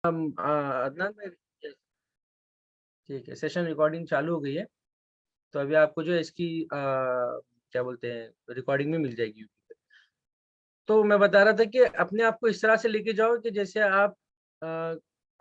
अदनान भाई, ठीक है, सेशन रिकॉर्डिंग चालू हो गई है। तो अभी आपको जो है इसकी क्या बोलते हैं, रिकॉर्डिंग में मिल जाएगी यूट्यूब पे। तो मैं बता रहा था कि अपने आप को इस तरह से लेके जाओ कि जैसे आप अ,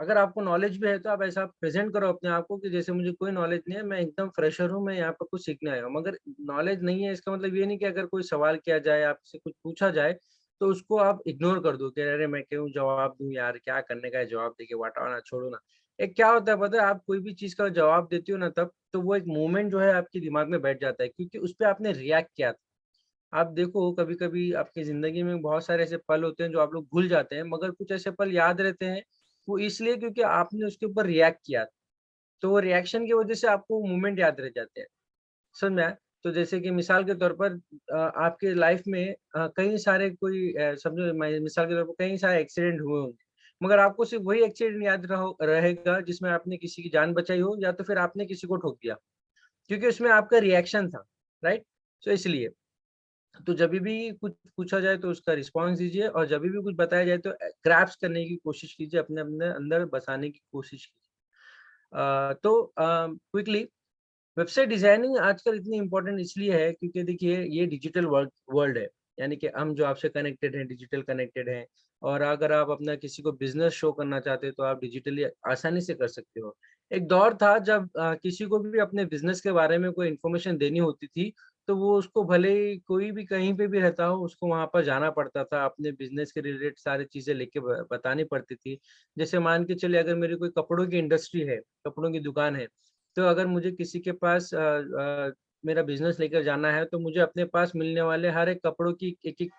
अगर आपको नॉलेज भी है तो आप ऐसा प्रेजेंट करो अपने आप को कि जैसे मुझे कोई नॉलेज नहीं है, मैं एकदम फ्रेशर हूँ, मैं यहाँ पर कुछ सीखने आया हूँ। मगर नॉलेज नहीं है इसका मतलब ये नहीं कि अगर कोई सवाल किया जाए, आपसे कुछ पूछा जाए, तो उसको आप इग्नोर कर दो कि अरे मैं क्यों जवाब दूँ यार, क्या करने का है जवाब देके, हटाओ ना, छोड़ो ना। एक क्या होता है पता है, आप कोई भी चीज़ का जवाब देते हो ना तब, तो वो एक मोमेंट जो है आपके दिमाग में बैठ जाता है क्योंकि उस पे आपने रिएक्ट किया था। आप देखो कभी-कभी आपकी ज़िंदगी में बहुत सारे ऐसे पल होते हैं जो आप लोग भूल जाते हैं, मगर कुछ ऐसे पल याद रहते हैं, वो इसलिए क्योंकि आपने उसके ऊपर रिएक्ट किया। तो वो रिएक्शन की वज़ह से आपको मोमेंट याद रह जाते हैं, समझ में आया? तो जैसे कि मिसाल के तौर पर आपके लाइफ़ में कई सारे कोई समझो मैं मिसाल के तौर पर कई सारे एक्सीडेंट हुए होंगे, मगर आपको सिर्फ़ वही एक्सीडेंट याद रहेगा जिसमें आपने किसी की जान बचाई हो या तो फिर आपने किसी को ठोक दिया, क्योंकि उसमें आपका रिएक्शन था, राइट? सो इसलिए। तो जभी भी कुछ पूछा जाए तो उसका रिस्पॉन्स दीजिए और जभी भी कुछ बताया जाए तो ग्रैस्प करने की कोशिश कीजिए, अपने-अपने अंदर बसाने की कोशिश कीजिए। क्विकली वेबसाइट डिज़ाइनिंग आजकल इतनी इम्पोर्टेंट इसलिए है क्योंकि देखिए ये डिजिटल वर्ल्ड वर्ल्ड है। यानी कि हम जो आपसे कनेक्टेड हैं, डिजिटल कनेक्टेड हैं और अगर आप अपना किसी को बिज़नेस शो करना चाहते हो तो आप डिजिटली आसानी से कर सकते हो। एक दौर था जब किसी को भी अपने बिज़नेस के बारे में कोई इन्फॉर्मेशन देनी होती थी, तो वो उसको भले ही कोई भी कहीं पे भी रहता हो, उसको वहाँ पर जाना पड़ता था, अपने बिज़नेस के रिलेटेड सारी चीज़ें लेके ब बतानी पड़ती थी। जैसे मान के चलिए अगर मेरी कोई कपड़ों की इंडस्ट्री है, कपड़ों की दुकान है, तो अगर मुझे किसी के पास मेरा बिज़नेस लेकर जाना है, तो मुझे अपने पास मिलने वाले हर एक कपड़ों की एक-एक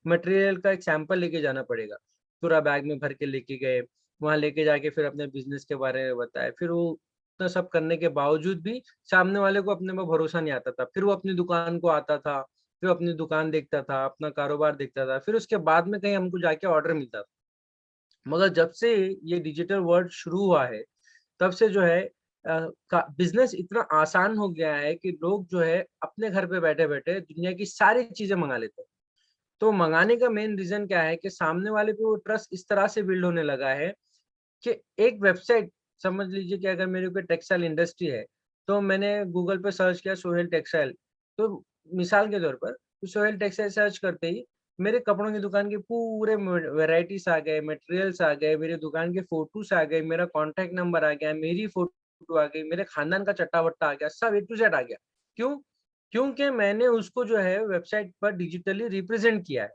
मटेरियल का एक सैंपल लेके जाना पड़ेगा। पूरा बैग में भर के लेके गए, वहाँ लेके जाके फिर अपने बिज़नेस के बारे में बताए। फिर वो इतना सब करने के बावजूद भी सामने वाले को अपने में भरोसा नहीं आता था। फिर वो अपनी दुकान को आता था, फिर अपनी दुकान देखता था, अपना कारोबार देखता था, फिर उसके बाद में कहीं हमको जाके ऑर्डर मिलता था। मगर जब से ये डिजिटल वर्ल्ड शुरू हुआ है, तब से जो है का बिज़नेस इतना आसान हो गया है कि लोग जो है अपने घर पे बैठे-बैठे दुनिया की सारी चीज़ें मँगा लेते हैं। तो मँगाने का मेन रीज़न क्या है कि सामने वाले पे वो ट्रस्ट इस तरह से बिल्ड होने लगा है कि एक वेबसाइट समझ लीजिए कि अगर मेरे को टेक्सटाइल इंडस्ट्री है, तो मैंने गूगल पे सर्च किया सोहेल टेक्सटाइल, तो मिसाल के तौर पर तो सोहेल टेक्सटाइल सर्च करते ही मेरे कपड़ों की दुकान के पूरे वैराइटीज़ आ गए, मटेरियल्स आ गए, मेरी दुकान के फ़ोटोज़ आ गए, मेरा कॉन्टैक्ट नंबर आ गया, मेरी फ़ोटो आ गई, मेरे खानदान का चट्टा-बट्टा आ गया, सब ए टू ज़ेड आ गया। क्यों? क्योंकि मैंने उसको जो है वेबसाइट पर डिजिटली रिप्रेज़ेंट किया है।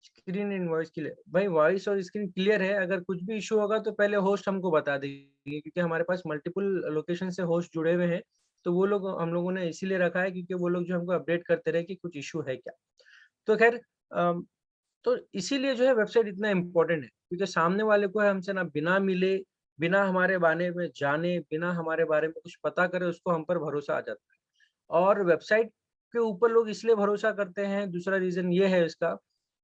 स्क्रीन एंड वॉइस क्लियर भाई, वॉइस और स्क्रीन क्लियर है, अगर कुछ भी इश्यू होगा तो पहले होस्ट हमको बता देंगे क्योंकि हमारे पास मल्टीपल लोकेशन से होस्ट जुड़े हुए हैं, तो वो लोग हम लोगों ने इसीलिए रखा है क्योंकि वो लोग जो हमको अपडेट करते रहे कि कुछ इश्यू है क्या। तो खैर तो इसीलिए जो है वेबसाइट इतना इम्पोर्टेंट है क्योंकि सामने वाले को है हमसे ना बिना मिले, बिना हमारे बारे में जाने, बिना हमारे बारे में कुछ पता करे उसको हम पर भरोसा आ जाता है। और वेबसाइट के ऊपर लोग इसलिए भरोसा करते हैं, दूसरा रीज़न ये है इसका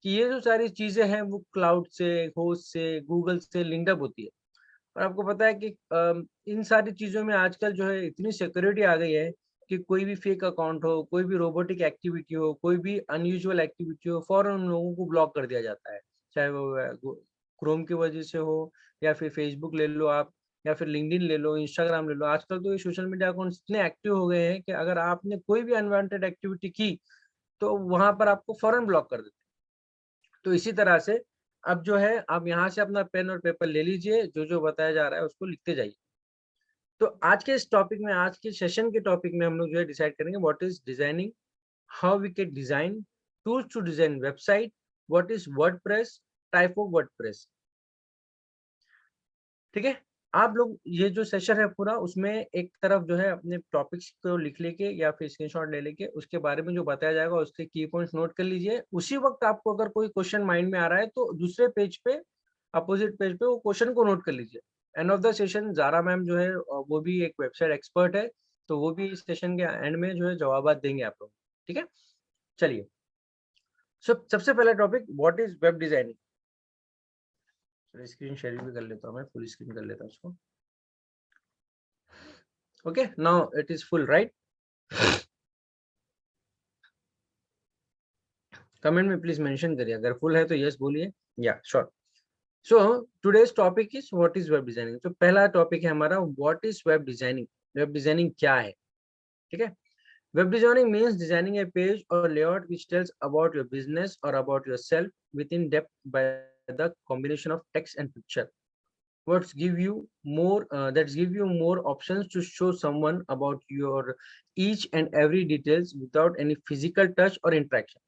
कि ये जो सारी चीज़ें हैं वो क्लाउड से, होस्ट से, गूगल से लिंक्ड अप होती है। और आपको पता है कि इन सारी चीज़ों में आजकल जो है इतनी सिक्योरिटी आ गई है कि कोई भी फेक अकाउंट हो, कोई भी रोबोटिक एक्टिविटी हो, कोई भी अनयूजुअल एक्टिविटी हो, फ़ौरन उन लोगों को ब्लॉक कर दिया जाता है। चाहे वो क्रोम की वजह से हो या फिर फेसबुक ले लो आप या फिर लिंक्डइन ले लो, इंस्टाग्राम ले लो। आजकल तो ये सोशल मीडिया अकाउंट्स इतने एक्टिव हो गए हैं कि अगर आपने कोई भी अनवांटेड एक्टिविटी की, तो वहाँ पर आपको फ़ौरन ब्लॉक कर देते हैं। तो इसी तरह से अब जो है आप यहाँ से अपना पेन और पेपर ले लीजिए, जो-जो बताया जा रहा है उसको लिखते जाइए। तो आज के इस टॉपिक में, आज के सेशन के टॉपिक में हम लोग जो है डिसाइड करेंगे what is designing, how we can design, tools to design website, what is WordPress, type of WordPress. ठीक है? आप लोग ये जो सेशन है पूरा उसमें एक तरफ जो है अपने टॉपिक्स को लिख लेके या फिर स्क्रीनशॉट ले लेके उसके बारे में जो बताया जाएगा उसके की पॉइंट्स नोट कर लीजिए। उसी वक़्त आपको अगर कोई क्वेश्चन माइंड में आ रहा है तो दूसरे पेज पे अपोज़िट पेज पे वो क्वेश्चन को नोट कर लीजिए। End of the session Zara ma'am जो है वो भी एक वेबसाइट एक्सपर्ट है, तो वो भी इस सेशन के एंड में जो है जवाबात देंगे आप लोग को। ठीक है? चलिए, सबसे पहला topic what is web designing? चलिए स्क्रीन शेयर भी कर लेता हूँ मैं, फुल स्क्रीन कर लेता हूँ इसको। Okay, now it is full right? Comment में प्लीज मेंशन करिए, अगर फुल है तो यस बोलिए या sure. So today's topic is what is web designing. तो पहला टॉपिक है हमारा what is web designing. Web designing क्या है, ठीक है। Web designing means designing a page or layout which tells about your business or about yourself within depth by the combination of text and picture. Words give you more that give you more options to show someone about your each and every details without any physical touch or interaction.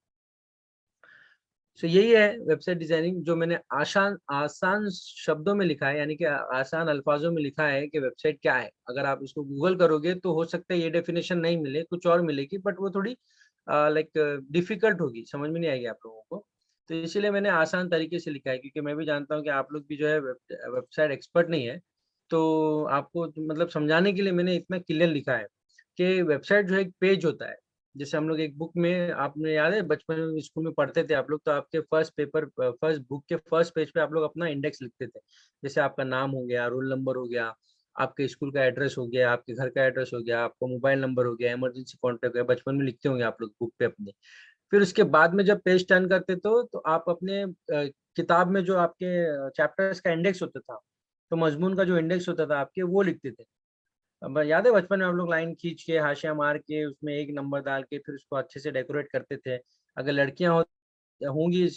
सो यही है website designing, जो मैंने आसान आसान शब्दों में लिखा है, यानी कि आसान अल्फाजों में लिखा है कि वेबसाइट क्या है। अगर आप इसको गूगल करोगे तो हो सकता है ये डेफिनेशन नहीं मिले, कुछ और मिलेगी, बट वो थोड़ी लाइक डिफिकल्ट होगी, समझ में नहीं आएगी आप लोगों को। तो इसीलिए मैंने आसान तरीके से लिखा है, क्योंकि मैं भी जानता हूँ कि आप लोग भी जो है वेबसाइट एक्सपर्ट नहीं है। तो आपको मतलब समझाने के लिए मैंने इतना क्लियर लिखा है कि वेबसाइट जो है एक पेज होता है। जैसे हम लोग एक बुक में, आपने याद है बचपन में स्कूल में पढ़ते थे आप लोग, तो आपके फर्स्ट बुक के फर्स्ट पेज पे आप लोग अपना इंडेक्स लिखते थे। जैसे आपका नाम हो गया, रोल नंबर हो गया, आपके स्कूल का एड्रेस हो गया, आपके घर का एड्रेस हो गया, आपका मोबाइल नंबर हो गया, इमरजेंसी कॉन्टेक्ट हो गया, बचपन में लिखते होंगे आप लोग बुक पे अपने। फिर उसके बाद में जब पेज टर्न करते तो आप अपने किताब में जो आपके चैप्टर्स का इंडेक्स होता था, तो मजमून का जो इंडेक्स होता था आपके, वो लिखते थे। अब याद है बचपन में हम लोग लाइन खींच के हाशिया मार के उसमें एक नंबर डाल के फिर उसको अच्छे से डेकोरेट करते थे। अगर लड़कियां होंगी इस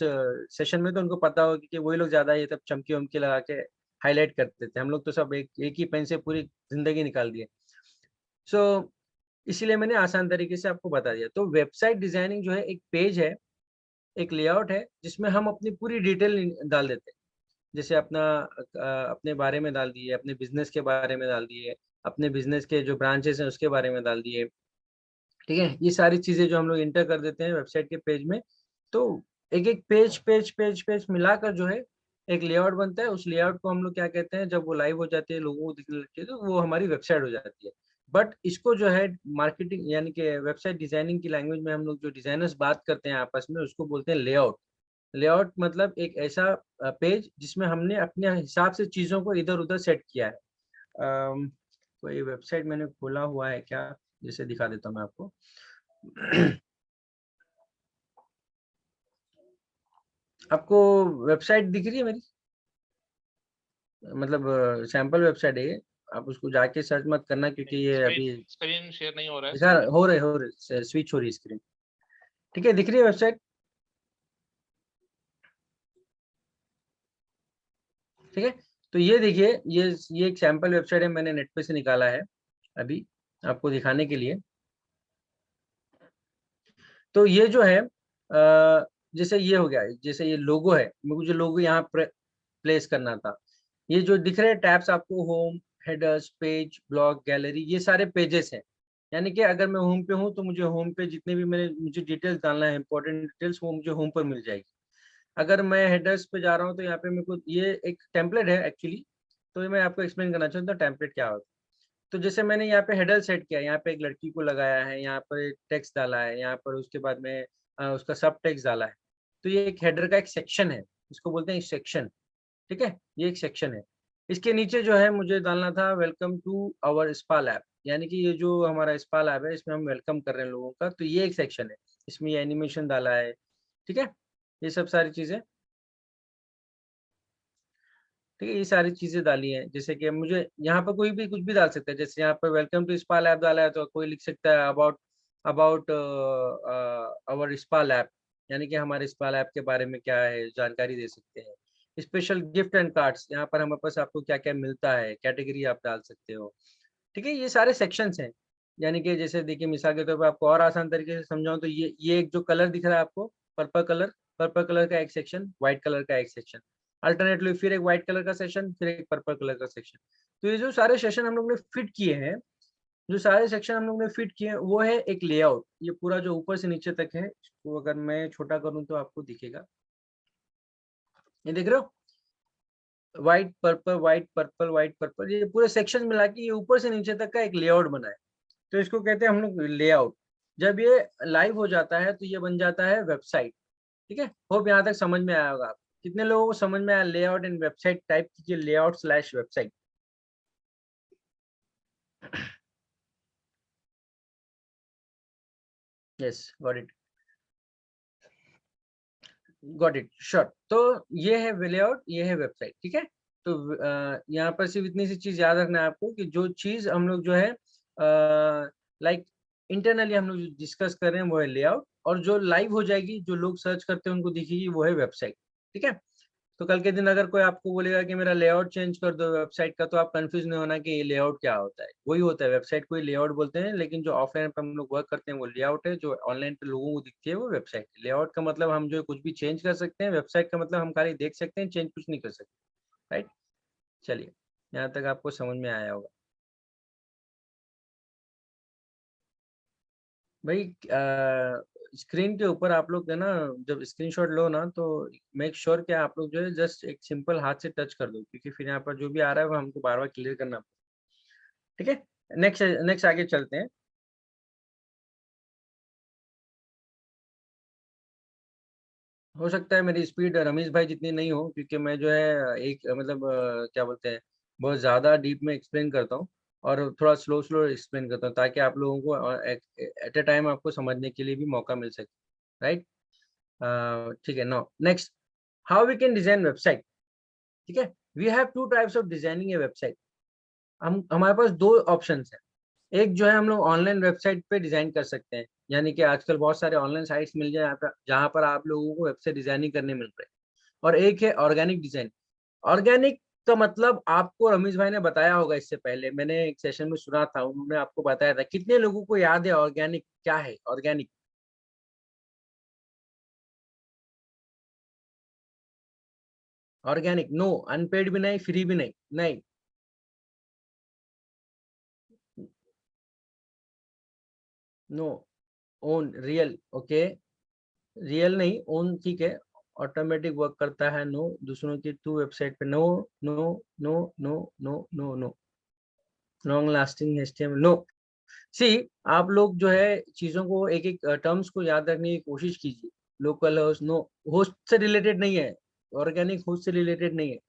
सेशन में तो उनको पता होगा कि वही लोग ज्यादा ये सब चमकी वमकी लगा के हाईलाइट करते थे। हम लोग तो सब एक ही पेन से पूरी जिंदगी निकाल दिए। सो इसीलिए मैंने आसान तरीके से आपको बता दिया। तो वेबसाइट डिजाइनिंग जो है एक पेज है, एक लेआउट है, जिसमें हम अपनी पूरी डिटेल डाल देते हैं। जैसे अपने बारे में डाल दिए, अपने बिजनेस के बारे में डाल दिए, अपने बिजनेस के जो ब्रांचेस हैं उसके बारे में डाल दिए, ठीक है। ये सारी चीजें जो हम लोग इंटर कर देते हैं वेबसाइट के पेज में, तो एक एक पेज पेज पेज पेज मिलाकर जो है एक लेआउट बनता है। उस लेआउट को हम लोग क्या कहते हैं, जब वो लाइव हो जाती है, लोगों को दिखने लगती है, तो वो हमारी वेबसाइट हो जाती है। बट इसको जो है मार्केटिंग यानी कि वेबसाइट डिजाइनिंग की लैंग्वेज में हम लोग जो डिजाइनर्स बात करते हैं आपस में, उसको बोलते हैं लेआउट। लेआउट मतलब एक ऐसा पेज जिसमें हमने अपने हिसाब से चीजों को इधर उधर सेट किया है। कोई वेबसाइट मैंने खोला हुआ है क्या, जिसे दिखा देता हूँ मैं आपको। आपको वेबसाइट दिख रही है मेरी, मतलब सैंपल वेबसाइट है ये। आप उसको जाके सर्च मत करना, क्योंकि ये स्क्रीन अभी स्क्रीन शेयर नहीं हो रहा है दिखा सही से। हो रहे स्विच हो रही है स्क्रीन। ठीक है, दिख रही है वेबसाइट, ठीक है। तो ये देखिए, ये एक सैंपल वेबसाइट है, मैंने नेट पे से निकाला है अभी आपको दिखाने के लिए। तो ये जो है जैसे ये हो गया, जैसे ये लोगो है, मुझे लोगो यहाँ प्लेस करना था। ये जो दिख रहे टैब्स आपको, home, headers, page, blog, gallery, ये सारे पेजेस हैं। यानी कि अगर मैं होम पे हूँ तो मुझे होम पे जितने भी मुझे डिटेल्स डालना है, इंपॉर्टेंट डिटेल्स, वो मुझे होम पर मिल जाएगी। अगर मैं हेडर्स पे जा रहा हूँ तो यहाँ पे मेरे को ये एक टेम्पलेट है एक्चुअली। तो ये मैं आपको एक्सप्लेन करना चाहता हूँ टेम्पलेट क्या होता है। तो जैसे मैंने यहाँ पे हेडर सेट किया, यहाँ पे एक लड़की को लगाया है, यहाँ पर टेक्स्ट डाला है, यहाँ पर उसके बाद में उसका सब टेक्स्ट डाला है। तो ये एक हेडर का एक सेक्शन है, इसको बोलते हैं सेक्शन, ठीक है। ये एक सेक्शन है। इसके नीचे जो है मुझे डालना था welcome to our spa lab, यानी कि ये जो हमारा स्पा लैब है इसमें हम वेलकम कर रहे हैं लोगों का, तो ये एक सेक्शन है। इसमें ये एनिमेशन डाला है, ठीक है। ये सब सारी चीजें, ठीक है, ये सारी चीजें डाली हैं। जैसे कि मुझे यहाँ पर कोई भी कुछ भी डाल सकता है। जैसे यहाँ पर वेलकम टू स्पा लैब डाला है तो कोई लिख सकता है about about our spa lab, यानी कि हमारे स्पा लैब के बारे में क्या है जानकारी दे सकते हैं। स्पेशल गिफ्ट एंड कार्ड्स, यहाँ पर हमारे पास आपको क्या क्या मिलता है, कैटेगरी आप डाल सकते हो, ठीक है। ये सारे सेक्शंस हैं। यानी कि जैसे देखिए मिसाल के तौर पर आपको और आसान तरीके से समझाऊं तो ये एक जो कलर दिख रहा है आपको, पर्पल कलर, पर्पल कलर का एक सेक्शन, व्हाइट कलर का एक सेक्शन, अल्टरनेटली फिर एक व्हाइट कलर का सेक्शन, फिर एक पर्पल कलर का सेक्शन। तो ये जो सारे सेक्शन हम लोग ने फिट किए हैं, जो सारे सेक्शन हम लोग ने फिट किए हैं, वो है एक लेआउट। ये पूरा जो ऊपर से नीचे तक है, इसको अगर मैं छोटा करूं तो आपको दिखेगा, ये देख रहे हो, white purple white purple white purple, ये पूरे सेक्शन मिला के ये ऊपर से नीचे तक का एक लेआउट बना है। तो इसको कहते हैं हम लोग लेआउट। जब ये लाइव हो जाता है तो ये बन जाता है वेबसाइट, ठीक है। होप यहाँ तक समझ में आया होगा आप। कितने लोगों को समझ में आया लेआउट एंड वेबसाइट? टाइप कीजिए layout slash website. Yes, got it. Got it, sure. तो ये है लेआउट, ये है वेबसाइट, ठीक है। तो यहाँ पर सिर्फ इतनी सी चीज याद रखना है आपको कि जो चीज हम लोग जो है लाइक इंटरनली हम लोग जो डिस्कस कर रहे हैं वो है लेआउट, और जो लाइव हो जाएगी, जो लोग सर्च करते हैं उनको दिखेगी, वो है वेबसाइट, ठीक है। तो कल के दिन अगर कोई आपको बोलेगा कि मेरा लेआउट चेंज कर दो वेबसाइट का, तो आप कंफ्यूज नहीं होना कि ये लेआउट क्या होता है। वही होता है, वेबसाइट को ही लेआउट बोलते हैं, लेकिन जो ऑफलाइन पे हम लोग वर्क करते हैं वो लेआउट है, जो ऑनलाइन पे लोगों को दिखती है वो वेबसाइट है। लेआउट का मतलब हम जो है कुछ भी चेंज कर सकते हैं, वेबसाइट का मतलब हम खाली देख सकते हैं, चेंज कुछ नहीं कर सकते, राइट। चलिए, यहाँ तक आपको समझ में आया होगा भाई। स्क्रीन के ऊपर आप लोग है ना, जब स्क्रीनशॉट लो ना, तो मेक श्योर कि आप लोग जो है जस्ट एक सिंपल हाथ से टच कर दो, क्योंकि फिर यहाँ पर जो भी आ रहा है वो हमको बार बार क्लियर करना, ठीक है। नेक्स्ट नेक्स्ट आगे चलते हैं। हो सकता है मेरी स्पीड रमेश भाई जितनी नहीं हो, क्योंकि मैं जो है एक मतलब क्या बोलते हैं, बहुत ज़्यादा डीप में एक्सप्लेन करता हूँ, और थोड़ा स्लो स्लो एक्सप्लेन करता हूँ, ताकि आप लोगों को एट ए टाइम आपको समझने के लिए भी मौका मिल सके, राइट। ठीक है, no next, how we can design website, ठीक है। We have two types of designing a website. हम हमारे पास दो ऑप्शंस हैं। एक जो है हम लोग ऑनलाइन वेबसाइट पे डिजाइन कर सकते हैं, यानी कि आजकल बहुत सारे ऑनलाइन साइट्स मिल जाए जहाँ पर आप लोगों को वेबसाइट डिजाइनिंग करने मिल रहे हैं। और एक है ऑर्गेनिक डिजाइन। ऑर्गेनिक का मतलब आपको रमेश भाई ने बताया होगा, इससे पहले मैंने एक सेशन में सुना था, उन्होंने आपको बताया था। कितने लोगों को याद है ऑर्गेनिक क्या है? ऑर्गेनिक, ऑर्गेनिक नो, अनपेड भी नहीं, फ्री भी नहीं, नहीं, no, own, real, okay, real नहीं, ओन ठीक है। ऑटोमेटिक वर्क करता है, नो। दूसरों की टू वेबसाइट पे, no, no, no, no, no, no, no. Long lasting HTML, no. See, आप लोग जो है चीजों को एक एक टर्म्स को याद रखने की कोशिश कीजिए। लोकल होस्ट, नो, होस्ट से रिलेटेड नहीं है। ऑर्गेनिक होस्ट से रिलेटेड नहीं है।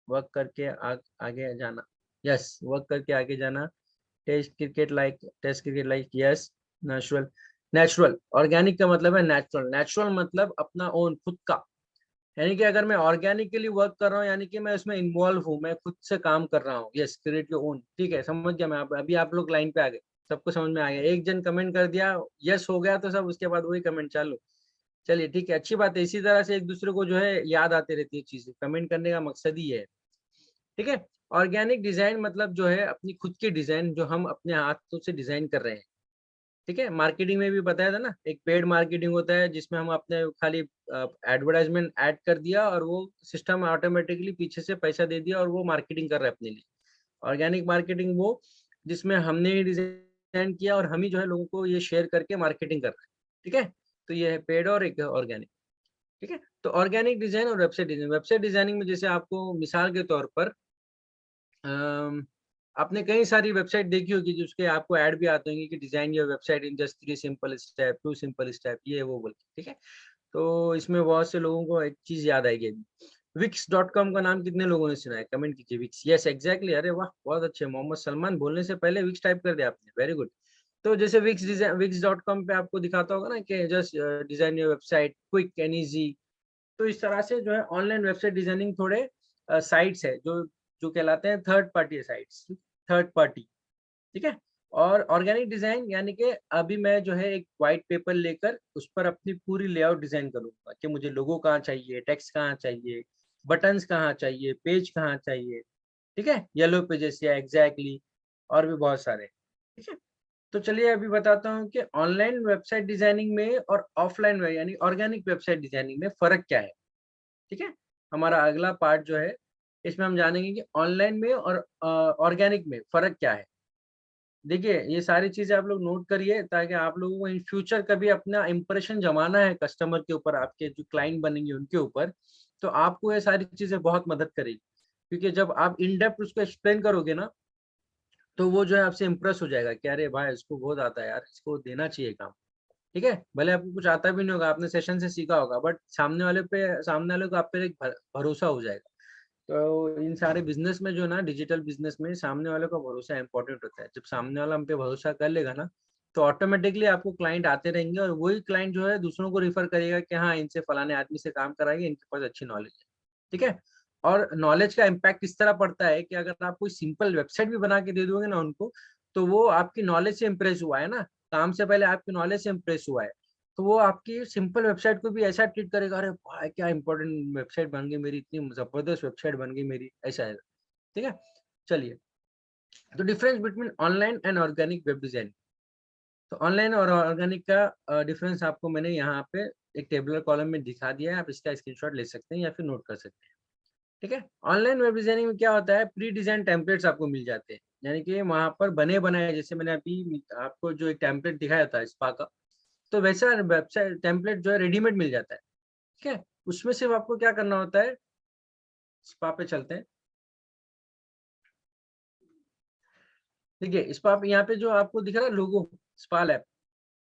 वर्क करके आगे जाना, यस, वर्क करके आगे जाना। Test cricket like, yes. Natural, natural, organic का मतलब है नेचुरल। नेचुरल मतलब अपना ओन, खुद का। यानी कि अगर मैं ऑर्गेनिकली वर्क कर रहा हूँ, यानी कि मैं उसमें इन्वॉल्व हूँ, मैं खुद से काम कर रहा हूँ, यस, क्रिएट योर ओन, ठीक है, समझ गया मैं। अभी आप लोग लाइन पे आ गए, सबको समझ में आ गया। एक जन कमेंट कर दिया, यस हो गया, तो सब उसके बाद वही कमेंट चालू। चलिए ठीक है, अच्छी बात है। इसी तरह से एक दूसरे को जो है याद आती रहती है चीजें, कमेंट करने का मकसद ही है, ठीक है। ऑर्गेनिक डिजाइन मतलब जो है अपनी खुद की डिजाइन, जो हम अपने हाथों से डिजाइन कर रहे हैं, ठीक है। मार्केटिंग में भी बताया था ना, एक पेड मार्केटिंग होता है जिसमें हम अपने खाली एडवर्टाइजमेंट ऐड कर दिया, और वो सिस्टम ऑटोमेटिकली पीछे से पैसा दे दिया, और वो मार्केटिंग कर रहा है अपने लिए। ऑर्गेनिक मार्केटिंग वो जिसमें हमने ही डिजाइन किया, और हम ही जो है लोगों को ये शेयर करके मार्केटिंग कर रहे हैं, ठीक है। तो ये है पेड और एक ऑर्गेनिक, ठीक है। तो ऑर्गेनिक डिजाइन और वेबसाइट डिजाइन, वेबसाइट डिजाइनिंग में जैसे आपको मिसाल के तौर पर आपने कई सारी वेबसाइट देखी होगी जिसके आपको ऐड भी आते होंगे कि design your website in just 3 simple step, 2 simple step, ये वो बोल के, ठीक है। तो इसमें बहुत से लोगों को एक चीज याद आएगी अभी। विक्स डॉट कॉम का नाम कितने लोगों ने सुना है? कमेंट कीजिए। विक्स, यस एग्जैक्टली, अरे वाह, बहुत अच्छे। मोहम्मद सलमान बोलने से पहले विक्स टाइप कर दिया आपने, वेरी गुड। तो जैसे Wix design, Wix dot com पे आपको दिखाता होगा ना कि just design your website quick and easy. तो इस तरह से जो है ऑनलाइन वेबसाइट डिजाइनिंग थोड़े साइट्स है जो जो कहलाते हैं third party sites, third party, ठीक है। और ऑर्गेनिक डिजाइन यानी कि अभी मैं जो है एक व्हाइट पेपर लेकर उस पर अपनी पूरी लेआउट डिजाइन करूंगा कि मुझे लोगो कहाँ चाहिए, टेक्स्ट कहाँ चाहिए, बटन्स कहाँ चाहिए, पेज कहाँ चाहिए, ठीक है, येलो पेजेस या एग्जैक्टली, और भी बहुत सारे, ठीक है। तो चलिए अभी बताता हूँ कि ऑनलाइन वेबसाइट डिजाइनिंग में और ऑफलाइन में यानी ऑर्गेनिक वेबसाइट डिजाइनिंग में फर्क क्या है, ठीक है। हमारा अगला पार्ट जो है, इसमें हम जानेंगे कि ऑनलाइन में और ऑर्गेनिक में फर्क क्या है। देखिए ये सारी चीजें आप लोग नोट करिए, ताकि आप लोगों को इन फ्यूचर कभी अपना इंप्रेशन जमाना है कस्टमर के ऊपर, आपके जो क्लाइंट बनेंगे उनके ऊपर, तो आपको ये सारी चीजें बहुत मदद करेगी। क्योंकि जब आप इन डेप्थ उसको एक्सप्लेन करोगे ना, तो वो जो है आपसे इम्प्रेस हो जाएगा कि अरे भाई इसको बहुत आता है यार, इसको देना चाहिए काम, ठीक है। भले आपको कुछ आता भी नहीं होगा, आपने सेशन से सीखा होगा, बट सामने वाले को आप पे एक भरोसा हो जाएगा। तो इन सारे बिजनेस में जो ना, डिजिटल बिजनेस में सामने वाले का भरोसा इंपॉर्टेंट होता है। जब सामने वाला हम पे भरोसा कर लेगा ना, तो ऑटोमेटिकली आपको क्लाइंट आते रहेंगे और वही क्लाइंट जो है दूसरों को रिफर करेगा कि हाँ इनसे फलाने आदमी से काम कराइए, इनके पास अच्छी नॉलेज है। ठीक है। और नॉलेज का इम्पैक्ट इस तरह पड़ता है कि अगर आप कोई सिंपल वेबसाइट भी बना के दे दोगे ना उनको, तो वो आपकी नॉलेज से इम्प्रेस हुआ है ना, काम से पहले आपकी नॉलेज से इम्प्रेस हुआ है, तो वो आपकी सिंपल वेबसाइट को भी ऐसा ट्रीट करेगा, अरे भाई क्या इंपॉर्टेंट वेबसाइट बन गई मेरी, इतनी जबरदस्त वेबसाइट बन गई मेरी, ऐसा है। ठीक है। चलिए, तो difference between online and organic web design. तो ऑनलाइन और ऑर्गेनिक का डिफरेंस आपको मैंने यहाँ पे एक टेबुलर कॉलम में दिखा दिया है, आप इसका स्क्रीनशॉट ले सकते हैं या फिर नोट कर सकते हैं। ठीक है। ऑनलाइन वेब डिजाइनिंग में क्या होता है, प्री डिजाइन टेम्पलेट्स आपको मिल जाते हैं, यानी कि वहां पर बने बनाए, जैसे मैंने अभी आपको जो एक टेम्पलेट दिखाया था स्पा का, तो वैसा वेबसाइट टेम्पलेट जो है रेडीमेड मिल जाता है। ठीक है। उसमें सिर्फ आपको क्या करना होता है, स्पा पे चलते हैं। देखिए स्पा पे यहाँ पे जो आपको दिख रहा है लोगो, स्पा लैब,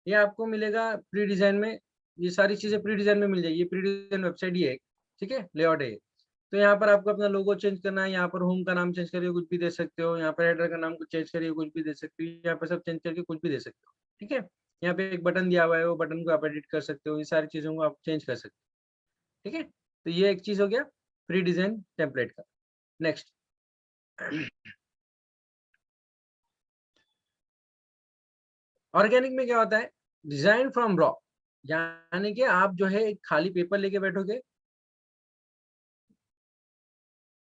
ये आपको मिलेगा प्री डिजाइन में। ये सारी चीजें प्री डिजाइन में मिल जाएगी, ये प्री डिजाइन वेबसाइट ही है। ठीक है, लेआउट है ये। तो यहाँ पर आपको अपना लोगो चेंज करना है, यहाँ पर होम का नाम चेंज करिए कुछ भी दे सकते हो, यहाँ पर हेडर का नाम कुछ चेंज करिए कुछ भी दे सकते हो, यहाँ पर सब चेंज करके कुछ भी दे सकते हो। ठीक है। यहाँ पे एक बटन दिया हुआ है, वो बटन को आप एडिट कर सकते हो, ये सारी चीजों को आप चेंज कर सकते हो। ठीक है। तो ये एक चीज हो गया प्री डिजाइन टेम्पलेट का। नेक्स्ट, ऑर्गेनिक में क्या होता है, डिजाइन फ्रॉम रॉ, यानी कि आप जो है एक खाली पेपर लेके बैठोगे,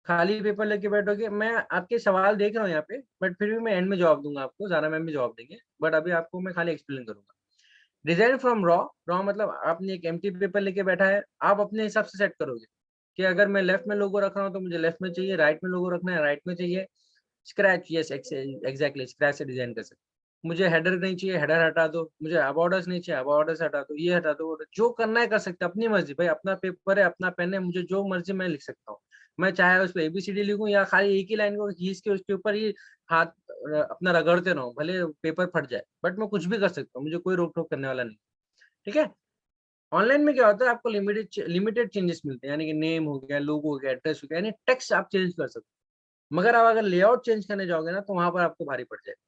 खाली पेपर लेके बैठोगे, मैं आपके सवाल देख रहा हूँ यहाँ पे, बट फिर भी मैं एंड में जवाब दूंगा आपको, जारा मैम भी जवाब देंगे, बट अभी आपको मैं खाली एक्सप्लेन करूंगा। डिजाइन फ्रॉम रॉ, रॉ मतलब आपने एक एम्प्टी पेपर लेके बैठा है, आप अपने हिसाब से सेट करोगे कि अगर मैं लेफ्ट में लोगो रख रहा हूँ तो मुझे लेफ्ट में चाहिए, राइट में लोगो रखना है राइट में चाहिए। स्क्रैच, यस एग्जैक्टली, स्क्रैच से डिजाइन कर सकते। मुझे हेडर नहीं चाहिए, हेडर हटा दो, मुझे अबॉर्डर्स नहीं चाहिए, अबॉर्डर्स हटा दो, ये हटा दो, जो करना है कर सकते हैं, अपनी मर्जी भाई, अपना पेपर है अपना पेन है, मुझे जो मर्जी मैं लिख सकता हूँ। मैं चाहे उस पर एबीसीडी लिखूं या खाली एक ही लाइन को खींच के उसके ऊपर ही हाथ अपना रगड़ते रहूं, भले पेपर फट जाए, बट मैं कुछ भी कर सकता हूँ, मुझे कोई रोक टोक करने वाला नहीं। ठीक है। ऑनलाइन में क्या होता है, आपको लिमिटेड लिमिटेड चेंजेस मिलते हैं, यानी कि नेम हो गया, लोगो हो गया, एड्रेस हो गया, यानी टेक्स्ट आप चेंज कर सकते हो। मगर आप अगर लेआउट चेंज करने जाओगे ना, तो वहां पर आपको भारी पड़ जाएगा,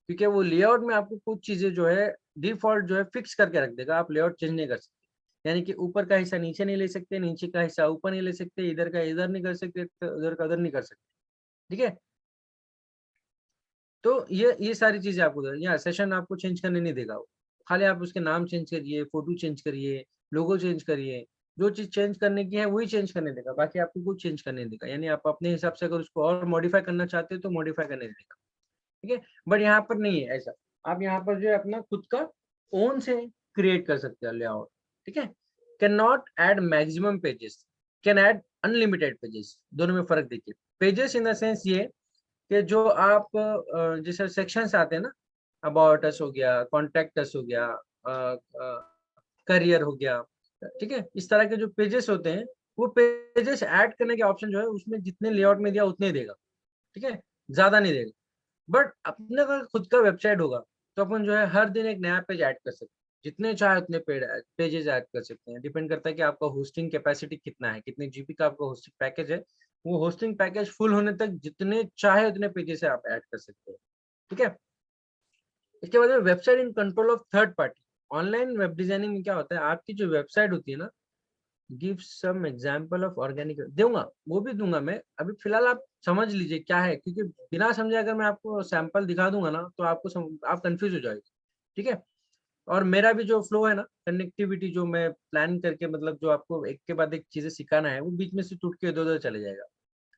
क्योंकि वो लेआउट में आपको कुछ चीजें जो है डिफॉल्ट जो है फिक्स करके रख देगा, आप लेआउट चेंज नहीं कर सकते। यानी कि ऊपर का हिस्सा नीचे नहीं ले सकते, नीचे का हिस्सा ऊपर नहीं ले सकते, इधर का इधर नहीं कर सकते, उधर का उधर नहीं कर सकते। ठीक है। तो ये सारी चीजें आपको, या सेशन आपको चेंज करने नहीं देगा वो, खाली आप उसके नाम चेंज करिए, फोटो चेंज करिए, लोगो चेंज करिए, जो चीज चेंज करने की है वही चेंज करने देगा, बाकी आपको कुछ चेंज करने नहीं देगा। यानी आप अपने हिसाब से अगर उसको और मॉडिफाई करना चाहते हो तो मॉडिफाई करने देगा। ठीक है। बट यहाँ पर नहीं है ऐसा, आप यहाँ पर जो है अपना खुद का ओन से क्रिएट कर सकते हैं लेआउट। ठीक है। Can not add maximum pages, can add unlimited pages, दोनों में फर्क देखिए। पेजेस इन द सेंस ये कि जो आप जैसे सेक्शंस आते हैं ना, अबाउट अस हो गया, कॉन्टेक्ट अस हो गया, करियर हो गया, ठीक है, इस तरह के जो पेजेस होते हैं, वो पेजेस ऐड करने के ऑप्शन जो है उसमें जितने लेआउट में दिया उतने देगा। ठीक है, ज्यादा नहीं देगा। बट अपने का खुद का वेबसाइट होगा तो अपन जो है हर दिन एक नया पेज ऐड कर सकते हैं, जितने चाहे उतने पेजेस ऐड कर सकते हैं। डिपेंड करता है कि आपका होस्टिंग कैपेसिटी कितना है, कितने जीबी का आपका होस्टिंग पैकेज है, वो होस्टिंग पैकेज फुल होने तक जितने चाहे उतने पेजेस आप ऐड कर सकते हैं। ठीक है। इसके बाद में website in control of third party. Online web designing में क्या होता है, आपकी जो वेबसाइट होती है ना, give some example of organic, दूंगा वो भी दूंगा मैं, अभी फिलहाल आप समझ लीजिए क्या है, क्योंकि बिना समझे अगर मैं आपको सैंपल दिखा दूंगा ना तो आप कंफ्यूज हो जाएंगे। ठीक है। और मेरा भी जो फ्लो है ना, कनेक्टिविटी जो मैं प्लान करके, मतलब जो आपको एक के बाद एक चीजें सिखाना है, वो बीच में से टूट के इधर उधर चले जाएगा।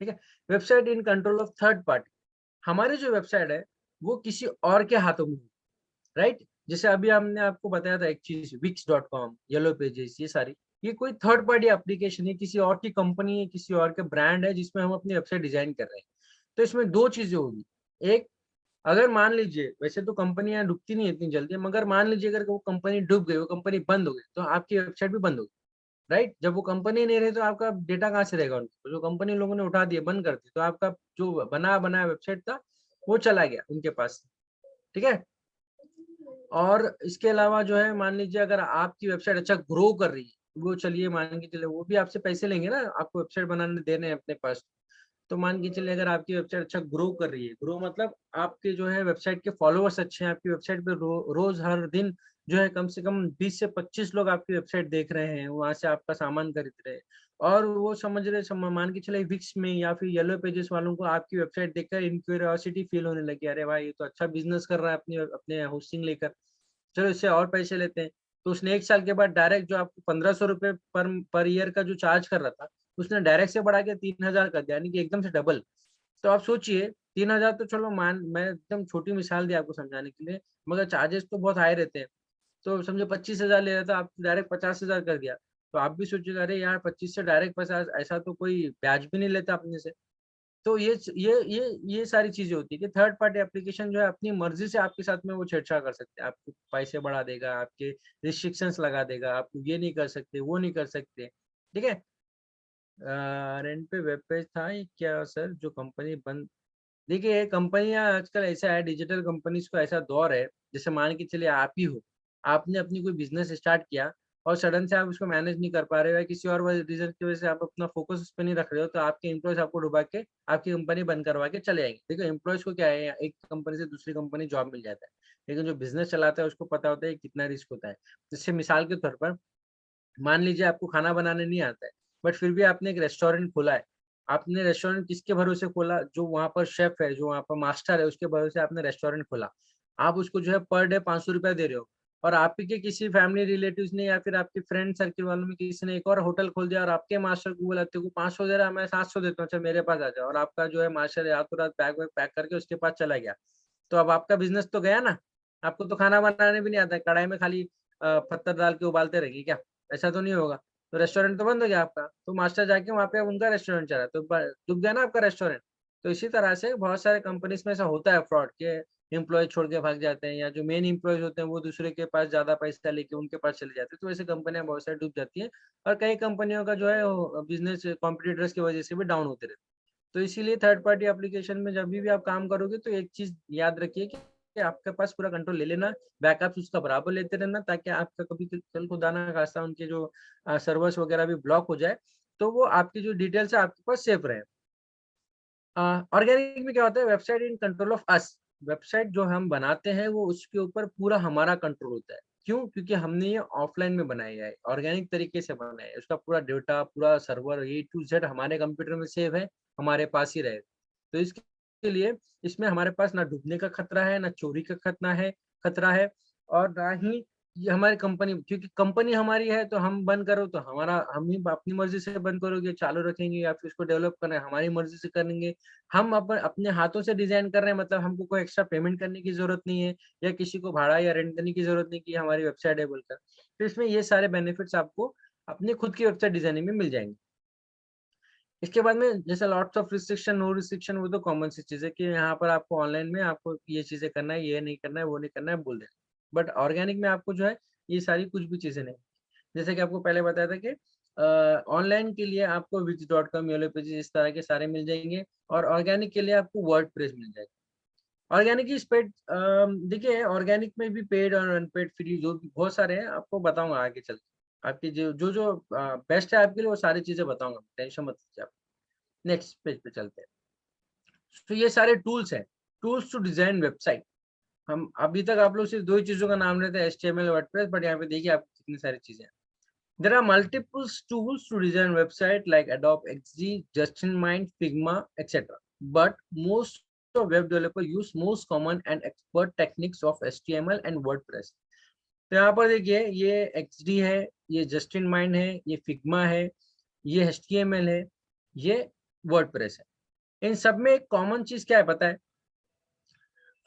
ठीक है। Website in control of third party, हमारी जो वेबसाइट है वो किसी और के हाथों में, राइट। जैसे अभी हमने आपको बताया था एक चीज, wix.com, येलो पेजेस, ये सारी, ये कोई थर्ड पार्टी एप्लीकेशन है, किसी और की कंपनी है, किसी और के ब्रांड है, जिसमें हम अपनी वेबसाइट डिजाइन कर रहे हैं। तो इसमें दो चीजें होगी, एक, अगर मान लीजिए, वैसे तो कंपनियां डूबती नहीं इतनी जल्दी, मगर मान लीजिए अगर वो कंपनी डूब गई, वो कंपनी बंद हो गई, तो आपकी वेबसाइट भी बंद होगी, राइट। जब वो कंपनी नहीं रही तो आपका डेटा कहाँ से रहेगा उनको, तो जो कंपनी लोगों ने उठा दिया, बंद कर दी, तो आपका जो बना बनाया वेबसाइट था वो चला गया उनके पास। ठीक है। और इसके अलावा जो है, मान लीजिए अगर आपकी वेबसाइट अच्छा ग्रो कर रही है, वो चलिए मान के चले, वो भी आपसे पैसे लेंगे ना, आपको वेबसाइट बनाने देने हैं अपने पास, तो मान के चलिए अगर आपकी वेबसाइट अच्छा ग्रो कर रही है, ग्रो मतलब आपके जो है वेबसाइट के फॉलोअर्स अच्छे हैं, आपकी वेबसाइट पे रोज हर दिन जो है कम से कम 20 से 25 लोग आपकी वेबसाइट देख रहे हैं, वहां से आपका सामान खरीद रहे हैं, और वो समझ रहे मान के चले विक्स में या फिर येलो पेजेस वालों को आपकी वेबसाइट देखकर इनक्यूरियोसिटी फील होने लगी, अरे भाई ये तो अच्छा बिजनेस कर रहा है अपनी अपने होस्टिंग लेकर, चलो इससे और पैसे लेते हैं। तो उसने 1 साल के बाद डायरेक्ट जो आपको ₹1500 पर ईयर का जो चार्ज कर रहा था, उसने डायरेक्ट से बढ़ा के 3000 कर दिया, यानी कि एकदम से डबल। तो आप सोचिए 3000 तो चलो मान मैं एकदम छोटी मिसाल दी आपको समझाने के लिए, मगर चार्जेस तो बहुत हाई रहते हैं। तो समझो 25,000 ले रहा था, आप डायरेक्ट 50,000 कर दिया। तो आप भी सोचिएगा अरे यार 25 से डायरेक्ट 50, ऐसा तो कोई ब्याज भी नहीं लेता अपने से। तो ये सारी चीज़ें होती है कि थर्ड पार्टी एप्लीकेशन जो है अपनी मर्ज़ी से आपके साथ में वो छेड़छाड़ कर सकते हैं। आपके पैसे बढ़ा देगा, आपके रिस्ट्रिक्शंस लगा देगा, आप ये नहीं कर सकते, वो नहीं कर सकते, ठीक है? रेंट पे वेब पेज था ये क्या सर जो कंपनी बंद, देखिए कंपनियाँ आजकल ऐसा है, डिजिटल कंपनीज़ को ऐसा दौर है, जैसे मान के चलिए आप ही हो, आपने अपनी कोई बिज़नेस स्टार्ट किया और सडन से आप उसको मैनेज नहीं कर पा रहे हो या किसी और वजह रीज़न की वजह से आप अपना फ़ोकस उस पे नहीं रख रहे हो, तो आपके एम्प्लॉइज़ आपको डुबा के आपकी कंपनी बंद करवा के चले जाएँगे। देखो एम्प्लॉइज़ को क्या है, एक कंपनी से दूसरी कंपनी जॉब मिल जाता है, लेकिन जो बिज़नेस चलाता है उसको पता होता है कितना रिस्क होता है। जैसे मिसाल के तौर पर मान लीजिए आपको खाना बनाने नहीं आता है, बट फिर भी आपने एक रेस्टोरेंट खोला है। आपने रेस्टोरेंट किसके भरोसे खोला? जो वहाँ पर शेफ़ है, जो वहाँ पर मास्टर है, उसके भरोसे आपने रेस्टोरेंट खोला। आप उसको जो है पर डे ₹500 दे रहे हो और आप ही के किसी फैमिली रिलेटिव्स ने या फिर आपके फ्रेंड सर्किल वालों में किसी ने एक और होटल खोल दिया और आपके मास्टर को बोला तेरे को 500 दे रहा है, मैं 700 देता हूँ, चल मेरे पास आ जा, और आपका जो है मास्टर रातों-रात बैग वैग पैक करके उसके पास चला गया। तो अब आपका बिज़नेस तो गया ना, आपको तो खाना बनाने भी नहीं आता है, कढ़ाई में खाली पत्थर डाल के उबालते रहेंगे क्या? ऐसा तो नहीं होगा। तो रेस्टोरेंट तो बंद हो गया आपका, तो मास्टर जाके वहाँ पे उनका रेस्टोरेंट चला, तो ब डूब गया ना आपका रेस्टोरेंट। तो इसी तरह से बहुत सारे कंपनीज़ में ऐसा होता है फ्रॉड के एम्प्लॉयी छोड़ के भाग जाते हैं या जो मेन एम्प्लॉइज़ होते हैं वो दूसरे के पास ज़्यादा पैसा लेके उनके पास चले जाते हैं। तो ऐसे कंपनियाँ बहुत सारी डूब जाती हैं और कई कंपनियों का जो है वो बिज़नेस कॉम्पिटिटर्स की वजह से भी डाउन होते रहते हैं। तो इसीलिए थर्ड पार्टी एप्लीकेशन में जभी भी आप काम करोगे तो एक चीज़ याद रखिए कि आपके पास पूरा कंट्रोल ले लेना, बैकअप्स उसका बराबर लेते रहना ताकि आपका कभी कल खुदा ना खास्ता उनके जो सर्वर्स वगैरह भी ब्लॉक हो जाए, तो वो आपकी जो डिटेल्स है आपके पास सेफ रहे। ऑर्गेनिक में क्या होता है, website in control of us. Website जो हम बनाते हैं वो उसके ऊपर पूरा हमारा कंट्रोल होता है। क्यों? क्योंकि हमने ये ऑफलाइन में बनाया है, ऑर्गेनिक तरीके से बनाया है। उसका पूरा डेटा, पूरा सर्वर ए टू ज़ेड हमारे कंप्यूटर में सेव है, हमारे पास ही रहेगा। तो इसके लिए इसमें हमारे पास ना डूबने का खतरा है, ना चोरी का खतरा है और ना ही ये हमारी कंपनी, क्योंकि कंपनी हमारी है तो हम बंद करो तो हमारा हम ही अपनी मर्ज़ी से बंद करोगे, चालू रखेंगे या फिर उसको डेवलप करना है हमारी मर्ज़ी से करेंगे। हम अपने हाथों से डिज़ाइन कर रहे हैं, मतलब हमको कोई एक्स्ट्रा पेमेंट करने की ज़रूरत नहीं है या किसी को भाड़ा या रेंट देने की ज़रूरत नहीं कि हमारी वेबसाइट है बोलकर। तो इसमें ये सारे बेनिफिट्स आपको अपनी खुद की वेबसाइट डिज़ाइनिंग में मिल जाएँगे। इसके बाद में जैसे lots of restriction, no restriction, वो तो कॉमन सी चीज़ है कि यहाँ पर आपको ऑनलाइन में आपको ये चीज़ें करना है, ये नहीं करना है, वो नहीं करना है, बोल देना। बट ऑर्गेनिक में आपको जो है ये सारी कुछ भी चीज़ें नहीं। जैसे कि आपको पहले बताया था कि ऑनलाइन के लिए आपको wix.com, येलो पेजेस इस तरह के सारे मिल जाएँगे और ऑर्गेनिक के लिए आपको वर्डप्रेस मिल जाएगा। ऑर्गेनिक की स्पेड देखिए ऑर्गेनिक में भी पेड और अनपेड फ्री जो भी बहुत सारे हैं, आपको बताऊँगा आगे चल के। आपकी जो बेस्ट है आपके लिए वो सारी चीज़ें बताऊँगा, टेंशन मत लीजिए आप। नेक्स्ट पेज पे चलते हैं। तो ये सारे टूल्स हैं, टूल्स टू डिज़ाइन वेबसाइट। हम अभी तक आप लोग सिर्फ 2 ही चीज़ों का नाम लेते हैं, एचटीएमएल, वर्डप्रेस, बट यहाँ पे देखिए आपको कितनी सारी चीज़ें हैं। There are multiple tools to design website like Adobe XD, Justinmind, Figma, etc. But most of web developers use most common and expert techniques of HTML and WordPress. तो यहाँ पर देखिए ये XD है, ये Justinmind है, ये Figma है, ये HTML है, ये WordPress है। इन सब में एक कॉमन चीज क्या है पता है?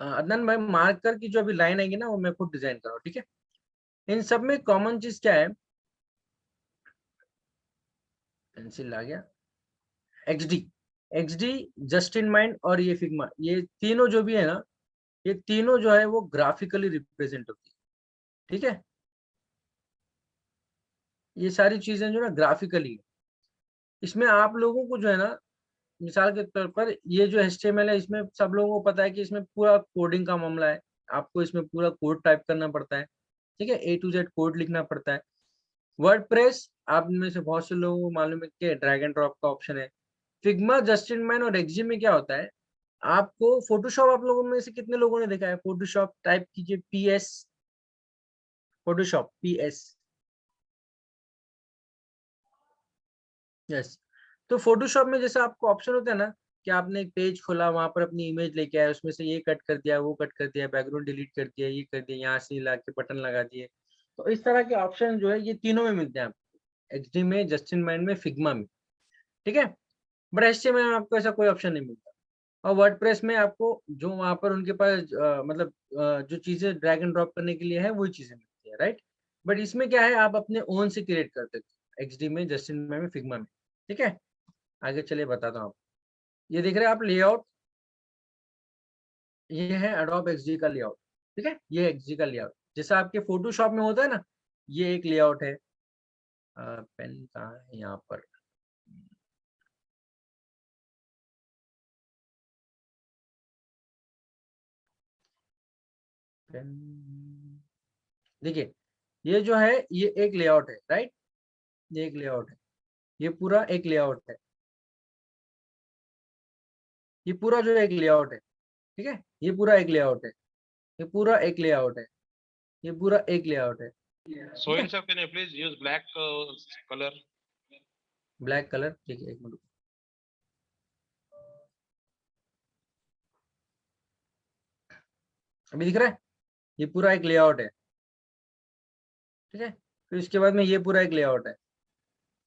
अदनान भाई मार्कर की जो अभी लाइन आएगी ना वो मैं खुद डिजाइन कर रहा हूँ, ठीक है? इन सब में कॉमन चीज क्या है? पेंसिल आ गया। एक्सडी, एक्सडी, जस्टिन माइंड और ये फिग्मा, ये तीनों जो भी है ना, ये तीनों जो है वो ग्राफिकली रिप्रेजेंट होती है, ठीक है? ये सारी चीजें जो है ग्राफिकली है। इसमें आप लोगों को जो है ना, मिसाल के तौर पर ये जो एचटीएमएल है इसमें सब लोगों को पता है कि इसमें पूरा कोडिंग का मामला है। आपको इसमें पूरा कोड टाइप करना पड़ता है, ठीक है? ए टू जेड कोड लिखना पड़ता है। वर्डप्रेस आप में से बहुत से लोगों को मालूम है कि ड्रैग एंड ड्रॉप का ऑप्शन है। फिग्मा, जस्ट इन माइन और एक्सजी में क्या होता है, आपको फोटोशॉप, आप लोगों में से कितने लोगों ने देखा है फोटोशॉप? टाइप कीजिए PS, फोटोशॉप PS। यस। तो फोटोशॉप में जैसे आपको ऑप्शन होता है ना कि आपने एक पेज खोला, वहां पर अपनी इमेज लेके आए, उसमें से ये कट कर दिया, वो कट कर दिया, बैकग्राउंड डिलीट कर दिया, ये कर दिया, यहाँ से ला के बटन लगा दिए। तो इस तरह के ऑप्शन जो है ये तीनों में मिलते हैं आपको, एक्सडी में, जस्टिन माइंड में, फिग्मा में। ठीक है। बट एचटीएमएल में आपको ऐसा कोई ऑप्शन नहीं मिलता। और वर्डप्रेस में आपको जो वहां पर उनके पास मतलब जो चीजें ड्रैग एंड ड्रॉप करने के लिए है वही चीजें मिलती है, राइट। बट इसमें क्या है, आप अपने ओन से क्रिएट कर सकते हो, एक्सडी में, जस्टिन में, फिग्मा में। ठीक है। आगे चलिए बताता हूँ आपको। ये देख रहे हैं आप लेआउट, ये है एडोब एक्सडी का लेआउट। ठीक है, ये एक्सडी का लेआउट जैसा आपके फोटोशॉप में होता है ना, ये एक लेआउट है। पेन कहाँ है यहाँ पर? पेन, देखिए ये जो है ये एक लेआउट है, राइट। ये एक लेआउट है, ये पूरा एक लेआउट है, ये पूरा जो एक लेआउट है। ठीक है, ये पूरा एक लेआउट है, ये पूरा एक लेआउट है, ये पूरा एक लेआउट है। So ठीक in है, sir, can you please use black color? Black colour, ठीक है, एक मिनट। अभी दिख रहा है, ये पूरा एक लेआउट है। ठीक है, फिर इसके बाद में ये पूरा एक लेआउट है,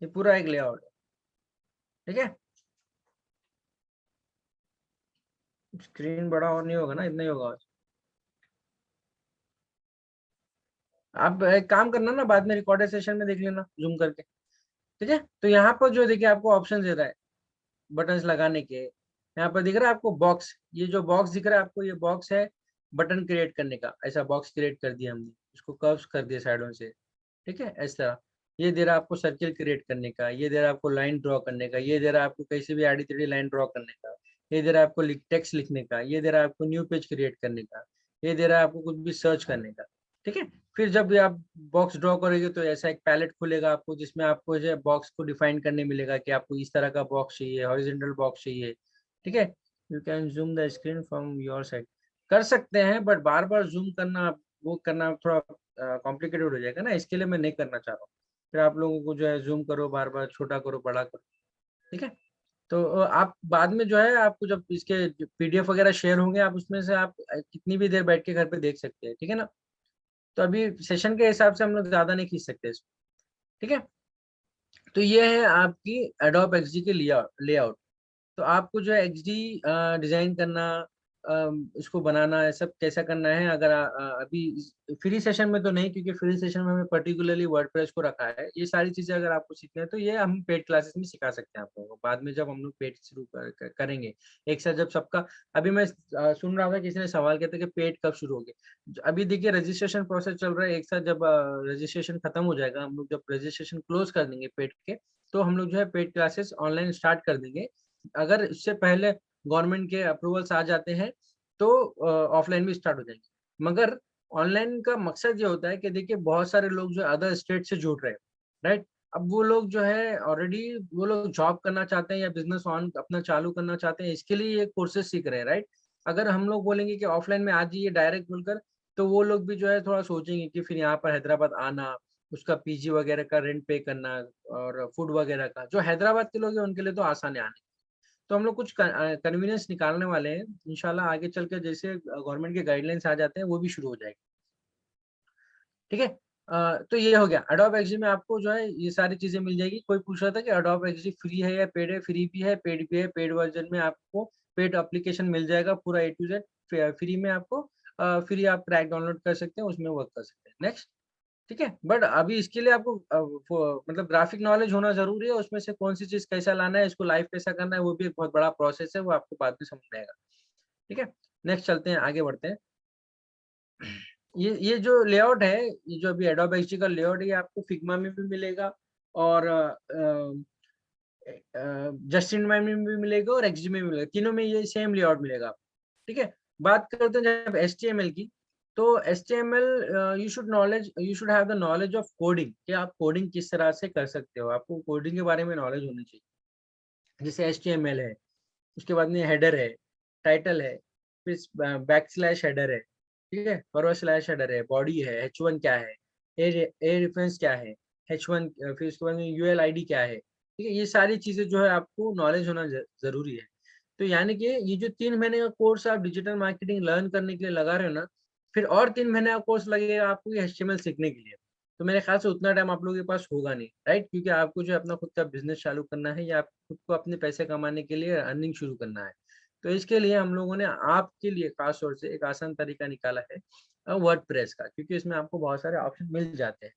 ये पूरा एक लेआउट है। ठीक है, स्क्रीन बड़ा और नहीं होगा ना, इतना ही होगा। आप एक काम करना ना, बाद में रिकॉर्डेड सेशन में देख लेना जूम करके। ठीक है, तो यहाँ पर जो देखिए आपको ऑप्शन दे रहा है बटन्स लगाने के, यहाँ पर दिख रहा है आपको बॉक्स, ये जो बॉक्स दिख रहा है आपको, ये बॉक्स है बटन क्रिएट करने का। ऐसा बॉक्स क्रिएट कर दिया हमने, इसको कर्व्स कर दिया साइडों से। ठीक है, इस तरह। ये दे रहा है आपको सर्किल क्रिएट करने का, ये दे रहा है आपको लाइन ड्रॉ करने का, ये दे रहा है आपको कैसे भी आड़ी टेढ़ी लाइन ड्रॉ करने का, ये दे रहा है आपको टेक्स्ट लिखने का, ये दे रहा है आपको न्यू पेज क्रिएट करने का, ये दे रहा है आपको कुछ भी सर्च करने का। ठीक है, फिर जब भी आप बॉक्स ड्रॉ करोगे तो ऐसा एक पैलेट खुलेगा आपको, जिसमें आपको जो है बॉक्स को डिफाइन करने मिलेगा कि आपको इस तरह का बॉक्स चाहिए, हॉरिजॉन्टल बॉक्स चाहिए। ठीक है, you can zoom the screen from your side, कर सकते हैं, बट बार बार जूम करना, वो करना थोड़ा कॉम्प्लिकेटेड हो जाएगा ना, इसके लिए मैं नहीं करना चाह रहा हूँ। फिर आप लोगों को जो है जूम करो, बार बार छोटा करो, बड़ा करो। ठीक है, तो आप बाद में जो है आपको जब इसके PDF वगैरह शेयर होंगे, आप उसमें से आप कितनी भी देर बैठ के घर पे देख सकते हैं। ठीक है ना, तो अभी सेशन के हिसाब से हम लोग ज्यादा नहीं खींच सकते इसको। ठीक है, तो ये है आपकी एडोब एक्सडी के लेआउट। तो आपको जो है XD डिजाइन करना, इसको बनाना है, सब कैसा करना है, अगर अभी फ्री सेशन में तो नहीं, क्योंकि फ्री सेशन में हमें पर्टिकुलरली वर्डप्रेस को रखा है। ये सारी चीजें अगर आपको सीखना है तो ये हम पेड क्लासेस में सिखा सकते हैं आप लोगों को, बाद में जब हम लोग पेड शुरू करेंगे एक साथ, जब सबका। अभी मैं सुन रहा था किसी ने सवाल किया था कि पेड कब शुरू होगी। अभी देखिए रजिस्ट्रेशन प्रोसेस चल रहा है, एक साथ जब रजिस्ट्रेशन खत्म हो जाएगा, हम लोग जब रजिस्ट्रेशन क्लोज कर देंगे पेड के, तो हम लोग जो है पेड क्लासेस ऑनलाइन स्टार्ट कर देंगे। अगर इससे पहले गवर्नमेंट के अप्रूवल्स आ जाते हैं तो ऑफलाइन भी स्टार्ट हो जाएंगे। मगर ऑनलाइन का मकसद ये होता है कि देखिए बहुत सारे लोग जो अदर स्टेट से जुड़ रहे हैं, राइट। अब वो लोग जो है ऑलरेडी, वो लोग जॉब करना चाहते हैं या बिजनेस ऑन अपना चालू करना चाहते हैं, इसके लिए ये कोर्सेज सीख रहे हैं, राइट। अगर हम लोग बोलेंगे कि ऑफलाइन में आज ही ये डायरेक्ट बोलकर, तो वो लोग भी जो है थोड़ा सोचेंगे कि फिर यहाँ पर हैदराबाद आना, उसका PG वगैरह का रेंट पे करना, और फूड वगैरह का, जो हैदराबाद के लोग हैं उनके लिए तो आसान है आने। तो हम लोग कुछ कन्वीनियंस निकालने वाले हैं, इंशाल्लाह आगे चल के जैसे गवर्नमेंट के गाइडलाइंस आ जाते हैं वो भी शुरू हो जाएगी। ठीक है, तो ये हो गया एडोब एक्सडी में आपको जो है ये सारी चीजें मिल जाएगी। कोई पूछ रहा था कि एडोब एक्सडी फ्री है या पेड है, फ्री भी है, पेड भी है। पेड वर्जन में आपको पेड एप्लीकेशन मिल जाएगा पूरा A to Z। फ्री में आपको फ्री आप क्रैक डाउनलोड कर सकते हैं, उसमें वर्क कर सकते हैं। नेक्स्ट। ठीक है, बट अभी इसके लिए आपको मतलब ग्राफिक नॉलेज होना जरूरी है, उसमें से कौन सी चीज कैसा लाना है, इसको लाइव कैसा करना है, वो भी एक बहुत बड़ा प्रोसेस है, वो आपको बाद में समझ में आएगा। ठीक है, नेक्स्ट चलते हैं, आगे बढ़ते हैं। ये जो लेआउट है, ये जो अभी एडोब एक्सडी का लेआउट है, ये आपको फिग्मा में भी मिलेगा, और जस्टिन में भी मिलेगा, और एक्सडी में भी मिलेगा, तीनों में ये सेम लेआउट मिलेगा आपको। ठीक है, बात करते हैं जब HTML की, तो HTML you should have the knowledge of coding, कि आप कोडिंग किस तरह से कर सकते हो, आपको कोडिंग के बारे में नॉलेज होनी चाहिए। जैसे HTML है, उसके बाद में हेडर है, टाइटल है, फिर बैकस्लैश हेडर है, ठीक है, फॉरवर्ड स्लैश हेडर है, बॉडी है, H1 क्या है, ए रेफरेंस क्या है, H1, फिर उसके बाद में ULID क्या है, ठीक है, ये सारी चीजें जो है आपको नॉलेज होना जरूरी है। तो यानी कि ये जो 3 महीने का कोर्स आप डिजिटल मार्केटिंग लर्न करने के लिए लगा रहे हो ना, फिर और 3 महीने का कोर्स लगेगा आपको ये HTML सीखने के लिए। तो मेरे ख्याल से उतना टाइम आप लोगों के पास होगा नहीं, राइट, क्योंकि आपको जो है अपना खुद का बिजनेस चालू करना है या आप खुद को अपने पैसे कमाने के लिए अर्निंग शुरू करना है। तो इसके लिए हम लोगों ने आपके लिए खास तौर से एक आसान तरीका निकाला है वर्डप्रेस का, क्योंकि इसमें आपको बहुत सारे ऑप्शन मिल जाते हैं।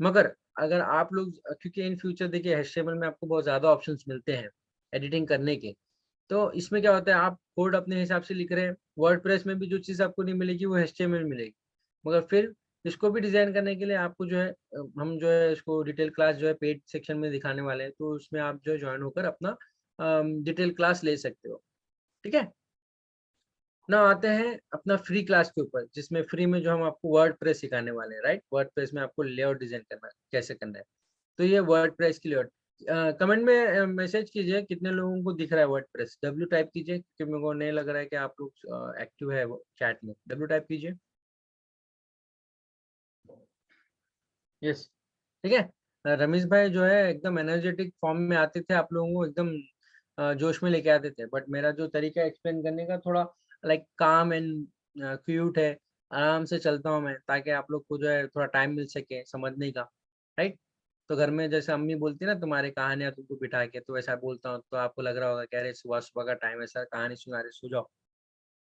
मगर अगर आप लोग, क्योंकि इन फ्यूचर देखिए HTML में आपको बहुत ज़्यादा ऑप्शंस मिलते हैं एडिटिंग करने के, तो इसमें क्या होता है आप कोड अपने हिसाब से लिख रहे हैं, वर्डप्रेस में भी जो चीज़ आपको नहीं मिलेगी वो HTML में मिलेगी। मगर फिर इसको भी डिज़ाइन करने के लिए आपको जो है हम जो है इसको डिटेल क्लास जो है पेड सेक्शन में दिखाने वाले हैं, तो उसमें आप जो है जॉइन होकर अपना डिटेल क्लास ले सकते हो, ठीक है? ना आते हैं अपना फ्री क्लास के ऊपर, जिसमें फ्री में जो हम आपको वर्डप्रेस सिखाने वाले हैं, राइट? वर्डप्रेस में आपको लेआउट डिज़ाइन करना है, कैसे करना है। तो ये वर्डप्रेस की लेआउट कमेंट में मैसेज कीजिए कितने लोगों को दिख रहा है वर्डप्रेस, W टाइप कीजिए, क्योंकि मेरे को नहीं लग रहा है कि आप लोग एक्टिव है वो चैट में, W टाइप कीजिए। यस, ठीक है। रमेश भाई जो है एकदम एनर्जेटिक फॉर्म में आते थे, आप लोगों को एकदम जोश में लेके आते थे, बट मेरा जो तरीका एक्सप्लेन करने का थोड़ा लाइक काम एंड क्यूट है, आराम से चलता हूँ मैं, ताकि आप लोग को जो है थोड़ा टाइम मिल सके समझने का, राइट। तो घर में जैसे अम्मी बोलती है ना तुम्हारे कहानियां तुमको बिठा के, तो वैसा बोलता हूँ, तो आपको लग रहा होगा कि अरे सुबह सुबह का टाइम है सर, कहानी सुना रहे, सो जाओ।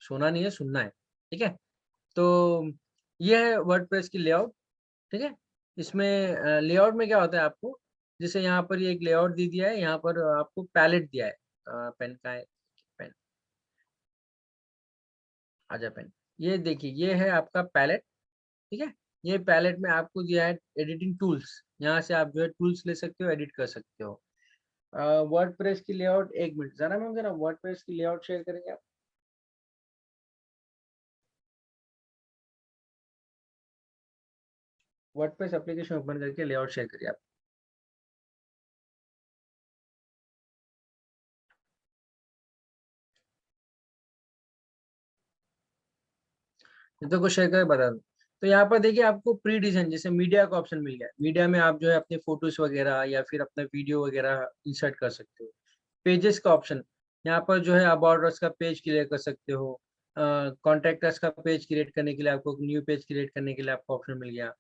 सोना नहीं है, सुनना है, ठीक है। तो ये है वर्डप्रेस की लेआउट, ठीक है। इसमें लेआउट में क्या होता है आपको, जैसे यहाँ पर ये एक लेआउट दे दिया है, यहाँ पर आपको पैलेट दिया है, पेन का है, पेन, आजा पेन। ये देखिए ये है आपका पैलेट, ठीक है। ये पैलेट में आपको दिया है एडिटिंग टूल्स, यहाँ से आप जो है टूल्स ले सकते हो, एडिट कर सकते हो। वर्डप्रेस की लेआउट, एक मिनट जरा मैम, जरा वर्डप्रेस की लेआउट शेयर करेंगे आप। वर्डप्रेस एप्लीकेशन ओपन करके लेआउट शेयर करिए आप। तो कुछ शेयर कर बता दो। तो यहाँ पर देखिए आपको प्री डिजाइन जैसे मीडिया का ऑप्शन मिल गया, मीडिया में आप जो है अपने फोटोज वगैरह या फिर अपना वीडियो वगैरह इंसर्ट कर सकते हो। पेजेस का ऑप्शन, यहाँ पर जो है अबाउट अस का पेज क्रिएट कर सकते हो, कॉन्टैक्ट अस का पेज क्रिएट करने के लिए आपको न्यू पेज क्रिएट करने के लिए आपको ऑप्शन मिल गया।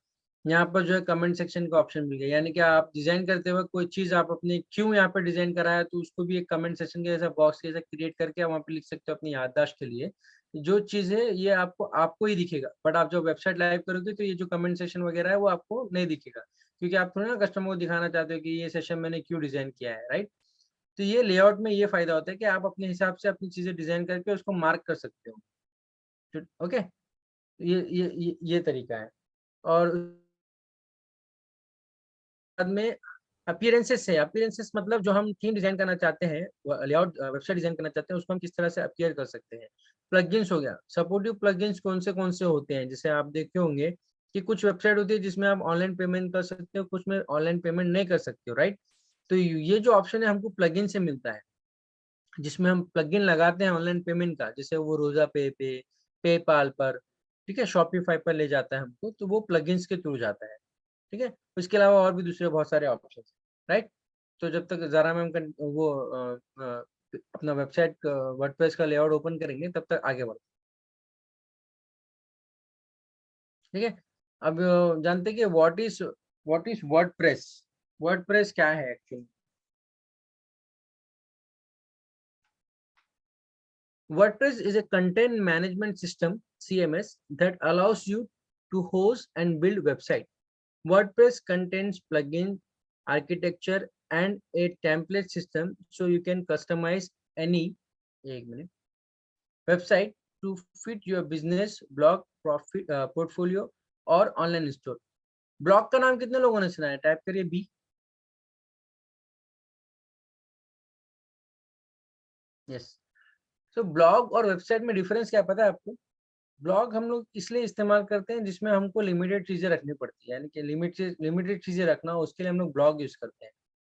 यहाँ पर जो है कमेंट सेक्शन का ऑप्शन मिल गया, यानी कि आप डिजाइन करते वक्त कोई चीज आप अपने क्यों यहाँ पर डिजाइन करा है, तो उसको भी एक कमेंट सेक्शन के जैसा बॉक्स के जैसा क्रिएट करके आप वहाँ पे लिख सकते हो अपनी याददाश्त के लिए। जो चीज है ये आपको आपको ही दिखेगा, बट आप जब वेबसाइट लाइव करोगे तो ये जो कमेंट सेक्शन वगैरह है वो आपको नहीं दिखेगा, क्योंकि आप थोड़ा ना कस्टमर को दिखाना चाहते हो कि ये सेशन मैंने क्यों डिजाइन किया है, राइट। तो ये लेआउट में ये फायदा होता है कि आप अपने हिसाब से अपनी चीजें डिजाइन करके उसको मार्क कर सकते हो। ओके, ये तरीका है। और बाद में अपीयरेंसेस है, अपीयरेंसेस मतलब जो हम थीम डिजाइन करना चाहते हैं, लेआउट वेबसाइट डिजाइन करना चाहते हैं, उसको हम किस तरह से अपीयर कर सकते हैं। प्लगइन्स हो गया, सपोर्टिव प्लगइन्स कौन से होते हैं, जैसे आप देखे होंगे कि कुछ वेबसाइट होती है जिसमें आप ऑनलाइन पेमेंट कर सकते हो, कुछ में ऑनलाइन पेमेंट नहीं कर सकते हो, राइट। तो ये जो ऑप्शन है हमको प्लगइन से मिलता है, जिसमें हम प्लगइन लगाते हैं ऑनलाइन पेमेंट का, जैसे वो रोजा पे पेपाल पर, ठीक है, शॉपिफाई पर ले जाता है हमको, तो वो प्लगइन्स के थ्रू जाता है, ठीक है। उसके अलावा और भी दूसरे बहुत सारे ऑप्शन हैं, राइट। तो जब तक ज़ारा मैम का वो अपना वेबसाइट वर्डप्रेस का लेआउट ओपन करेंगे तब तक आगे बढ़ते हैं, ठीक है। अब जानते हैं कि व्हाट इज वर्डप्रेस, वर्डप्रेस क्या है actually. WordPress is a content management system CMS that allows you to host and build website. WordPress contains plugin architecture and a template system so you can customize any एक minute, website to fit your business blog profit portfolio और online store. Blog का नाम कितने लोगों ने सुना है, type करिए बी। यस। तो ब्लॉग और वेबसाइट में डिफरेंस क्या है पता है आपको। ब्लॉग हम लोग इसलिए इस्तेमाल करते हैं जिसमें हमको लिमिटेड चीजें रखनी पड़ती है, यानी कि लिमिटेड चीजें रखना, उसके लिए हम लोग ब्लॉग यूज करते हैं।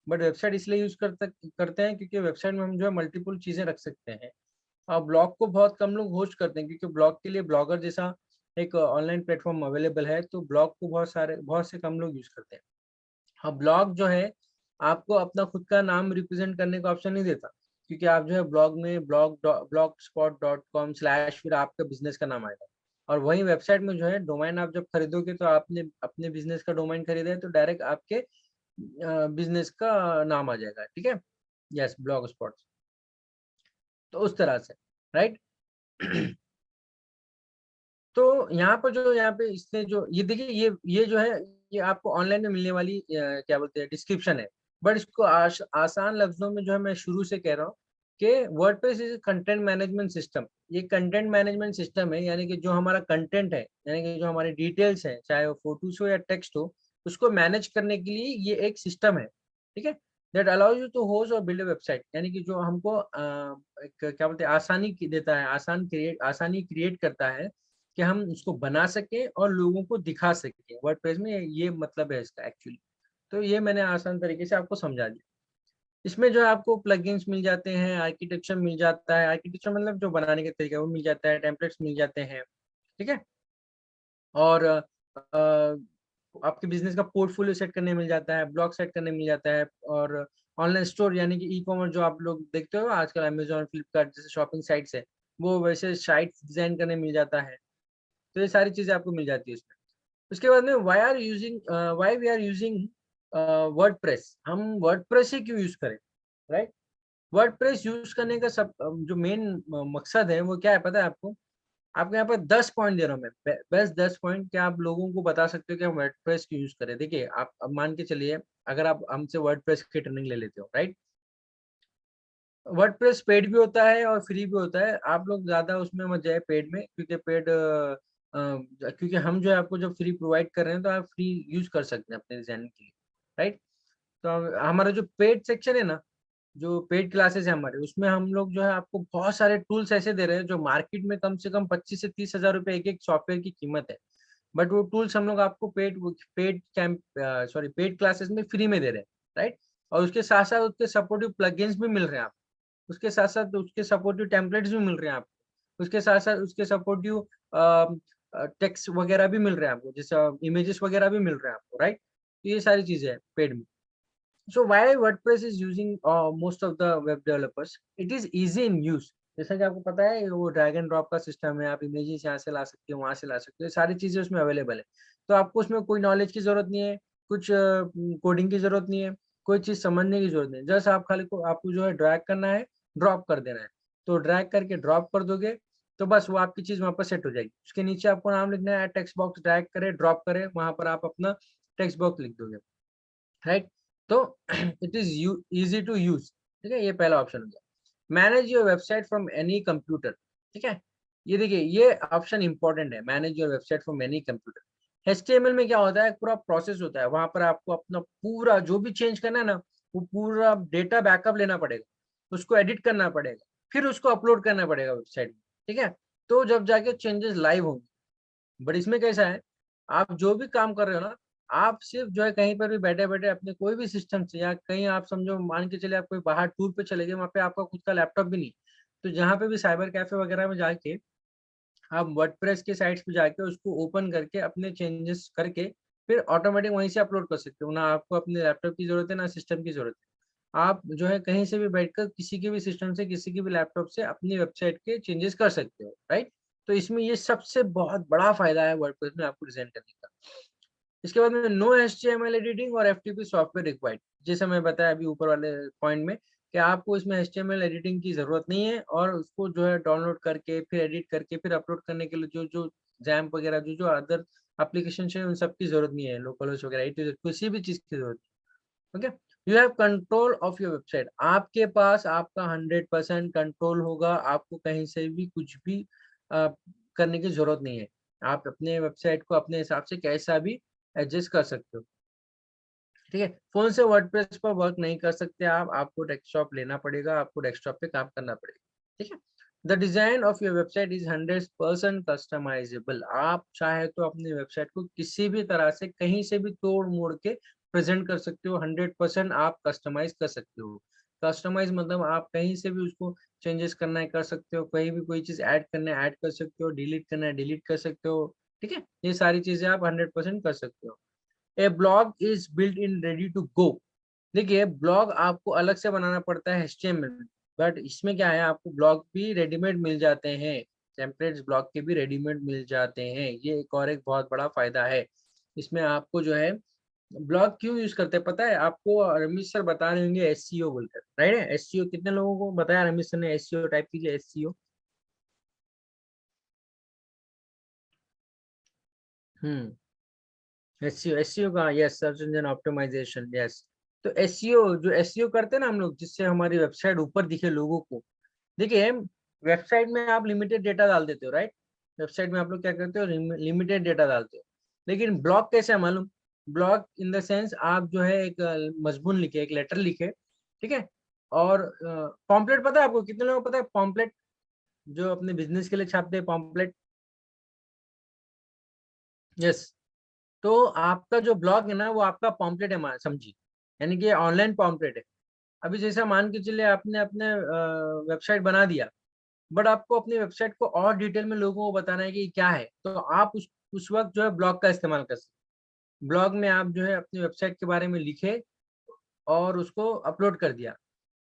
बट वेबसाइट इसलिए यूज करते हैं क्योंकि वेबसाइट में हम जो है मल्टीपल चीजें रख सकते हैं। और ब्लॉग को बहुत कम लोग होस्ट करते हैं, क्योंकि ब्लॉग के लिए ब्लॉगर जैसा एक ऑनलाइन प्लेटफॉर्म अवेलेबल है, तो ब्लॉग को बहुत से कम लोग यूज करते हैं। हाँ, ब्लॉग जो है आपको अपना खुद का नाम रिप्रेजेंट करने का ऑप्शन नहीं देता, क्योंकि आप जो है ब्लॉग में blogspot.com/ फिर आपका बिजनेस का नाम आएगा। और वही वेबसाइट में जो है डोमेन आप जब खरीदोगे, तो आपने अपने बिजनेस का डोमेन खरीदा है, तो डायरेक्ट आपके बिजनेस का नाम आ जाएगा। ठीक है, यस, ब्लॉग स्पॉट। तो उस तरह से, राइट। तो यहाँ पे इसने जो ये देखिए, ये जो है, ये आपको ऑनलाइन में मिलने वाली क्या बोलते हैं, डिस्क्रिप्शन है। बट इसको आसान लफ्जों में जो है मैं शुरू से कह रहा हूँ कि WordPress is content management system. ये कंटेंट मैनेजमेंट सिस्टम है, यानी कि जो हमारा कंटेंट है, यानी कि जो हमारी डिटेल्स है, चाहे वो फोटोज हो या टेक्स्ट हो, उसको मैनेज करने के लिए ये एक सिस्टम है। ठीक है, that allows you to host और बिल्ड वेबसाइट, यानी कि जो हमको एक क्या बोलते हैं, देता है, आसानी क्रिएट करता है कि हम उसको बना सकें और लोगों को दिखा सकें। वर्डप्रेस में ये मतलब है इसका एक्चुअली। तो ये मैंने आसान तरीके से आपको समझा दिया। इसमें जो है आपको प्लगइन्स मिल जाते हैं, आर्किटेक्चर मिल जाता है, आर्किटेक्चर मतलब जो बनाने का तरीका है वो मिल जाता है, टेम्पलेट्स मिल जाते हैं। ठीक है, और आपके बिजनेस का पोर्टफोलियो सेट करने मिल जाता है, ब्लॉग सेट करने मिल जाता है, और ऑनलाइन स्टोर यानी कि ई कॉमर्स जो आप लोग देखते हो आजकल, अमेजोन, फ्लिपकार्ट जैसे शॉपिंग साइट्स है, वो वैसे साइट डिजाइन करने मिल जाता है। तो ये सारी चीजें आपको मिल जाती है उसमें। उसके बाद में why we are using WordPress, हम वर्डप्रेस ही क्यों यूज करें, राइट। वर्डप्रेस यूज करने का सब जो मेन मकसद है वो क्या है पता है आपको? आपको यहाँ पर 10 पॉइंट दे रहा हूँ मैं, बेस्ट 10 पॉइंट, क्या आप लोगों को बता सकते हो कि हम वर्डप्रेस क्यों यूज करें। देखिए, आप अब मान के चलिए, अगर आप हमसे वर्डप्रेस की ट्रेनिंग ले लेते हो, राइट। वर्डप्रेस पेड भी होता है और फ्री भी होता है। आप लोग ज्यादा उसमें मत जाए पेड में, क्योंकि क्योंकि हम जो है आपको जब फ्री प्रोवाइड कर रहे हैं, तो आप फ्री यूज कर सकते हैं अपने डिजाइनिंग के लिए, राइट। तो हमारा जो पेड सेक्शन है ना, जो पेड क्लासेस है हमारे, उसमें हम लोग जो है आपको बहुत सारे टूल्स ऐसे दे रहे हैं जो मार्केट में कम से कम 25 से 30 हजार रुपए एक एक सॉफ्टवेयर की कीमत है। बट वो टूल्स हम लोग आपको पेड कैंप पेड क्लासेस में फ्री में दे रहे हैं, राइट। और उसके साथ साथ उसके सपोर्टिव प्लगइन्स भी मिल रहे हैं आपको, उसके साथ साथ उसके सपोर्टिव टेम्पलेट्स भी मिल रहे हैं आपको, उसके साथ साथ उसके सपोर्टिव टेक्स्ट वगैरह भी मिल रहे हैं आपको, जैसे इमेजेस वगैरह भी मिल रहे हैं आपको, राइट। तो ये सारी चीजें हैं पेड में। So why WordPress is using most of the web developers? It is easy in use. जैसा कि आपको पता है, वो ड्रैग एंड ड्रॉप का सिस्टम है, आप इमेजेस यहाँ से ला सकते हो, वहां से ला सकते हो, सारी चीजें उसमें अवेलेबल है। तो आपको उसमें कोई नॉलेज की जरूरत नहीं है, कुछ कोडिंग की जरूरत नहीं है, कोई चीज समझने की जरूरत नहीं है। जस्ट आप खाली को आपको जो है ड्रैग करना है, ड्रॉप कर देना है। तो ड्रैग करके ड्रॉप कर दोगे, तो बस वो आपकी चीज वहां पर सेट हो जाएगी। उसके नीचे आपको नाम लिखना है, टेक्स्ट बॉक्स ड्रैग करे, ड्रॉप करे, वहां पर आप अपना टेक्स्ट बॉक्स लिख दोगे, राइट। तो it is easy to use. ठीक है, ये पहला ऑप्शन हो गया। Manage your website from any computer. ठीक है, ये देखिए, ये ऑप्शन इंपॉर्टेंट है, manage your website from any computer. HTML में क्या होता है, पूरा प्रोसेस होता है, वहां पर आपको अपना पूरा जो भी चेंज करना है ना, वो पूरा डेटा बैकअप लेना पड़ेगा, उसको एडिट करना पड़ेगा, फिर उसको अपलोड करना पड़ेगा वेबसाइट में। ठीक है, तो जब जाके चेंजेस लाइव होंगे। बट इसमें कैसा है, आप जो भी काम कर रहे हो ना, आप सिर्फ जो है कहीं पर भी बैठे बैठे अपने कोई भी सिस्टम से, या कहीं आप समझो, मान के चले आप कोई बाहर टूर पे चले गए, वहां पे आपका खुद का लैपटॉप भी नहीं, तो जहाँ पे भी साइबर कैफे वगैरह में जाके आप वर्डप्रेस के साइट्स पे जाके उसको ओपन करके अपने चेंजेस करके फिर ऑटोमेटिक वहीं से अपलोड कर सकते हो ना। आपको अपने लैपटॉप की जरूरत है ना सिस्टम की जरूरत है। आप जो है कहीं से भी बैठकर किसी के भी सिस्टम से, किसी के भी लैपटॉप से अपनी वेबसाइट के चेंजेस कर सकते हो, राइट। तो इसमें ये सबसे बहुत बड़ा फायदा है वर्डप्रेस में आपको डिजाइन करने का। इसके बाद में नो HTML एडिटिंग और FTP सॉफ्टवेयर रिक्वायर्ड। जैसे मैं बताया अभी ऊपर वाले पॉइंट में, कि आपको इसमें HTML एडिटिंग की जरूरत नहीं है, और उसको जो है डाउनलोड करके फिर एडिट करके फिर अपलोड करने के लिए जो जो जैम्प वगैरह, जो जो अदर एप्लीकेशन है, उन सब की जरूरत नहीं है, लोकल होस्ट वगैरह किसी भी चीज की जरूरत नहीं। Okay, you have control of your website. आपके पास आपका 100% कंट्रोल होगा, आपको कहीं से भी कुछ भी करने की जरूरत नहीं है। आप अपने वेबसाइट को अपने हिसाब से कैसा भी एडजस्ट कर सकते हो। ठीक है, फोन से वर्डप्रेस पर वर्क नहीं कर सकते आप, आपको डेस्कटॉप लेना पड़ेगा, आपको डेस्कटॉप पे काम करना पड़ेगा। ठीक है, the design of your website is 100% customisable. आप चाहे तो अपनी वेबसाइट को किसी भी तरह से कहीं से भी तोड़ मोड़ के प्रेजेंट कर सकते हो, 100% आप कस्टमाइज कर सकते हो। कस्टमाइज मतलब आप कहीं से भी उसको चेंजेस करना है कर सकते हो, कहीं भी कोई चीज़ ऐड करना है ऐड कर सकते हो, डिलीट करना है डिलीट कर सकते हो, ठीक है? ये सारी चीज़ें आप 100% कर सकते हो। A blog is built in ready to go. देखिए ब्लॉग आपको अलग से बनाना पड़ता है एचटीएमएल में, बट इसमें क्या है आपको ब्लॉग भी रेडीमेड मिल जाते हैं, टेम्पलेट्स ब्लॉग के भी रेडीमेड मिल जाते हैं। ये एक और एक बहुत बड़ा फ़ायदा है। इसमें आपको जो है ब्लॉग क्यों यूज़ करते हैं पता है? आपको रमेश सर बता रहे होंगे एसईओ बोलकर, राइट है? एसईओ कितने लोगों को बताया रमेश सर ने एसईओ टाइप कीजिए एसईओ। हुँ। एसईओ एसईओ का yes search engine optimisation yes. तो एसईओ जो एसईओ करते हैं ना हम लोग जिससे हमारी वेबसाइट ऊपर दिखे लोगों को। देखिए वेबसाइट में आप लिमिटेड डेटा डाल देते हो राइट? वेबसाइट में आप लोग क्या करते हो लिमिटेड डेटा डालते हो। लेकिन ब्लॉग कैसे है मालूम? ब्लॉग इन द सेंस आप जो है एक मजमून लिखे, एक लेटर लिखे, ठीक है? और पॉम्पलेट पता है आपको कितने लोगों को पता है पॉम्पलेट जो अपने बिज़नेस के लिए छापते हैं पॉम्पलेट? यस। तो आपका जो ब्लॉग है ना वो आपका पॉम्पलेट है समझिए, यानी कि ऑनलाइन पॉम्पलेट है। अभी जैसे मान के चलिए आपने अपने वेबसाइट बना दिया, बट आपको अपनी वेबसाइट को और डिटेल में लोगों को बताना है कि क्या है, तो आप उस वक़्त जो है ब्लॉग का इस्तेमाल कर सकते हैं। ब्लॉग में आप जो है अपनी वेबसाइट के बारे में लिखे और उसको अपलोड कर दिया,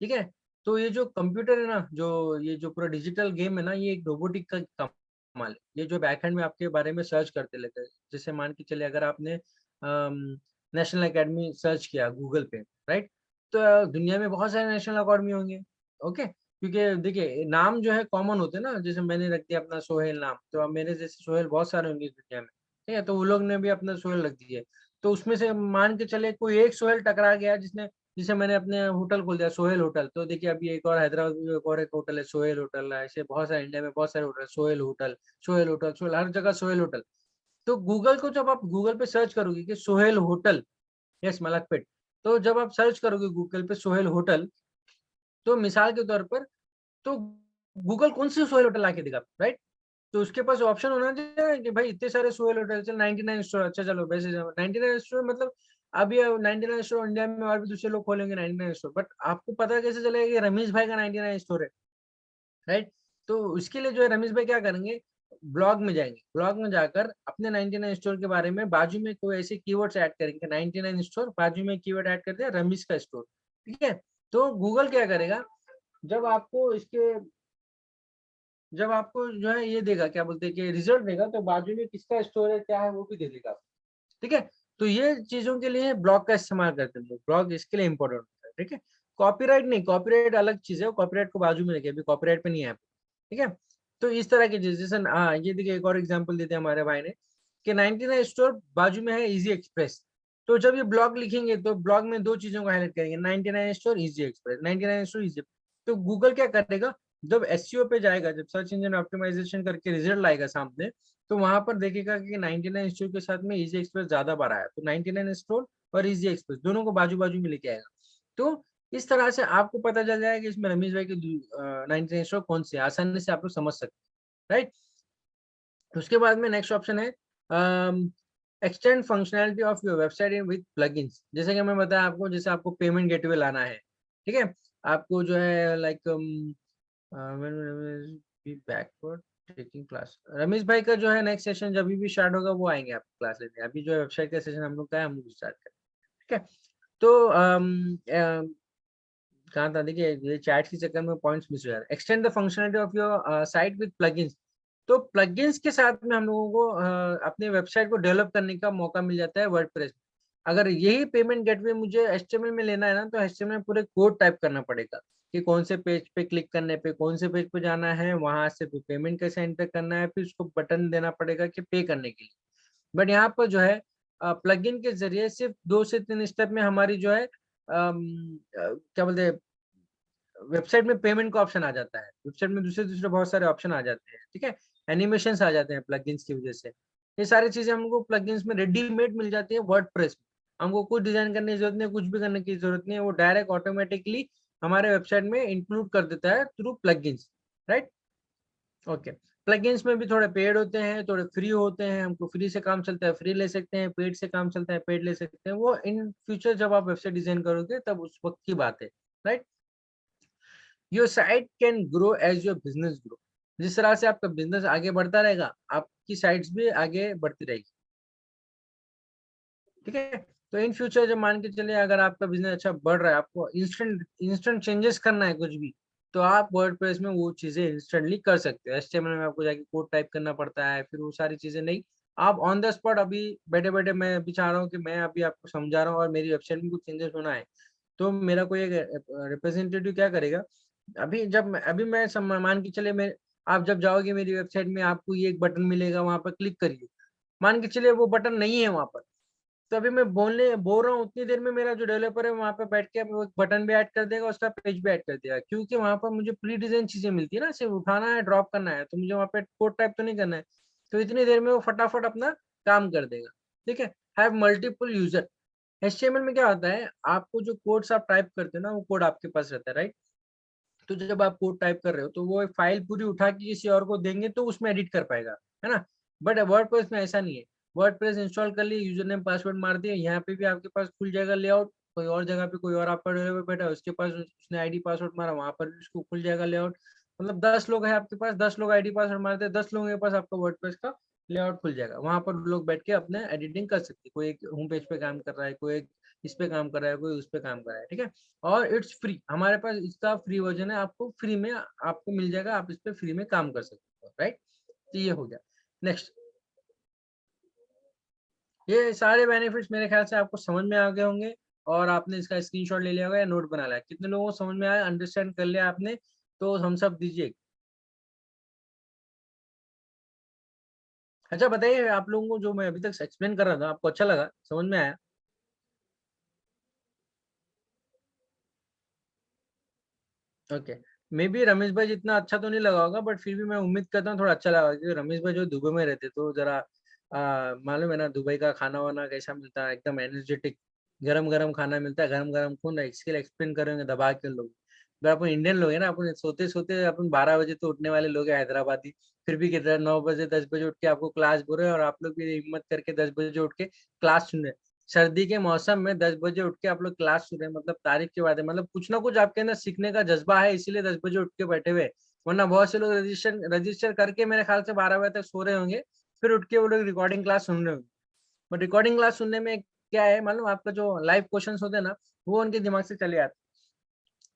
ठीक है? तो ये जो कंप्यूटर है ना, जो ये जो पूरा डिजिटल गेम है ना, ये एक रोबोटिक का कमाल है। ये जो बैकएंड में आपके बारे में सर्च करते रहते हैं। जैसे मान के चलिए अगर आपने नेशनल अकेडमी सर्च किया गूगल पे, राइट? तो दुनिया में बहुत सारे नेशनल अकेडमी होंगे, ओके? क्योंकि देखिए नाम जो है कॉमन होते हैं ना, जैसे मैंने रख दिया अपना सोहेल नाम, तो अब मेरे जैसे सोहेल बहुत सारे होंगे इस दुनिया में, ठीक है? तो वो लोग ने भी अपना सोहेल रख दिया है। तो उसमें से मान के चलिए कोई एक सोहेल टकरा गया जिसने जैसे मैंने अपने होटल खोल दिया सोहेल होटल, तो देखिए अभी एक और हैदराबाद में एक और एक होटल है सोहेल होटल है, ऐसे बहुत सारे इंडिया में बहुत सारे hotel Sohail hotel, Sohail hotel, Sohail हर जगह सोहेल होटल। तो गूगल को जब आप गूगल पे सर्च करोगे कि सोहेल होटल, यस मलकपेट, तो जब आप सर्च करोगे गूगल पे सोहेल होटल, तो मिसाल के तौर पर तो गूगल कौन से सोहेल होटल ला के देगा, राइट? तो उसके पास ऑप्शन होना चाहिए कि भाई इतने सारे सोहेल होटल चल 99 स्टोर अच्छा चलो वैसे 99 स्टोर मतलब अब ये 99 स्टोर इंडिया में और भी दूसरे लोग खोलेंगे 99 स्टोर बट आपको पता कैसे चलेगा कि रमेश भाई का 99 स्टोर है, राइट? तो उसके लिए जो है रमेश भाई क्या करेंगे ब्लॉग में जाएंगे, ब्लॉग में जाकर अपने 99 स्टोर के बारे में बाजू में कोई ऐसे कीवर्ड्स ऐड करेंगे 99 स्टोर बाजू में कीवर्ड ऐड कर दिया रमेश का स्टोर, ठीक है? तो गूगल क्या करेगा जब आपको इसके जब आपको जो है ये देगा क्या बोलते हैं कि रिजल्ट देगा तो बाजू में किसका स्टोर है क्या है वो भी दे देगा, ठीक है? तो ये चीज़ों के लिए ब्लॉग का इस्तेमाल करते हैं लोग, ब्लॉग इसके लिए इम्पोर्टेंट होता है, ठीक है? कॉपीराइट नहीं, कॉपीराइट अलग चीज़ है, कॉपीराइट को बाजू में रखिए, अभी कॉपीराइट पे नहीं है, ठीक है? तो इस तरह की चीज़ जैसे ये देखिए एक और एग्ज़ाम्पल देते हैं हमारे भाई ने कि 99 स्टोर बाजू में है ईज़ी एक्सप्रेस, तो जब ये ब्लॉग लिखेंगे तो ब्लॉग में 2 चीज़ों को हाइलाइट करेंगे 99 store easy express, 99 store easy. तो गूगल क्या करेगा जब एसईओ पे जाएगा, जब सर्च इंजन ऑप्टिमाइज़ेशन करके रिजल्ट लाएगा सामने, तो वहाँ पर देखेगा कि 99 स्टोर के साथ में ईज़ी एक्सप्रेस ज़्यादा बार आया, तो 99 स्टोर और ईज़ी एक्सप्रेस दोनों को बाजू-बाजू में लेके आएगा। तो इस तरह से आपको पता चल जाएगा कि इसमें रमेश भाई के 99 स्टोर कौन से हैं, आसानी से आप लोग समझ सकते हैं, राइट? उसके बाद में नेक्स्ट ऑप्शन है extend functionality of your website in with plugins. जैसे कि मैं बताया आपको जैसे आपको पेमेंट गेटवे लाना है, ठीक है? आपको जो है like backward taking class Ramesh भाई का जो है नेक्स्ट सेशन जब भी स्टार्ट होगा वो आएंगे आपको क्लास लेने। अभी जो है वेबसाइट का सेशन हम लोग का है हम लोग स्टार्ट करें, ठीक है? तो कहाँ था देखिए ये चैट के चक्कर में पॉइंट्स मिस हो जा रहे हैं। Extend the functionality of your site with plugins. तो प्लगइन्स के साथ में हम लोगों को अपने वेबसाइट को डेवलप करने का मौका मिल जाता है वर्डप्रेस में। अगर यही पेमेंट गेटवे मुझे एचटीएमएल में लेना है ना तो एचटीएमएल में पूरे कोड टाइप करना पड़ेगा कि कौन से पेज पे क्लिक करने पे कौन से पेज पे जाना है, वहां से पेमेंट कैसे एंटर करना है, फिर उसको बटन देना पड़ेगा कि पे करने के लिए। बट यहाँ पर जो है प्लगइन के ज़रिए सिर्फ 2 से 3 स्टेप में हमारी जो है क्या बोलते हैं वेबसाइट में पेमेंट का ऑप्शन आ जाता है। वेबसाइट में दूसरे-दूसरे बहुत सारे ऑप्शन आ जाते हैं, ठीक है? एनिमेशंस आ जाते हैं प्लगइन्स की वज़ह से। ये सारी चीज़ें हमको प्लगइन्स में रेडीमेड मिल जाती है वर्डप्रेस में। हमको कुछ डिज़ाइन करने की ज़रूरत नहीं है, कुछ भी करने की ज़रूरत नहीं है, वो डायरेक्ट ऑटोमैटिकली हमारे वेबसाइट में इंक्लूड कर देता है through plugins, right? Okay. Plugins में भी थोड़े पेड होते हैं, थोड़े फ्री होते हैं, हमको फ्री से काम चलता है फ्री ले सकते हैं, पेड से काम चलता है पेड ले सकते हैं। वो इन फ्यूचर जब आप वेबसाइट डिजाइन करोगे तब उस वक्त की बात है, right? Your site can grow as your business grow. जिस तरह से आपका बिजनेस आगे बढ़ता रहेगा, आपकी साइट्स भी आगे बढ़ती रहेगी, ठीक है? तो इन फ्यूचर जब मान के चलिए अगर आपका बिजनेस अच्छा बढ़ रहा है, आपको इंस्टेंट इंस्टेंट चेंजेस करना है कुछ भी, तो आप वर्डप्रेस में वो चीजें इंस्टेंटली कर सकते हो। एचटीएमएल में आपको जाके कोड टाइप करना पड़ता है, फिर वो सारी चीजें नहीं, आप ऑन द स्पॉट अभी बैठे बैठे, मैं अभी चाह रहा हूँ कि मैं अभी आपको समझा रहा हूँ और मेरी वेबसाइट में कुछ चेंजेस होना है, तो मेरा कोई एक रिप्रेजेंटेटिव क्या करेगा, अभी मैं मान के चले, मैं आप जब जाओगे मेरी वेबसाइट में, आपको ये एक बटन मिलेगा, वहां पर क्लिक करिए, मान के चलिए वो बटन नहीं है वहां पर, तो अभी मैं बोल रहा हूँ, उतनी देर में मेरा जो डेवलपर है वहाँ पे बैठ के वो एक बटन भी ऐड कर देगा, उसका पेज भी ऐड कर देगा, क्योंकि वहाँ पर मुझे प्री डिजाइन चीजें मिलती है ना, सिर्फ उठाना है ड्रॉप करना है, तो मुझे वहाँ पे कोड टाइप तो नहीं करना है, तो इतनी देर में वो फटाफट अपना काम कर देगा, ठीक है? Have multiple user. एचटीएमएल में क्या होता है, आपको जो कोड्स आप टाइप करते हो ना, वो कोड आपके पास रहता है, राइट? तो जब आप कोड टाइप कर रहे हो तो वो एक फाइल पूरी उठा के किसी और को देंगे तो उसमें एडिट कर पाएगा, है ना? बट वर्डप्रेस में ऐसा नहीं है। वर्डप्रेस इंस्टॉल कर लिए, यूजर नेम पासवर्ड मार दिया, यहाँ पे भी आपके पास खुल जाएगा लेआउट, कोई और जगह पे कोई और आपका डेवलपर बैठा है, उसके पास उसने आईडी पासवर्ड मारा, वहां पर भी उसको खुल जाएगा लेआउट। मतलब 10 लोग हैं आपके पास, 10 लोग आईडी पासवर्ड मारते हैं, 10 लोगों के पास आपका वर्डप्रेस का लेआउट खुल जाएगा, वहां पर लोग बैठ के अपने एडिटिंग कर सकते हैं, कोई एक होम पेज पे काम कर रहा है, कोई एक इस पे काम कर रहा है, कोई उस पे काम कर रहा है, ठीक है? और इट्स फ्री, हमारे पास इसका फ्री वर्जन है, आपको फ्री में आपको मिल जाएगा, आप इस पे फ्री में काम कर सकते हो, राइट? तो ये हो गया। नेक्स्ट, ये सारे बेनिफिट्स मेरे ख्याल से आपको समझ में आ गए होंगे, और आपने इसका स्क्रीनशॉट ले लिया होगा या नोट बना लिया। कितने लोगों को समझ में आया, अंडरस्टैंड कर लिया आपने? तो हम सब दीजिए। अच्छा बताइए, आप लोगों को जो मैं अभी तक एक्सप्लेन कर रहा था, आपको अच्छा लगा, समझ में आया? ओके। मे बी रमेश भाई जितना अच्छा तो नहीं लगा होगा, बट फिर भी मैं उम्मीद करता हूँ थोड़ा अच्छा लगा, क्योंकि रमेश भाई जो दुबई में रहते तो जरा मालूम है ना दुबई का खाना वाना कैसा मिलता है, एकदम एनर्जेटिक, गरम गरम खाना मिलता है, गरम गरम खून, इसके एक्सप्लेन करेंगे दबा के लोग। अगर अपन इंडियन लोग है ना, अपन सोते सोते अपन 12 बजे तो उठने वाले लोग हैं हैदराबादी, फिर भी कितना 9 बजे 10 बजे उठ के आपको क्लास बोल रहे हैं, और आप लोग भी हिम्मत करके 10 बजे उठ के क्लास सुन रहे हैं। सर्दी के मौसम में 10 बजे उठ के आप लोग क्लास सुन रहे हैं, मतलब तारीफ की बात है, मतलब कुछ ना कुछ आपके अंदर सीखने का जज्बा है, इसीलिए 10 बजे उठ के बैठे हुए हैं। वरना बहुत से लोग रजिस्टर रजिस्टर करके मेरे ख्याल से 12 बजे तक सो रहे होंगे, फिर उठ के वो लोग रिकॉर्डिंग क्लास सुन रहे होंगे। बट रिकॉर्डिंग क्लास सुनने में क्या है मालूम, आपका जो लाइव क्वेश्चंस होते हैं ना, वो उनके दिमाग से चले आते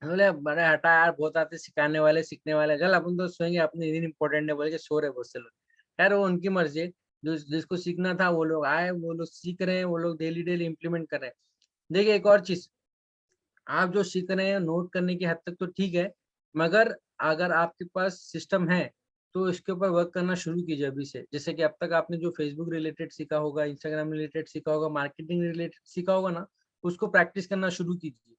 हैं। बोले बड़े हटा यार, बहुत आते सिखाने वाले सीखने वाले, चल अपन तो सोएंगे, अपने दिन इंपॉर्टेंट है बोल के सो रहे बहुत से लोग। यार वो उनकी मर्जी है, जो जिसको सीखना था वो लोग आए, वो लोग सीख रहे हैं, वो लोग डेली डेली इंप्लीमेंट कर रहे हैं। देखिए एक और चीज, आप जो सीख रहे हैं नोट करने की हद तक तो ठीक है, मगर अगर आपके पास सिस्टम है तो इसके ऊपर वर्क करना शुरू कीजिए अभी से। जैसे कि अब तक आपने जो फेसबुक रिलेटेड सीखा होगा, इंस्टाग्राम रिलेटेड सीखा होगा, मार्केटिंग रिलेटेड सीखा होगा ना, उसको प्रैक्टिस करना शुरू कीजिए।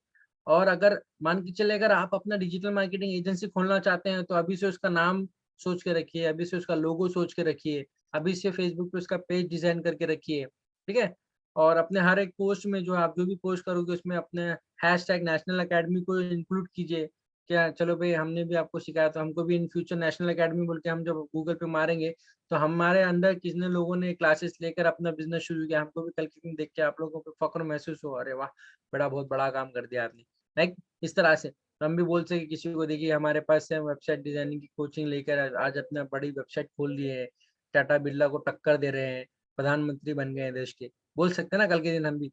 और अगर मान के चले, अगर आप अपना डिजिटल मार्केटिंग एजेंसी खोलना चाहते हैं तो अभी से उसका नाम सोच के रखिए, अभी से उसका लोगो सोच के रखिए, अभी से फेसबुक पे उसका पेज डिजाइन करके रखिए, ठीक है? और अपने हर एक पोस्ट में जो आप जो भी पोस्ट करोगे उसमें अपने हैशटैग नेशनल एकेडमी को इंक्लूड कीजिए। क्या चलो भाई, हमने भी आपको सिखाया तो हमको भी इन फ्यूचर नेशनल एकेडमी बोल के हम जब गूगल पे मारेंगे तो हमारे अंदर कितने लोगों ने क्लासेस लेकर अपना बिजनेस शुरू किया, हमको भी कल के दिन देख के आप लोगों को फक्र महसूस हो, अरे वाह, बड़ा बहुत बड़ा काम कर दिया आपने। लाइक इस तरह से हम भी बोल सके किसी को, देखिए हमारे पास से वेबसाइट डिजाइनिंग की कोचिंग लेकर आज अपना बड़ी वेबसाइट खोल ली है, टाटा बिरला को टक्कर दे रहे हैं, प्रधानमंत्री बन गए हैं देश के, बोल सकते हैं ना कल के दिन हम भी।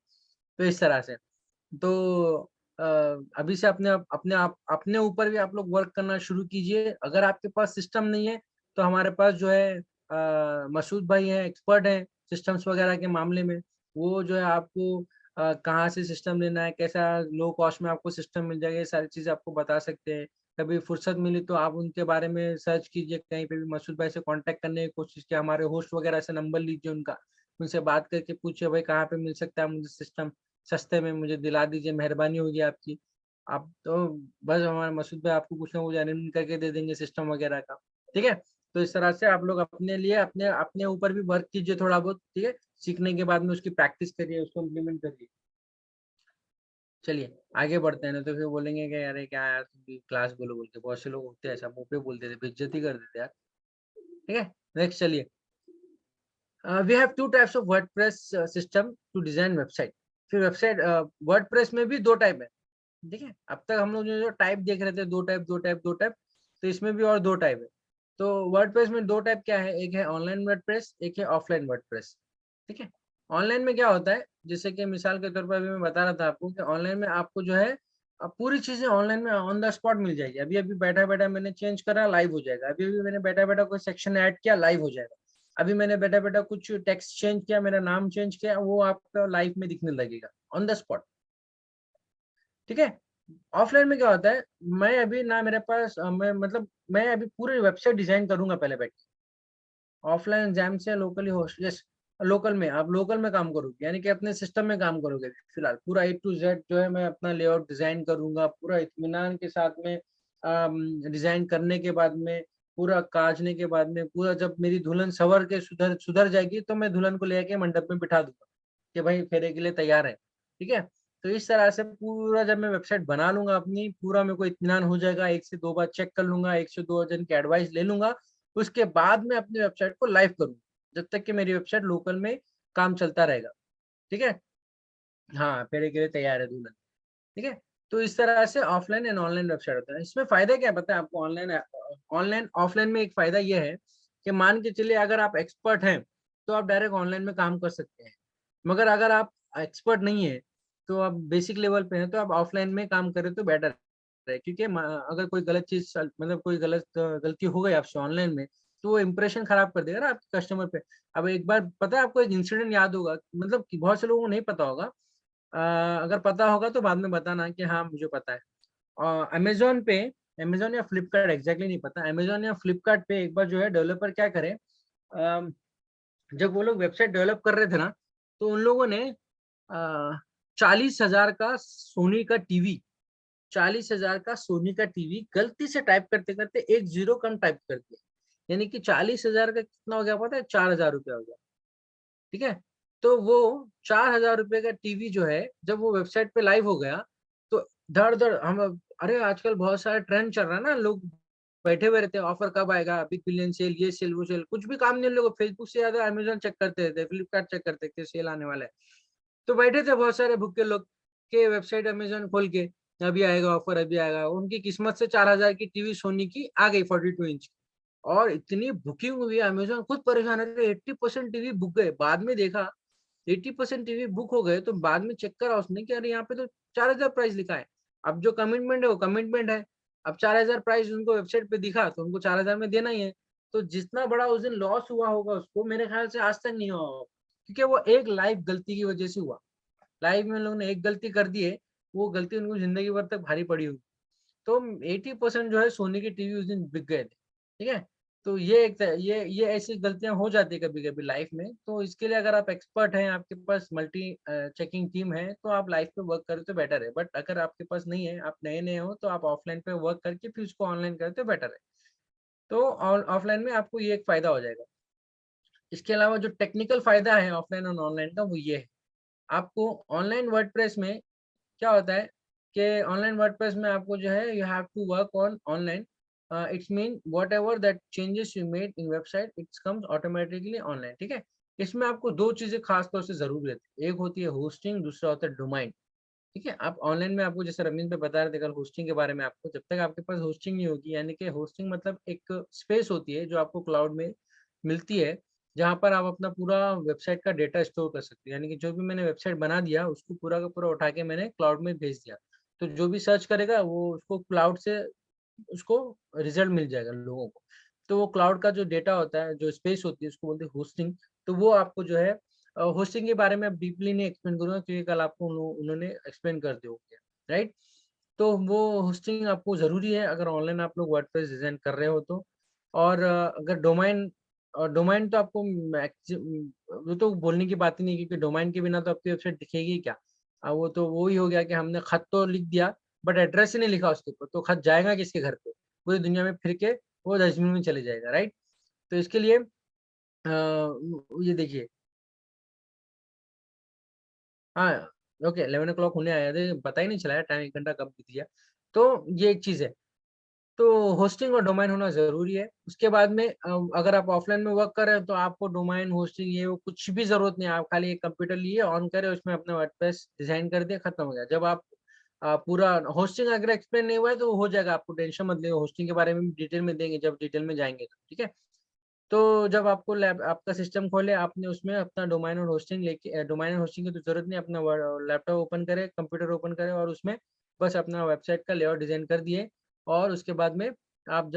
तो इस तरह से, तो अ, अभी से अपने ऊपर भी आप लोग वर्क करना शुरू कीजिए। अगर आपके पास सिस्टम नहीं है तो हमारे पास जो है मसूद भाई हैं, एक्सपर्ट हैं सिस्टम्स वगैरह के मामले में। वो जो है आपको कहाँ से सिस्टम लेना है, कैसा लो कॉस्ट में आपको सिस्टम मिल जाएगा, ये सारी चीजें आपको बता सकते हैं। कभी फुर्सत मिली तो आप उनके बारे में सर्च कीजिए, कहीं पे भी मसूद भाई से कांटेक्ट करने की कोशिश कीजिए, हमारे होस्ट वगैरह से नंबर लीजिए उनका, उनसे बात करके पूछिए भाई कहाँ पे मिल सकता है मुझे सिस्टम, सस्ते में मुझे दिला दीजिए, मेहरबानी होगी आपकी। आप तो बस हमारे मसूद भाई आपको कुछ ना कुछ अरेंज करके दे देंगे सिस्टम वगैरह का, ठीक है? तो इस तरह से आप लोग अपने लिए अपने अपने ऊपर भी वर्क कीजिए थोड़ा बहुत, ठीक है? सीखने के बाद में उसकी प्रैक्टिस करिए, उसको इम्प्लीमेंट करिए। चलिए आगे बढ़ते हैं, ना तो फिर बोलेंगे कि अरे क्या यार तुम भी क्लास बोलो बोल के, बहुत से लोग होते हैं ऐसा मुंह पे बोल देते, बेइज्जती कर देते यार। ठीक है। नेक्स्ट चलिए, we have two types of WordPress system to design website. फिर वेबसाइट वर्डप्रेस में भी दो टाइप है, ठीक है। अब तक हम लोग जो टाइप देख रहे थे, दो टाइप दो टाइप दो टाइप, तो इसमें भी और दो टाइप है। तो वर्डप्रेस में दो टाइप क्या है, एक है ऑनलाइन वर्डप्रेस, एक है ऑफलाइन वर्डप्रेस, ठीक है। ऑनलाइन में क्या होता है, जैसे कि मिसाल के तौर पर अभी मैं बता रहा था आपको कि ऑनलाइन में आपको जो है पूरी चीजें ऑनलाइन में ऑन द स्पॉट मिल जाएगी। अभी अभी बैठा बैठा मैंने चेंज करा, लाइव हो जाएगा। अभी अभी मैंने बैठा बैठा कोई सेक्शन ऐड किया, लाइव हो जाएगा। अभी मैंने बैठा बैठा कुछ टेक्स्ट चेंज किया, मेरा नाम चेंज किया, वो आपका लाइव में दिखने लगेगा ऑन द स्पॉट, ठीक है। ऑफलाइन में क्या होता है, मैं अभी ना मेरे पास मैं मतलब मैं अभी पूरी वेबसाइट डिजाइन करूंगा पहले बैठ के। ऑफलाइन एग्जाम से लोकली होस्ट, यस, लोकल में आप लोकल में काम करोगे, यानी कि अपने सिस्टम में काम करोगे। फिलहाल पूरा ए टू जेड जो है मैं अपना लेआउट डिजाइन करूंगा पूरा इत्मीनान के साथ में। डिजाइन करने के बाद में, पूरा काटने के बाद में, पूरा जब मेरी दुल्हन संवर के सुधर सुधर जाएगी तो मैं दुल्हन को लेके मंडप में बिठा दूंगा कि भाई फेरे के लिए तैयार है, ठीक है। तो इस तरह से पूरा जब मैं वेबसाइट बना लूंगा अपनी, पूरा मेरे को इत्मीनान हो जाएगा, एक से दो बार चेक कर लूंगा, एक से दो जन की एडवाइस ले लूंगा, उसके बाद में अपनी वेबसाइट को लाइव करूंगा, जब तक कि मेरी वेबसाइट लोकल में काम चलता रहेगा, ठीक है। हाँ, फेरे के लिए तैयार है दुल्हन, ठीक है। तो इस तरह से ऑफलाइन एंड ऑनलाइन वेबसाइट होता है। इसमें फायदा क्या है पता है आपको, ऑनलाइन ऑनलाइन ऑफलाइन में एक फायदा ये है कि मान के चलिए अगर आप एक्सपर्ट हैं तो आप डायरेक्ट ऑनलाइन में काम कर सकते हैं। मगर अगर आप एक्सपर्ट नहीं है, तो आप बेसिक लेवल पे हैं, तो आप ऑफलाइन में काम करें तो बेटर है। क्योंकि अगर कोई गलत चीज मतलब कोई गलती हो गई आपसे ऑनलाइन में, तो वो इम्प्रेशन खराब कर देगा ना आपके कस्टमर पे। अब एक बार पता है आपको एक इंसिडेंट याद होगा, मतलब कि बहुत से लोगों को नहीं पता होगा। अ, अगर पता होगा तो बाद में बताना कि हाँ मुझे पता है। अमेज़न पे, अमेज़न या फ्लिपकार्ट एग्ज़ैक्टली नहीं पता, अमेज़न या फ्लिपकार्ट पे एक बार जो है डेवलपर क्या करे, जब वो लोग वेबसाइट डेवलप कर रहे थे ना, तो उन लोगों ने 40,000 का सोनी का टीवी, 40,000 का सोनी का टीवी गलती से टाइप करते-करते एक ज़ीरो कम टाइप कर दिया। यानी कि 40,000 का कितना हो गया पता है? ₹4,000 हो गया। ठीक है? तो वो ₹4,000 का टीवी जो है, जब वो वेबसाइट पे लाइव हो गया, तो धड़-धड़ हम अरे आजकल बहुत सारा ट्रेंड चल रहा है ना, लोग बैठे हुए रहते हैं, ऑफर कब आएगा, बिग बिलियन सेल, ये सेल, वो सेल, कुछ भी काम नहीं उन लोगों को, फेसबुक से ज़्यादा अमेज़न चेक करते रहते हैं, फ्लिपकार्ट चेक करते थे, सेल आने वाला है। तो बैठे थे बहुत सारे भुक्के लोग के वेबसाइट अमेज़न खोल के, अभी आएगा ऑफर, अभी आएगा। उनकी किस्मत से 4,000 की टीवी सोनी की आ गई 42 इंच। और इतनी बुकिंग हुई, अमेज़न खुद परेशान है, अरे 80% टीवी बुक गए। बाद में देखा 80% टीवी बुक हो गए, तो बाद में चेक करा उसने कि अरे यहाँ पे तो 4,000 प्राइस लिखा है। अब जो कमिटमेंट है वो कमिटमेंट है। अब 4,000 प्राइस उनको वेबसाइट पे दिखा तो उनको 4,000 में देना ही है। तो जितना बड़ा उस दिन लॉस हुआ होगा उसको, मेरे ख्याल से आज तक नहीं हुआ होगा। क्योंकि वो एक लाइव गलती की वजह से हुआ। लाइव में लोगों ने एक गलती कर दी है, वो गलती उनको ज़िंदगी भर तक भारी पड़ी हुई। तो 80% जो है सोनी की टीवी उस दिन बिक गए थे, ठीक है? तो ये एक त ये ऐसी गलतियाँ हो जाती है कभी-कभी लाइफ में, तो इसके लिए अगर आप एक्सपर्ट हैं, आपके पास मल्टी चेकिंग टीम है, तो आप लाइव पे वर्क करें तो बेटर है। बट अगर आपके पास नहीं है, आप नए-नए हो, तो आप ऑफलाइन पे वर्क करके फिर उसको ऑनलाइन करें तो बेटर है। तो ऑफलाइन में आपको ये एक फ़ायदा हो जाएगा। इसके अलावा जो टेक्निकल फ़ायदा है ऑफलाइन और ऑनलाइन का वो ये है, आपको ऑनलाइन वर्डप्रेस में क्या होता है कि ऑनलाइन वर्डप्रेस में आपको जो है you have to work on online, it's mean whatever that changes you made in website it's comes automatically online, ठीक है। इसमें आपको दो चीजें खास तौर से जरूरी रहती है, एक होती है होस्टिंग, दूसरा होता है डोमाइन, ठीक है। आप ऑनलाइन में आपको जैसे रमीज पे बता रहे थे कल होस्टिंग के बारे में, आपको जब तक आपके पास होस्टिंग नहीं होगी, यानी कि होस्टिंग मतलब एक स्पेस होती है जो आपको क्लाउड में मिलती है, जहाँ पर आप अपना पूरा वेबसाइट का डेटा स्टोर कर सकते हैं। यानी कि जो भी मैंने वेबसाइट बना दिया उसको पूरा का पूरा उठा के मैंने क्लाउड में भेज दिया, तो जो भी सर्च करेगा वो उसको क्लाउड से उसको रिजल्ट मिल जाएगा लोगों को। तो वो क्लाउड का जो डेटा होता है, जो स्पेस होती है उसको बोलते हैं होस्टिंग। तो वो आपको जो है होस्टिंग के बारे में अब डीपली नहीं एक्सप्लेन करूँगा क्योंकि कल आपको उन्होंने एक्सप्लेन कर दिया होगा, राइट? तो वो होस्टिंग आपको ज़रूरी है अगर ऑनलाइन आप लोग वर्डप्रेस डिज़ाइन कर रहे हो तो। और अगर डोमाइन तो आपको वो तो बोलने की बात ही नहीं, क्योंकि डोमाइन के बिना तो आपकी वेबसाइट दिखेगी क्या? वो तो वो ही हो गया कि हमने खत तो लिख दिया बट एड्रेस ही नहीं लिखा उसके ऊपर, तो खत जाएगा किसके घर पे? पूरी दुनिया में फिर के वो डस्टबिन में चले जाएगा, राइट? तो इसके लिए ये देखिए, हाँ, ओके 11 o'clock होने आया था, पता ही नहीं चला यार टाइम 1 घंटा कब बीत गया। तो ये एक चीज़ है। तो होस्टिंग और डोमेन होना ज़रूरी है। उसके बाद में अगर आप ऑफलाइन में वर्क कर रहे हैं तो आपको डोमेन, होस्टिंग ये वो कुछ भी ज़रूरत नहीं है। आप खाली एक कंप्यूटर लिए, ऑन करे, उसमें अपना वर्डप्रेस डिज़ाइन कर दिया, खत्म हो गया। जब आप पूरा होस्टिंग अगर एक्सप्लेन नहीं हुआ है तो हो जाएगा, आपको टेंशन मत लें, होस्टिंग के बारे में डिटेल में देंगे जब डिटेल में जाएँगे तो, ठीक है? तो जब आपको लैप आपका सिस्टम खोले, आपने उसमें अपना डोमेन और होस्टिंग लेके डोमेन और होस्टिंग की तो ज़रूरत नहीं है, अपना लैपटॉप ओपन करें, कंप्यूटर ओपन करें और उसमें बस अपना वेबसाइट का लेआउट डिज़ाइन कर दिए और उसके बाद में आप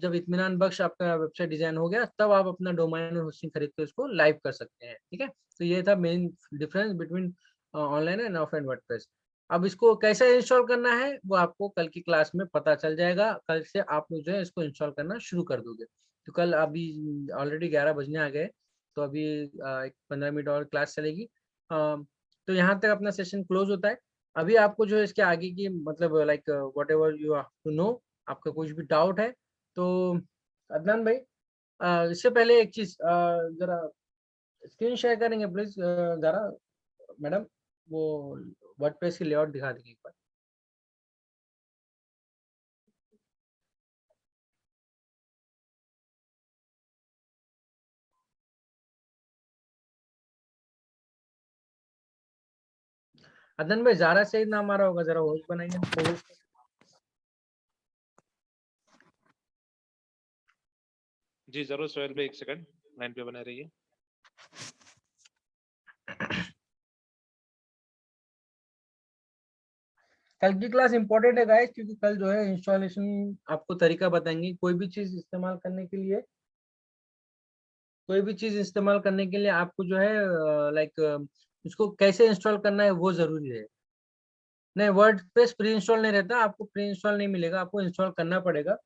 जब इत्मीनान बख्श आपका वेबसाइट डिज़ाइन हो गया, तब आप अपना डोमेन और होस्टिंग खरीद के उसको लाइव कर सकते हैं, ठीक है? तो ये था main difference between online and offline WordPress. अब इसको कैसे इंस्टॉल करना है, वो आपको कल की क्लास में पता चल जाएगा। कल से आप लोग जो है इसको इंस्टॉल करना शुरू कर दोगे। तो कल अभी ऑलरेडी 11 बजने आ गए, तो अभी एक 15 मिनट और क्लास चलेगी। तो यहाँ तक अपना सेशन क्लोज होता है। अभी आपको जो है इसके आगे की मतलब like whatever you have to know, आपका कुछ भी डाउट है तो अदनान भाई, इससे पहले एक चीज जरा स्क्रीन शेयर करेंगे प्लीज, जरा मैडम, वो वर्डप्रेस की लेआउट दिखा देंगे एक बार। अदनान भाई, ज़ारा से नाम आ रहा होगा, जरा होस्ट बनाइए। जी जरूर सोहेल भाई, एक सेकंड लाइन पे बने रहिए। कल की क्लास इंपॉर्टेंट है गाइस, क्योंकि कल जो है इंस्टॉलेशन आपको तरीका बताएंगे। कोई भी चीज इस्तेमाल करने के लिए आपको जो है लाइक उसको कैसे इंस्टॉल करना है वो जरूरी है। नहीं, वर्डप्रेस प्री इंस्टॉल नहीं रहता, आपको प्री इंस्टॉल नहीं मिलेगा, आपको इंस्टॉल करना पड़ेगा।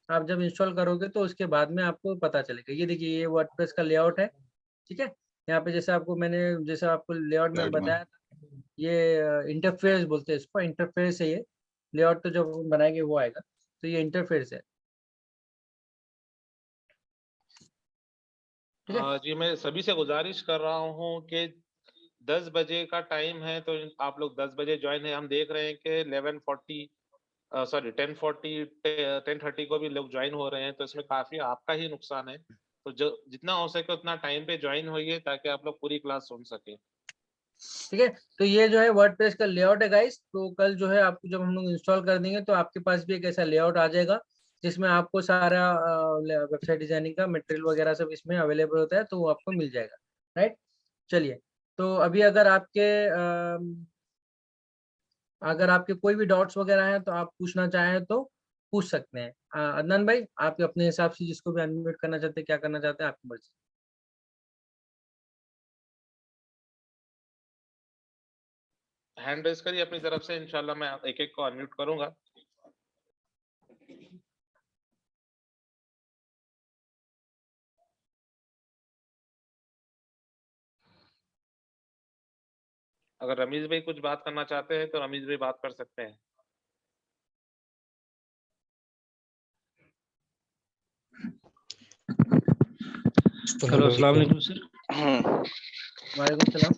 आप जब इंस्टॉल करोगे तो उसके बाद में आपको पता चलेगा। ये देखिए, ये वर्डप्रेस का लेआउट है, ठीक है? यहाँ पे जैसे आपको लेआउट में बताया था, ये इंटरफेस बोलते हैं इसको, इंटरफेस है ये। लेआउट तो जब बनाएंगे वो आएगा, तो ये इंटरफेस है, ठीक है? जी मैं सभी से गुजारिश कर रहा हूँ कि 10 बजे का टाइम है, तो आप लोग 10 बजे ज्वाइन है। हम देख रहे हैं कि 11:40 सॉरी 10:40 10:30 को भी लोग ज्वाइन हो रहे हैं, तो इसमें काफी आपका ही नुकसान है। तो जो जितना हो सके उतना टाइम पे ज्वाइन होइए ताकि आप लोग पूरी क्लास सुन सके। ठीक है, तो ये जो है वर्डप्रेस का लेआउट है गाइस। तो कल जो है आपको जब हम लोग इंस्टॉल कर देंगे तो आपके पास भी एक ऐसा लेआउट आ जाएगा जिसमें आपको सारा वेबसाइट डिजाइनिंग का मटेरियल वगैरह सब इसमें अवेलेबल होता है, तो वो आपको मिल जाएगा, राइट? चलिए, तो अभी अगर आपके कोई भी डाउट्स वगैरह हैं तो आप पूछना चाहें तो पूछ सकते हैं। अदनान भाई, आप अपने हिसाब से जिसको भी अनम्यूट करना चाहते हैं, क्या करना चाहते हैं, आपकी मर्जी। हैंड रेज करिए अपनी तरफ से, इंशाल्लाह मैं एक एक को अनम्यूट करूंगा। अगर रमीज भाई कुछ बात करना चाहते हैं तो रमीज भाई बात कर सकते हैं। हेलो, अस्सलाम वालेकुम सर। वालेकुम सलाम।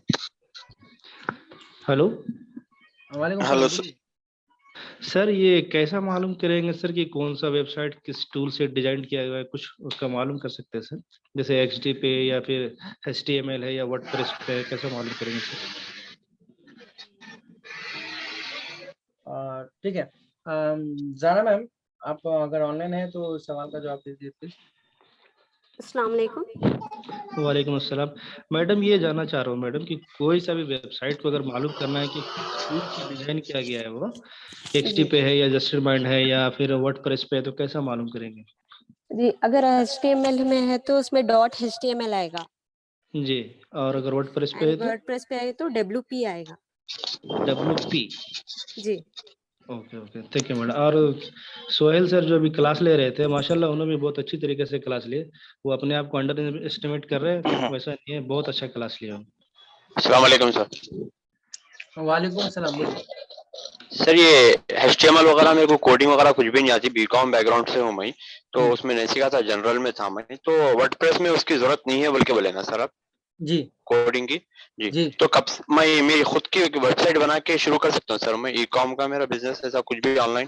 हेलो वालेकुम हेलो सलाम, सर। बोलिए। सर, ये कैसा मालूम करेंगे सर कि कौन सा वेबसाइट किस टूल से डिजाइन किया गया है? कुछ उसका मालूम कर सकते हैं सर? जैसे XD पे या फिर HTML है या वर्डप्रेस पे है, कैसा मालूम करेंगे सर? ठीक है, जारा मैम, आप अगर ऑनलाइन है तो सवाल का जवाब दीजिए प्लीज। अस्सलाम वालेकुम। वालेकुम अस्सलाम। मैडम, ये जानना चाह रहा हूँ मैडम कि कोई सा भी वेबसाइट को अगर मालूम करना है कि किस टूल से डिजाइन किया गया है, वो XD जी पे है या जस्टरमाइंड है या फिर वर्डप्रेस पे है, तो कैसा मालूम करेंगे? जी, अगर HTML में है तो उसमें .html आएगा, जी। और अगर वर्डप्रेस पे एंड है तो वर्डप्रेस पे आए तो WP आएगा। WP। जी ओके ओके, ठीक है मैडम। और सोहेल सर जो अभी क्लास ले रहे थे, माशाल्लाह उन्होंने भी बहुत अच्छी तरीके से क्लास ली। वो अपने आप को अंडर एस्टिमेट कर रहे हैं, वैसा नहीं है, बहुत अच्छा क्लास लिया। अस्सलाम वालेकुम सर। वालेकुम सलाम, बोलिए। सर ये HTML वगैरह मेरे को कोडिंग वगैरह कुछ भी नहीं आती, बीकॉम बैकग्राउंड से हूँ मैं, तो उसमें नहीं सीखा था, जनरल में था मैं। तो वर्डप्रेस में उसकी जरूरत नहीं है बोल के बोले ना सर आप? जी, कोडिंग की जी। जी तो कब मैं मेरी खुद की वेबसाइट बना के शुरू कर सकता हूँ सर? मैं ई-कॉम का मेरा बिजनेस ऐसा कुछ भी ऑनलाइन?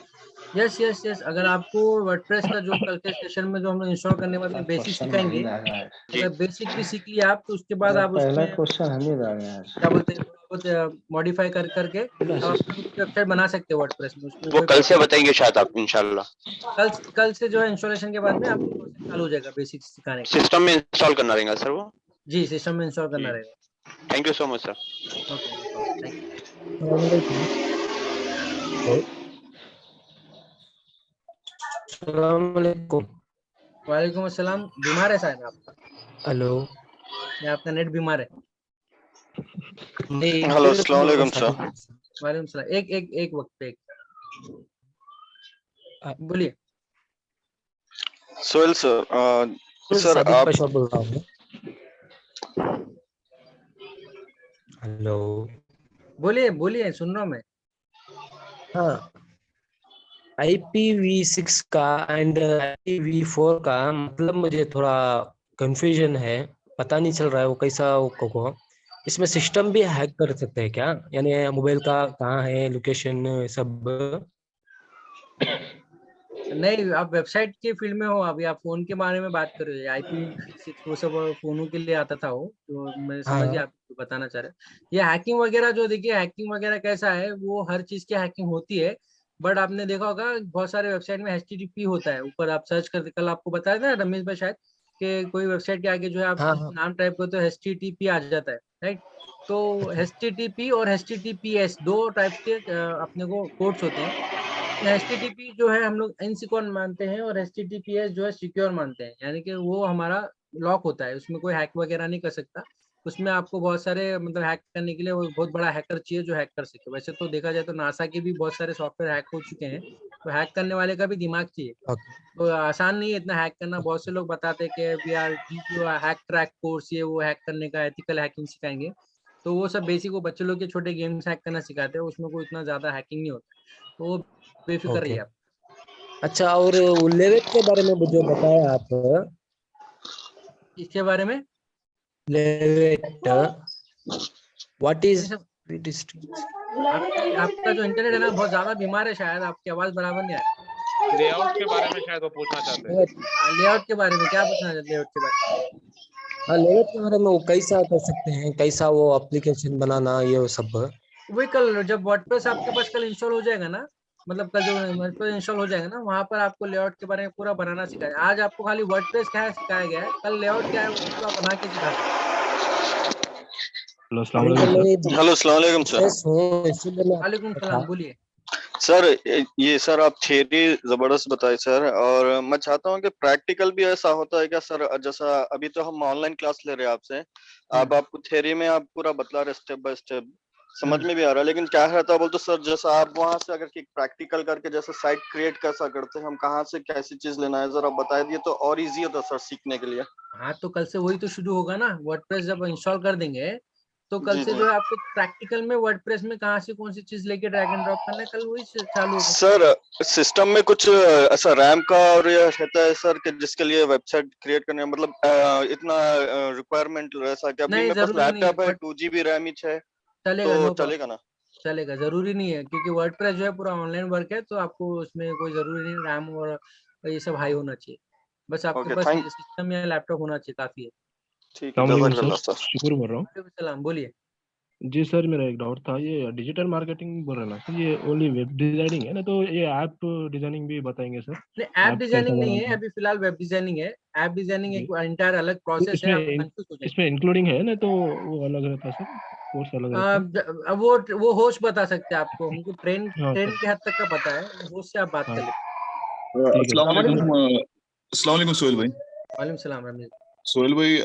यस यस यस, अगर आपको वर्डप्रेस का जो कल के सेशन में जो हम लोग इंस्टॉल करने वाले हैं बेसिक सिखाएंगे, जी अगर बेसिक भी सीख लिया आप तो उसके बाद आप पहला उसमें क्वेश्चन हम ही डाले यार। क्या बोलते हैं थोड़ा बहुत मॉडिफाई करके आप अपनी खुद की वेबसाइट बना सकते हो वर्डप्रेस में, उसमें वो कोई कल से प्रॉब्लम। बताएंगे शायद आप इंशाल्लाह। कल से जो है इंस्टॉलेशन के बाद में आपको प्रोसेस चालू हो जाएगा बेसिक सिखाने का। सिस्टम में इंस्टॉल करना रहेगा सर वो? जी सिस्टम में इंस्टॉल करना जी रहेगा। Thank you so much sir. Okay no problem, thank you. अस्सलामुअलैकुम। वालेकुम अस्सलाम। बीमार है शायद आप, हेलो। या आपका नेट बीमार है? नहीं, हेलो अस्सलाम वालेकुम सर। वालेकुम सलाम। एक वक्त पे बोलिए। सोहेल सर, सर सादिक आप पाशा बोल रहा हूँ। हेलो। बोलिए बोलिए, सुन रहा हूँ मैं। हाँ, IPv6 का एंड IPv4 का मतलब मुझे थोड़ा कंफ्यूजन है, पता नहीं चल रहा है वो कैसा को इसमें सिस्टम भी हैक कर सकते हैं क्या? यानी मोबाइल का कहाँ है लोकेशन सब? नहीं, आप वेबसाइट के फील्ड में हो, अभी आप फोन के बारे में बात कर रहे हो। IPv6 वो सब फोनों के लिए आता था वो, तो मैं समझ हाँ गया आप बताना चाह रहे हैं। ये हैकिंग वगैरह जो देखिए, हैकिंग वगैरह कैसा है, वो हर चीज की हैकिंग होती है। बट आपने देखा होगा बहुत सारे वेबसाइट में HTTP होता है, ऊपर आप सर्च करते, कल आपको बताया था ना रमेश भाई शायद, कि कोई वेबसाइट के आगे जो है आप हाँ हाँ। नाम टाइप करते हो HTTP आ जाता है, राइट? तो HTTP और HTTPS दो टाइप्स के अपने को कोड्स होते हैं। HTTP जो है हम लोग इनसिक्योर मानते हैं, और HTTPS जो है सिक्योर मानते हैं, यानी कि वो हमारा लॉक होता है, उसमें कोई हैक वगैरह नहीं कर सकता। उसमें आपको बहुत सारे मतलब हैक करने के लिए वो बहुत बड़ा हैकर चाहिए जो हैक कर सके। वैसे तो देखा जाए तो नासा के भी बहुत सारे सॉफ्टवेयर हैक हो चुके हैं, तो हैक करने वाले का भी दिमाग चाहिए। ओके तो आसान नहीं है इतना हैक करना। बहुत से लोग बताते हैं कि we are hack crack course, ये वो हैक करने का, एथिकल हैकिंग सिखाएंगे। तो वो सब बेसिक, वो बच्चे लोग के छोटे गेम्स हैक करना सिखाते हैं, उसमें कोई इतना ज्यादा हैकिंग नहीं होता। तो वो बेफिक्र ओके। रहिए आप। अच्छा, और लेवेट के बारे में जो बताया आप, इसके बारे में लेवेट व्हाट ये इज सब, इट इज? आपका जो इंटरनेट है ना बहुत ज्यादा बीमार है शायद, आपकी आवाज बराबर नहीं आ रही। लेआउट के बारे में शायद वो पूछना चाहते हैं। लेआउट के बारे में क्या पूछना चाहते हैं? लेआउट के बारे हाँ, लेवेट के बारे में वो कैसा कर सकते हैं, कैसा वो एप्लीकेशन बनाना ये वो सब? में वही, कल जब वर्डप्रेस आपके पास कल इंस्टॉल हो जाएगा ना, मतलब कल जो वर्डप्रेस इंस्टॉल हो जाएगा ना, वहां पर आपको लेआउट के बारे में पूरा बनाना सिखाया। आज आपको खाली वर्डप्रेस क्या है सिखाया गया है, कल लेआउट क्या है वो पूरा बना के सिखा देंगे। हेलो अस्सलाम अभी तो वालेकुम मैं सर। हेलो अस्सलाम वालेकुम सर। फ्रेश हूँ, इसीलिए मैं आपको वालेकुम पूछा सलाम, था। बोलिए। सर ये सर आप थियरी जबरदस्त बताए सर, और मैं चाहता हूँ कि प्रैक्टिकल भी ऐसा होता है क्या सर? जैसा अभी तो हम ऑनलाइन क्लास ले रहे हैं आपसे, हम्म आपको थियरी में आप पूरा बतला रहे स्टेप बाय स्टेप, समझ हम्म में भी आ रहा है, लेकिन क्या रहता है बोलते सर, जैसा आप वहां से अगर प्रैक्टिकल करके जैसे साइट क्रिएट कैसा करते हैं, हम कहाँ से कैसी चीज लेना है, जरा बता दिए तो और इजी होता सर सीखने के लिए। हाँ, तो कल से वही तो शुरू होगा ना, वर्डप्रेस जब इंस्टॉल कर देंगे तो कल जी से जी जो है आपको प्रैक्टिकल में वर्डप्रेस में कहाँ से कौन सी चीज लेके ड्रैग एंड ड्रॉप करना है, कल वही से चालू होगा। सर, सिस्टम में कुछ ऐसा रैम का और ये रहता है सर कि जिसके लिए वेबसाइट क्रिएट करने में मतलब इतना रिक्वायरमेंट ऐसा कि अभी नहीं, मेरे पास जरूरी नहीं है, लैपटॉप है, बट 2 GB रैम ही है, चलेगा, तो नो प्रॉब्लम। चलेगा ना? चलेगा, जरूरी नहीं है, क्योंकि वर्डप्रेस जो है पूरा ऑनलाइन वर्क है, तो आपको उसमें कोई जरूरी नहीं रैम और ये सब हाई होना चाहिए। बस आपके ओके पास थैंक, सिस्टम या लैपटॉप होना चाहिए, काफी है। ठीक है, अस्सलाम वालेकुम सर, जज़ाकल्लाह सर। शुक्र बोल रहा हूँ। वालेकुम सलाम, बोलिए। जी सर, मेरा एक डाउट था, ये डिजिटल मार्केटिंग बोल रहे हैं ना सर, ये ओनली वेब डिजाइनिंग है ना? तो ये ऐप डिजाइनिंग भी बताएंगे सर? नहीं, ऐप ऐप कैसा डिजाइनिंग नहीं है, बनाना है अभी फिलहाल वेब डिजाइनिंग है। ऐप डिजाइनिंग जी? एक एंटायर अलग तो प्रोसेस है, आप इसमें कंफ्यूज हो जाएंगे। इसमें इंक्लूडिंग है ना, तो वो अलग रहता है सर, कोर्स अलग रहता है? अब वो होस्ट बता सकते हैं आपको, हमको ट्रेन हाँ ट्रेन सर। के हद तक का पता है, होस्ट से आप बात हाँ कर ले। ठीक है अस्सलाम सर, वालेकुम। शुक्र। अस्सलाम वालेकुम सोहेल भाई। वालेकुम सलाम रमीज। सोहेल भाई,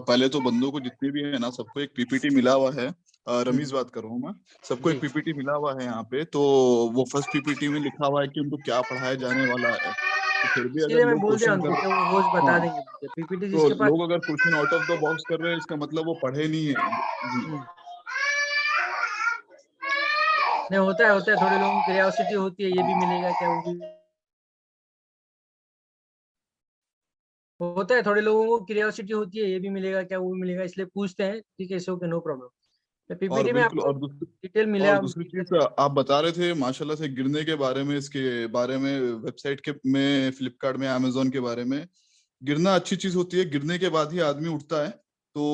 पहले तो बंदों को जितने भी है ना सबको एक पीपीटी मिला हुआ है। रमीज हम्म, बात कर रहा हूँ मैं। सबको एक जी, पीपीटी मिला हुआ है यहाँ पे, तो वो फर्स्ट पीपीटी में लिखा हुआ है कि उनको क्या पढ़ाया जाने वाला है, तो फिर भी इसीलिए अगर मैं लोग बोल दिया क्वेश्चन उनको कर, कि वो होस्ट बता हाँ, देंगे मुझे, PPT तो जिसके पास। लोग अगर question out of the box कर रहे हैं इसका मतलब वो पढ़े नहीं है जी। हम्म, नहीं, होता है, थोड़े लोगों की क्यूरियोसिटी होती है, ये भी मिलेगा क्या, वो भी होता है, थोड़े लोगों को क्यूरियोसिटी होती है, ये भी मिलेगा क्या, वो भी मिलेगा, इसलिए पूछते हैं। ठीक है, सो नो प्रॉब्लम। और पीपीटी में बिल्कुल, आपको डिटेल मिले, और आप दूसरी डिटेल चीज आप बता रहे थे माशाल्लाह से गिरने के बारे में, इसके बारे में वेबसाइट के में, फ्लिपकार्ट में, अमेजोन के बारे में। गिरना अच्छी चीज होती है, गिरने के बाद ही आदमी उठता है। तो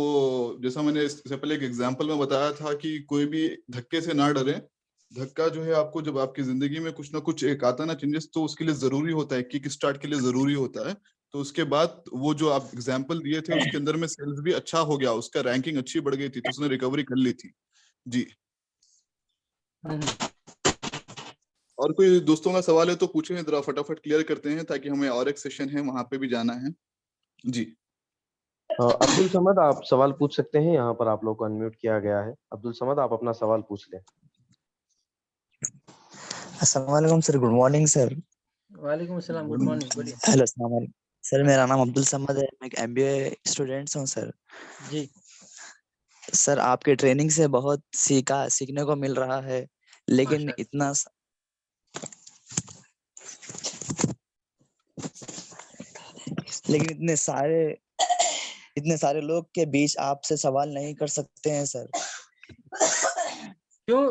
जैसा मैंने इससे पहले एक एग्जांपल में बताया था कि कोई भी धक्के से ना डरे। धक्का जो है आपको जब आपकी जिंदगी में कुछ ना कुछ एक आता ना चेंजेस, तो उसके लिए जरूरी होता है, किक स्टार्ट के लिए जरूरी होता है। तो उसके बाद वो जो आप एग्जांपल दिए थे उसके अंदर में सेल्स भी अच्छा हो गया, उसका रैंकिंग अच्छी बढ़ गई थी, तो उसने रिकवरी कर ली थी। जी। और कोई दोस्तों का सवाल है तो पूछें, जरा फटाफट क्लियर करते हैं, ताकि हमें और एक सेशन है वहां पे भी जाना है। जी। अब्दुल समद, आप सवाल पूछ सकते हैं। यहाँ पर आप लोग को अनम्यूट किया गया है। अब्दुल समद, आप अपना सवाल पूछ लें। अस्सलाम वालेकुम सर, गुड मॉर्निंग सर। वालेकुम अस्सलाम, गुड मॉर्निंग, बोलिए। हेलो, अस्सलाम वालेकुम सर, मेरा नाम अब्दुल समद है, मैं एक एमबीए स्टूडेंट हूँ सर। जी। सर, आपके ट्रेनिंग से बहुत सीखने को मिल रहा है, लेकिन माशाअल्लाह। इतने सारे लोग के बीच आपसे सवाल नहीं कर सकते हैं सर। क्यों?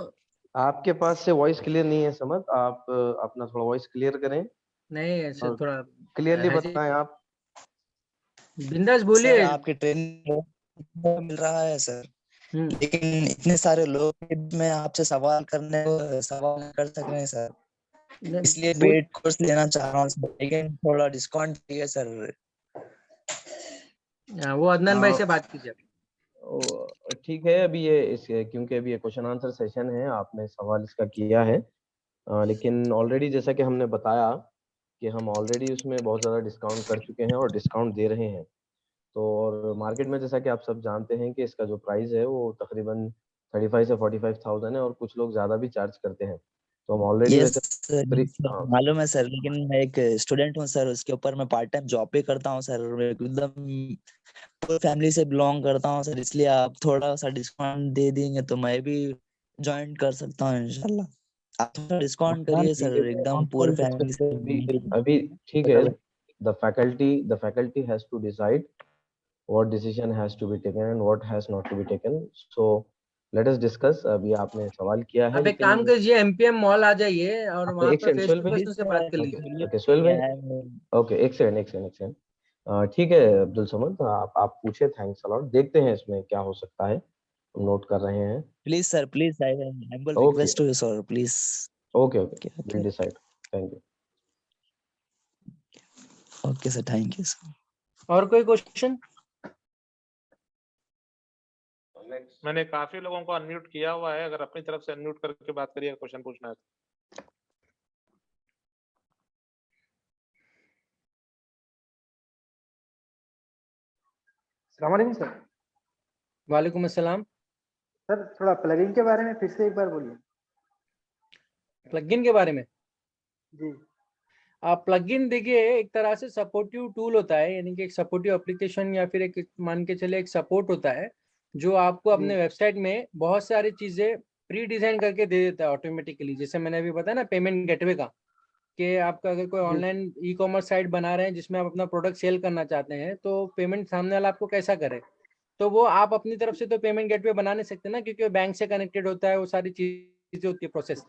आपके पास से वॉइस क्लियर नहीं है समद, आप अपना थोड़ा वॉइस क्लियर करें। नहीं, ऐसे थोड़ा क्लियरली हेजिट बताएं आप। बिंदास सर, बोलिए। आपके ट्रेनिंग मिल रहा है सर, लेकिन इतने सारे लोग के बीच में आपसे सवाल नहीं कर सक रहे हैं सर, इसलिए पेड कोर्स लेना चाह रहा हूँ सर, लेकिन थोड़ा डिस्काउंट चाहिए सर। वो अदनान भाई से बात कीजिए। ठीक है, अभी क्योंकि अभी ये क्वेश्चन आंसर सेशन है, आपने सवाल इसका किया है, लेकिन ऑलरेडी जैसा कि हमने बताया कि हम ऑलरेडी उसमें बहुत ज़्यादा डिस्काउंट कर चुके हैं और डिस्काउंट दे रहे हैं। तो और मार्केट में जैसा कि आप सब जानते हैं कि इसका जो प्राइस है वो तकरीबन 35 से 45,000 है, और कुछ लोग ज़्यादा भी चार्ज करते हैं। तो हम ऑलरेडी वैसे मालूम है सर, लेकिन मैं एक स्टूडेंट हूँ सर, उसके ऊपर मैं पार्ट टाइम जॉब भी करता हूँ सर, मैं एकदम पूरी फैमिली से बिलोंग करता हूँ सर, इसलिए आप थोड़ा सा डिस्काउंट दे देंगे तो मैं भी ज्वाइन कर सकता हूँ इंशाल्लाह। आप थोड़ा डिस्काउंट करिए सर, एकदम पूरे फैमिली से। अभी ठीक है, the faculty has to decide what decision has to be taken and what has not to be taken, so let us discuss। अभी आपने सवाल किया है, आप एक काम कीजिए, एमपीएम मॉल आ जाइए और वहाँ पे फेस टू फेस उनसे बात कर लीजिए। ओके सोहेल भाई, ओके एक सेकंड। ठीक है अब्दुल समद, आप पूछे, थैंक्स अ लॉट। देखते हैं इसमें क्या हो सकता है, हम नोट कर रहे हैं। Please sir, please, I am request to you sir, please. Okay will decide. Thank you. Okay sir, thank you sir. और कोई क्वेश्चन? मैंने काफी लोगों को अनम्यूट किया हुआ है, अगर अपनी तरफ से अनम्यूट करके बात करिए, क्वेश्चन पूछना है तो। अस्सलाम वालेकुम सर। वालेकुम अस्सलाम। सर, थोड़ा प्लगइन के बारे में फिर से एक बार बोलिए। प्लगइन के बारे में? जी। आप प्लगइन देखिए, एक तरह से सपोर्टिव टूल होता है, यानी कि एक सपोर्टिव एप्लीकेशन या फिर एक मान के चले एक सपोर्ट होता है जो आपको अपने वेबसाइट में बहुत सारी चीजें प्री डिजाइन करके दे देता है ऑटोमेटिकली। जैसे मैंने अभी बताया ना पेमेंट गेटवे का, कि आपका अगर कोई ऑनलाइन ई कॉमर्स साइट बना रहे हैं जिसमें आप अपना प्रोडक्ट सेल करना चाहते हैं, तो पेमेंट सामने वाला आपको कैसा करे, तो वो आप अपनी तरफ से तो पेमेंट गेटवे बना नहीं सकते ना, क्योंकि वो बैंक से कनेक्टेड होता है, वो सारी चीजें होती है प्रोसेस।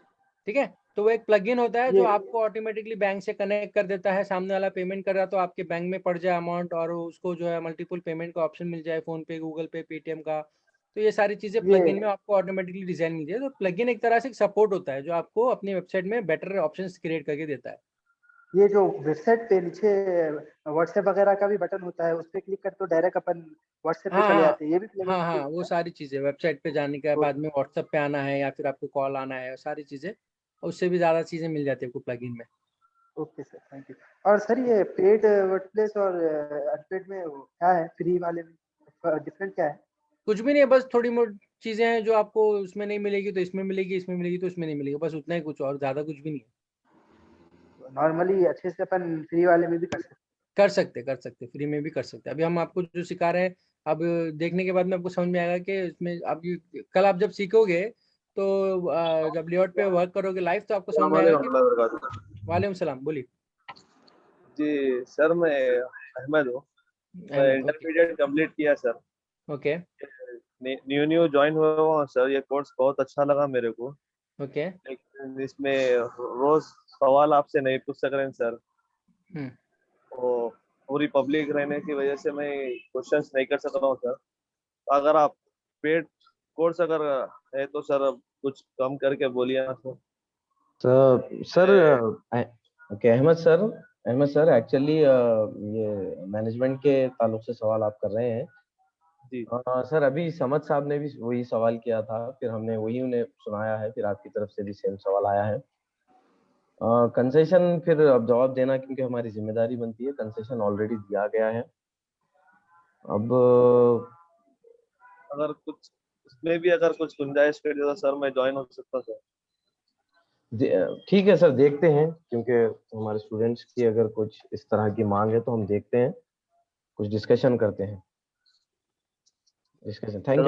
ठीक है, तो वो एक प्लगइन होता है जो आपको ऑटोमेटिकली बैंक से कनेक्ट कर देता है। सामने वाला पेमेंट कर रहा तो आपके बैंक में पड़ जाए अमाउंट, और उसको जो है मल्टीपल पेमेंट का ऑप्शन मिल जाए, फोन पे, गूगल पे, पेटीएम का। तो ये सारी चीजें प्लगइन में आपको ऑटोमेटिकली डिजाइन मिल जाए। तो प्लगइन एक तरह से एक सपोर्ट होता है जो आपको अपनी वेबसाइट में बेटर ऑप्शंस क्रिएट करके देता है। ये जो वेबसाइट पे नीचे व्हाट्सएप वगैरह का भी बटन होता है, उस पे क्लिक कर तो डायरेक्ट अपन व्हाट्सएप पे चले जाते हैं, ये भी प्लगइन में हाँ, वो सारी चीजें वेबसाइट पे जाने के बाद में व्हाट्सएप पे आना है या फिर आपको कॉल आना है, सारी चीजें, उससे भी ज्यादा चीजें मिल जाती है आपको प्लगइन में। Okay sir, thank you. और सर, ये पेड वर्डप्रेस और अनपेड में क्या है, फ्री वाले में डिफरेंट क्या है? कुछ भी नहीं है, बस थोड़ी मोटी चीजें हैं जो आपको उसमें नहीं मिलेगी तो इसमें मिलेगी, इसमें मिलेगी तो उसमें नहीं मिलेगी, बस उतना ही, कुछ और ज्यादा कुछ भी नहीं है। नॉर्मली अच्छे से अपन फ्री वाले में भी कर सकते फ्री में भी कर सकते। अभी हम आपको जो सिखा रहे हैं, अब देखने के बाद में आपको समझ में आएगा कि इसमें अब कल आप जब सीखोगे तो जब लेआउट पे वर्क करोगे लाइव, तो आपको समझ में आएगा कि। वालेकुम सलाम, बोलिए। जी सर, मैं अहमद हूँ। अहमद, इंटरमीडिएट कंप्लीट किया सर। ओके न्यू ज्वाइन हुआ हूँ सर, ये कोर्स बहुत अच्छा लगा मेरे को, ओके लेकिन इसमें रोज सवाल आपसे नहीं पूछ सक रहे हैं सर। हम्म। तो पूरी पब्लिक रहने की वजह से मैं क्वेश्चंस नहीं कर सक रहा हूँ सर। तो अगर आप पेड कोर्स अगर है तो सर कुछ कम करके बोलिए ना सर। तो sir okay Ahmed sir actually ये मैनेजमेंट के ताल्लुक से सवाल आप कर रहे हैं जी सर। अभी समद साहब ने भी वही सवाल किया था, फिर हमने वही उन्हें सुनाया है, फिर आपकी तरफ से भी सेम सवाल आया है। कंसेशन फिर अब जवाब देना क्योंकि हमारी जिम्मेदारी बनती है, कंसेशन ऑलरेडी दिया गया है। अब अगर कुछ उसमें भी अगर कुछ गुंजाइश कर दे तो सर मैं ज्वाइन हो सकता हूं सर। ठीक है सर, देखते हैं, क्योंकि हमारे स्टूडेंट्स की अगर कुछ इस तरह की मांग है तो हम देखते हैं, कुछ डिस्कशन करते हैं। Discussion. Thank you,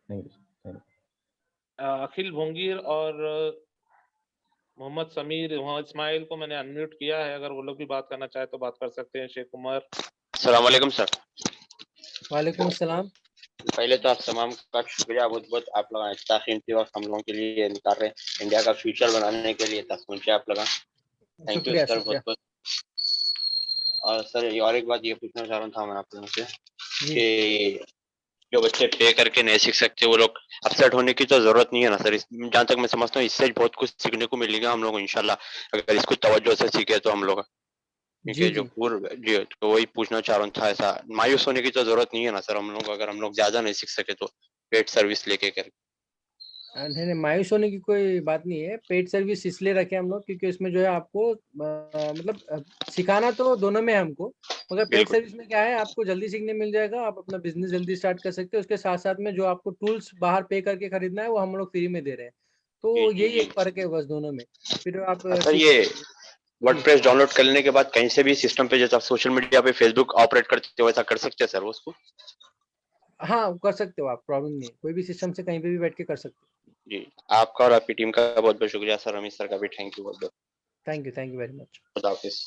thank you. Akhil Bhongir और मोहम्मद समीर, मोहम्मद इस्माइल को मैंने अनम्यूट किया है, अगर वो लोग भी बात करना चाहे तो बात कर सकते हैं। शेख उमर। अस्सलाम वालेकुम सर। वालेकुम सलाम। पहले तो आप तमाम का शुक्रिया, बहुत बहुत आप लोग इतना कीमती वक्त हम लोगों के लिए निकाल रहे हैं, इंडिया का फ्यूचर बनाने के लिए तक पहुंचे आप लोग। थैंक यू सर, बहुत बहुत। और सर ये और एक बात ये पूछना चाह रहा था मैं आप लोगों से कि जो बच्चे पे करके नहीं सीख सकते वो लोग अपसेट होने की तो जरूरत नहीं है ना सर। जहाँ तक मैं समझता हूँ इससे बहुत कुछ सीखने को मिलेगा हम लोग इंशाल्लाह, अगर इसको तवज्जो से सीखे तो हम लोग। क्योंकि जो जी तो वही पूछना चाह रहा था, ऐसा मायूस होने की तो जरूरत नहीं है ना सर हम लोग, अगर हम लोग ज्यादा नहीं सीख सके तो पेड सर्विस लेके कर। नहीं, मायूस होने की कोई बात नहीं है। पेड सर्विस इसलिए रखे हम लोग क्योंकि उसमें जो है आपको मतलब सिखाना तो दोनों में है हमको, मगर पेड सर्विस में क्या है आपको जल्दी सीखने मिल जाएगा, आप अपना बिजनेस जल्दी स्टार्ट कर सकते हो। उसके साथ साथ में जो आपको टूल्स बाहर पे करके खरीदना है वो हम लोग फ्री में दे रहे हैं, तो यही एक फर्क है बस दोनों में। फिर आप सर ये वर्डप्रेस डाउनलोड करने के बाद कहीं से भी सिस्टम पे जैसे आप सोशल मीडिया पे फेसबुक ऑपरेट करते हो वैसा कर सकते हैं सर वो उसको? हाँ कर सकते हो आप, प्रॉब्लम नहीं है, कोई भी सिस्टम से कहीं पे भी बैठ के कर सकते हो। जी आपका और आपकी टीम का बहुत बहुत शुक्रिया सर, अमित सर का भी थैंक यू बहुत बहुत। Thank you very much. खुदा हाफिज।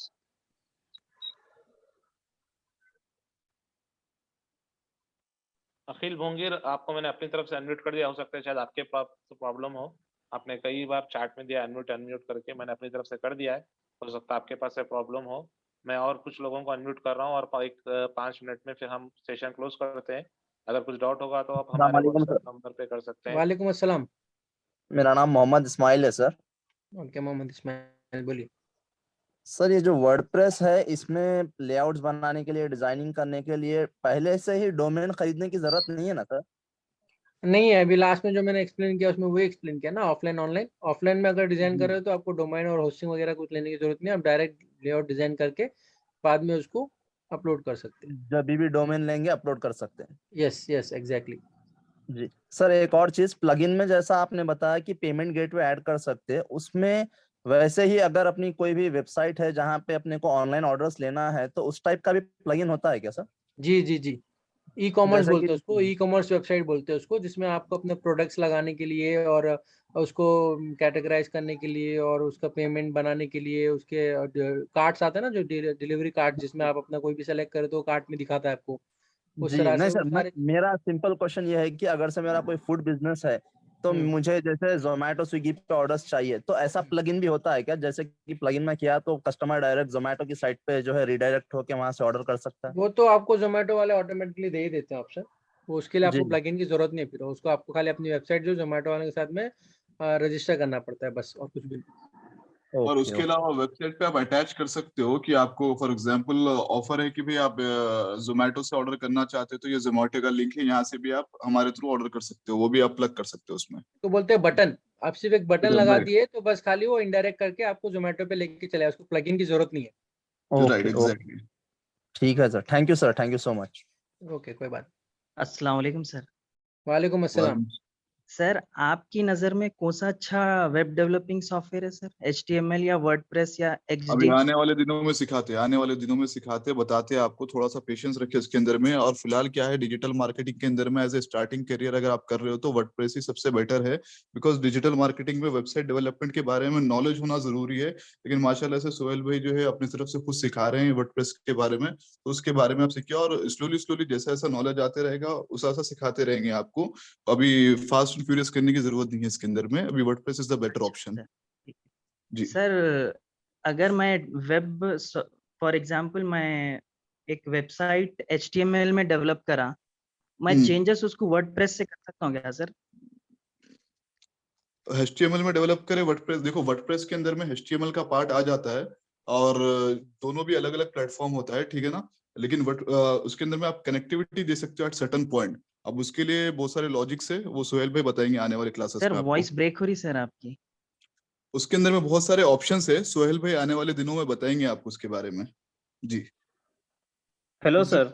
अखिल भोंगीर, आपको मैंने अपनी तरफ से अनम्यूट कर दिया, हो सकता है शायद आपके पास प्रॉब्लम हो, आपने कई बार चैट में दिया अनम्यूट करके, मैंने अपनी तरफ से कर दिया है, हो सकता है आपके पास से प्रॉब्लम हो। मैं और कुछ लोगों को अनम्यूट कर रहा हूँ और 5 मिनट में फिर हम सेशन क्लोज करते हैं। अगर कुछ डाउट होगा तो आप हमारे व्हाट्सएप नंबर पे कर सकते हैं। वालेकुम अस्सलाम। मेरा नाम मोहम्मद इस्माइल है सर। ओके मोहम्मद इस्माइल बोलिए। सर ये जो वर्डप्रेस है इसमें लेआउट्स बनाने के लिए, डिजाइनिंग करने के लिए पहले से ही डोमेन खरीदने की जरूरत नहीं है ना सर? नहीं है, अभी लास्ट में जो मैंने एक्सप्लेन किया उसमें वो एक्सप्लेन किया ना, ऑफलाइन ऑनलाइन। ऑफलाइन में अगर डिजाइन कर रहे हो तो आपको डोमेन और होस्टिंग वगैरह कुछ लेने की जरूरत नहीं है, आप डायरेक्ट लेआउट डिजाइन करके बाद में उसको अपलोड कर सकते हैं। जब भी डोमेन लेंगे अपलोड कर सकते हैं। Yes exactly. जी सर, एक और चीज, प्लगइन में जैसा आपने बताया कि पेमेंट गेटवे ऐड कर सकते हैं, उसमें वैसे ही अगर अपनी कोई भी वेबसाइट है जहाँ पे अपने को ऑनलाइन ऑर्डर्स लेना है तो उस टाइप का भी प्लगइन होता है क्या सर? जी ई कॉमर्स जैसे बोलते कि हैं उसको, ई कॉमर्स वेबसाइट बोलते हैं उसको, जिसमें आपको अपने प्रोडक्ट्स लगाने के लिए और उसको कैटेगराइज करने के लिए और उसका पेमेंट बनाने के लिए उसके कार्ड्स आते हैं ना, जो डिलीवरी कार्ड, जिसमें आप अपना कोई भी सेलेक्ट करें तो कार्ड में दिखाता है आपको, उस जी तरह नहीं से वो सर, सारे। मेरा सिंपल क्वेश्चन ये है कि अगर से मेरा कोई फूड बिजनेस है तो मुझे जैसे जोमेटो स्विगी पे ऑर्डर्स चाहिए, तो ऐसा प्लगइन भी होता है क्या? जैसे कि प्लगइन में किया तो कस्टमर डायरेक्ट जोमेटो की साइट पे जो है रिडायरेक्ट होके वहां से ऑर्डर कर सकता है? वो तो आपको जोमेटो वाले ऑटोमेटिकली दे ही देते हैं ऑप्शन, वो उसके लिए जी आपको प्लगइन की जरूरत नहीं है। फिर उसको आपको खाली अपनी वेबसाइट जो जोमेटो वाले के साथ में रजिस्टर करना पड़ता है, बस, और कुछ भी नहीं। और उसके अलावा वेबसाइट पे आप अटैच कर सकते हो कि आपको फॉर एग्जांपल ऑफर है कि भाई आप जोमेटो से ऑर्डर करना चाहते हो तो ये जोमेटो का लिंक है, यहाँ से भी आप हमारे थ्रू ऑर्डर कर सकते हो, वो भी आप प्लग कर सकते हो उसमें। तो बोलते हैं बटन, आप सिर्फ एक बटन लगा दिए तो बस खाली वो इनडायरेक्ट करके आपको जोमेटो पे लेके चले, उसको प्लगइन की जरूरत नहीं है। Right, exactly. ठीक है sir, thank you sir, thank you so much. Okay कोई बात। अस्सलाम वालेकुम सर। वालेकुम अस्सलाम। सर आपकी नजर में कौन सा अच्छा वेब डेवलपिंग सॉफ्टवेयर है सर, HTML या वर्डप्रेस या अभी XD? आने वाले दिनों में सिखाते हैं, आने वाले दिनों में सिखाते हैं, बताते हैं आपको, थोड़ा सा पेशेंस रखिए इसके अंदर में। और फिलहाल क्या है, डिजिटल मार्केटिंग के अंदर में एज ए स्टार्टिंग करियर अगर आप कर रहे हो तो वर्डप्रेस ही सबसे बेटर है, बिकॉज डिजिटल मार्केटिंग में वेबसाइट डेवलपमेंट के बारे में नॉलेज होना जरूरी है। लेकिन माशाल्लाह से सोहेल भाई जो है अपनी तरफ से खुद सिखा रहे हैं वर्डप्रेस के बारे में, तो उसके बारे में आप सीखिए और स्लोली स्लोली जैसा जैसा नॉलेज आते रहेगा उस ऐसा सिखाते रहेंगे आपको। अभी फास्ट एंड फ्यूरियस करने की जरूरत नहीं है इसके अंदर में, अभी WordPress is the better option. जी सर अगर मैं वेब फॉर एग्जांपल मैं एक वेबसाइट HTML में डेवलप करा, मैं चेंजेस उसको वर्डप्रेस से कर सकता हूँ क्या सर? HTML में डेवलप करे वर्डप्रेस, देखो वर्डप्रेस के अंदर में HTML का पार्ट आ जाता है और दोनों भी अलग अलग प्लेटफॉर्म होता है, ठीक है ना। लेकिन उसके अंदर में आप कनेक्टिविटी दे सकते हो एट सर्टेन पॉइंट। अब उसके लिए बहुत सारे लॉजिक्स है, वो सोहेल भाई बताएंगे आने वाले क्लासेस सर में आपको। वॉइस ब्रेक हो रही सर आपकी। उसके अंदर में बहुत सारे ऑप्शंस है, सोहेल भाई आने वाले दिनों में बताएंगे आपको उसके बारे में। जी हेलो सर,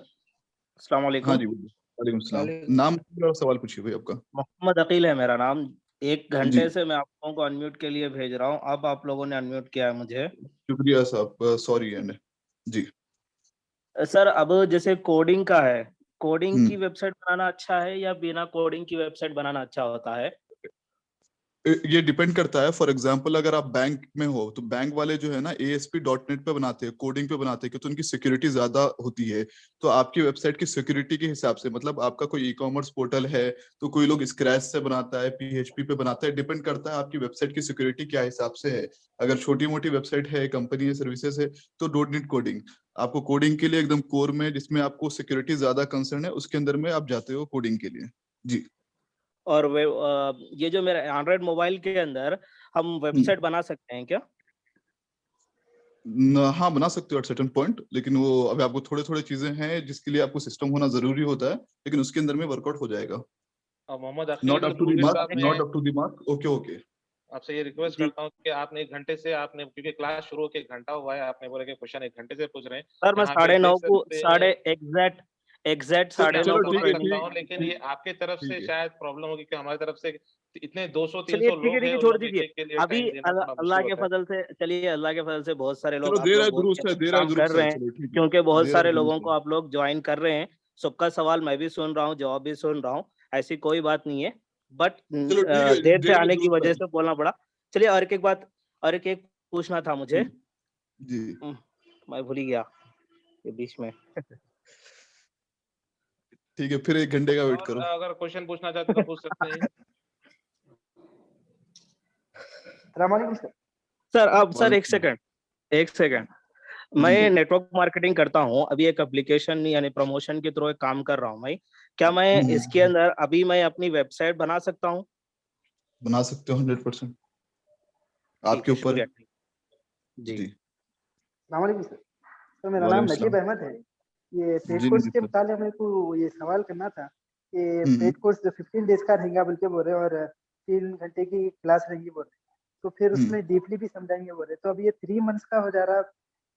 अस्सलाम हाँ वालेकुम। जी, वालेकुम सलाम। नाम और सवाल पूछिए भाई आपका। मोहम्मद अकील है मेरा नाम। 1 जी घंटे से मैं आप लोगों को अनम्यूट के लिए भेज रहा हूँ, अब आप लोगों ने अनम्यूट किया है मुझे। शुक्रिया साहब, सॉरी एंड जी। सर अब जैसे कोडिंग का है, कोडिंग हम्म की वेबसाइट बनाना अच्छा है या बिना कोडिंग की वेबसाइट बनाना अच्छा होता है? ये डिपेंड करता है। फॉर एग्जांपल अगर आप बैंक में हो तो बैंक वाले जो है ना ASP.NET पे बनाते हैं, कोडिंग पे बनाते हैं, क्योंकि उनकी सिक्योरिटी ज्यादा होती है। तो आपकी वेबसाइट की सिक्योरिटी के हिसाब से, मतलब आपका कोई ई-कॉमर्स पोर्टल है तो कोई लोग स्क्रैच से बनाता है, PHP पे बनाता है, डिपेंड करता है आपकी वेबसाइट की सिक्योरिटी क्या हिसाब से है। अगर छोटी मोटी वेबसाइट है, कंपनी है, सर्विसेज है, तो डोंट नीड कोडिंग। आपको कोडिंग के लिए एकदम कोर में जिसमें आपको सिक्योरिटी ज्यादा कंसर्न है उसके अंदर में आप जाते हो कोडिंग के लिए। जी और ये जो मेरा एंड्रॉइड मोबाइल के अंदर हम वेबसाइट बना सकते हैं क्या? हाँ बना सकते हो एट सर्टेन पॉइंट, लेकिन वो अभी आपको थोड़े थोड़े चीजें हैं जिसके लिए आपको सिस्टम होना जरूरी होता है, लेकिन उसके अंदर में वर्कआउट हो जाएगा। Mohammed not Akeel up to the भूवी मार्क, साहब, नॉट मैं up to the mark. Okay okay आपसे ये रिक्वेस्ट करता हूँ कि आपने 1 घंटे से आपने, क्योंकि क्लास शुरू होके 1 घंटा हुआ है, आपने बोला कि क्वेश्चन 1 घंटे से पूछ रहे हैं। सर मैं यहाँ पे 9:30 देख को सकते हैं एग्जैक्ट मैं 9:30 चलो को समझ ठीक है, सकता ठीक हूँ, लेकिन ये आपके तरफ से ठीक है। शायद प्रॉब्लम होगी कि हमारी तरफ से इतने 200-300 चलिए ठीक है लोग ठीक हैं, है, उन छोड़ लोग दीजिए। एक-एक के लिए अभी टाइम देना थोड़ा अल्लाह मुश्किल के होता है। फजल से, चलिए अल्लाह के फजल से बहुत सारे चलो लोग, आप देर लोग है बहुत दुरुस्त है, देर है काम कर दुरुस्त रहे है, हैं, चलो ठीक है, क्योंकि बहुत देर है सारे लोगों दुरुस्त को है। आप लोग ज्वाइन कर रहे हैं। सबका सवाल मैं भी सुन रहा हूँ, जवाब भी सुन रहा हूँ, ऐसी कोई बात नहीं है। बट चलो ठीक है, देर से देर है आने की दुरुस्त वजह है। से बोलना पड़ा। चलिए और एक बात, और एक पूछना था मुझे। जी मैं भूल ही गया ये बीच में। ठीक है, फिर 1 घंटे का वेट और करो। अगर क्वेश्चन पूछना चाहते तो पूछ सकते हैं। अस्सलामुअलैकुम सर। सर अब सर एक वालेकुम। सेकंड, जी मैं नेटवर्क मार्केटिंग करता हूँ, अभी एक एप्लीकेशन यानी प्रमोशन के थ्रू एक काम कर रहा हूँ मैं। क्या मैं इसके अंदर अभी मैं अपनी वेबसाइट बना सकता हूँ? बना सकते हो 100%, ठीक आपके है, ऊपर है। शुक्रिया जी। जी अस्सलामुअलैकुम सर। तो मेरा नाम वालेकुम नजीब सलाम। अहमद है। ये पेड जी कोर्स नजीब के सर। मुताले मेरे को ये सवाल करना था कि हम्म पेड कोर्स 15 डेज का रहेगा बोल के बोल रहे हैं और 3 घंटे की क्लास रहेगी बोल रहे हैं, तो फिर हम्म उसमें डीपली भी समझाएंगे बोल रहे हैं। तो अब ये 3 मंथ्स का हो जा रहा,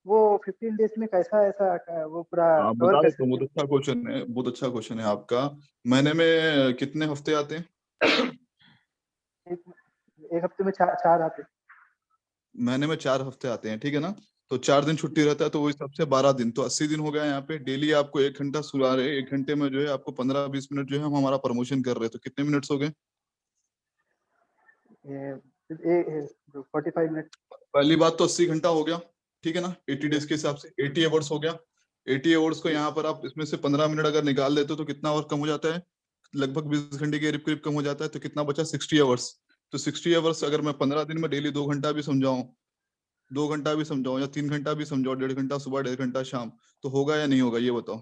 वो 15 डेज में कैसा ऐसा वो पूरा आप कवर बता कर देता हूँ, सकते बहुत हैं? अच्छा क्वेश्चन है, बहुत अच्छा क्वेश्चन है आपका। महीने में कितने हफ्ते आते हैं? एक, एक हफ्ते में 4 आते हैं। महीने में 4 हफ्ते आते हैं, ठीक है ना। तो 4 दिन छुट्टी रहता है, तो वो हिसाब से 12 दिन, तो 80 दिन हो गया। यहाँ पे डेली आपको 1 घंटा सुना रहे हैं, 1 घंटे में जो है आपको 15-20 मिनट जो है हम हमारा प्रमोशन कर रहे हैं, तो कितने मिनट्स हो गए? 45 मिनट। पहली बात तो 80 घंटा हो गया, ठीक है ना। 80 डेज के हिसाब से 80 आवर्स हो गया। 80 आवर्स को यहाँ पर आप इसमें से 15 मिनट अगर निकाल देते हो तो कितना आवर कम हो जाता है? लगभग 20 घंटे के करीब करीब कम हो जाता है, तो कितना बचा? 60 आवर्स। तो 60 आवर्स अगर मैं 15 दिन में डेली 2 घंटा भी समझाऊं, 2 घंटा भी समझाऊं या 3 घंटा भी समझाऊं, 1.5 घंटा सुबह 1.5 घंटा शाम, तो होगा या नहीं होगा ये बताओ।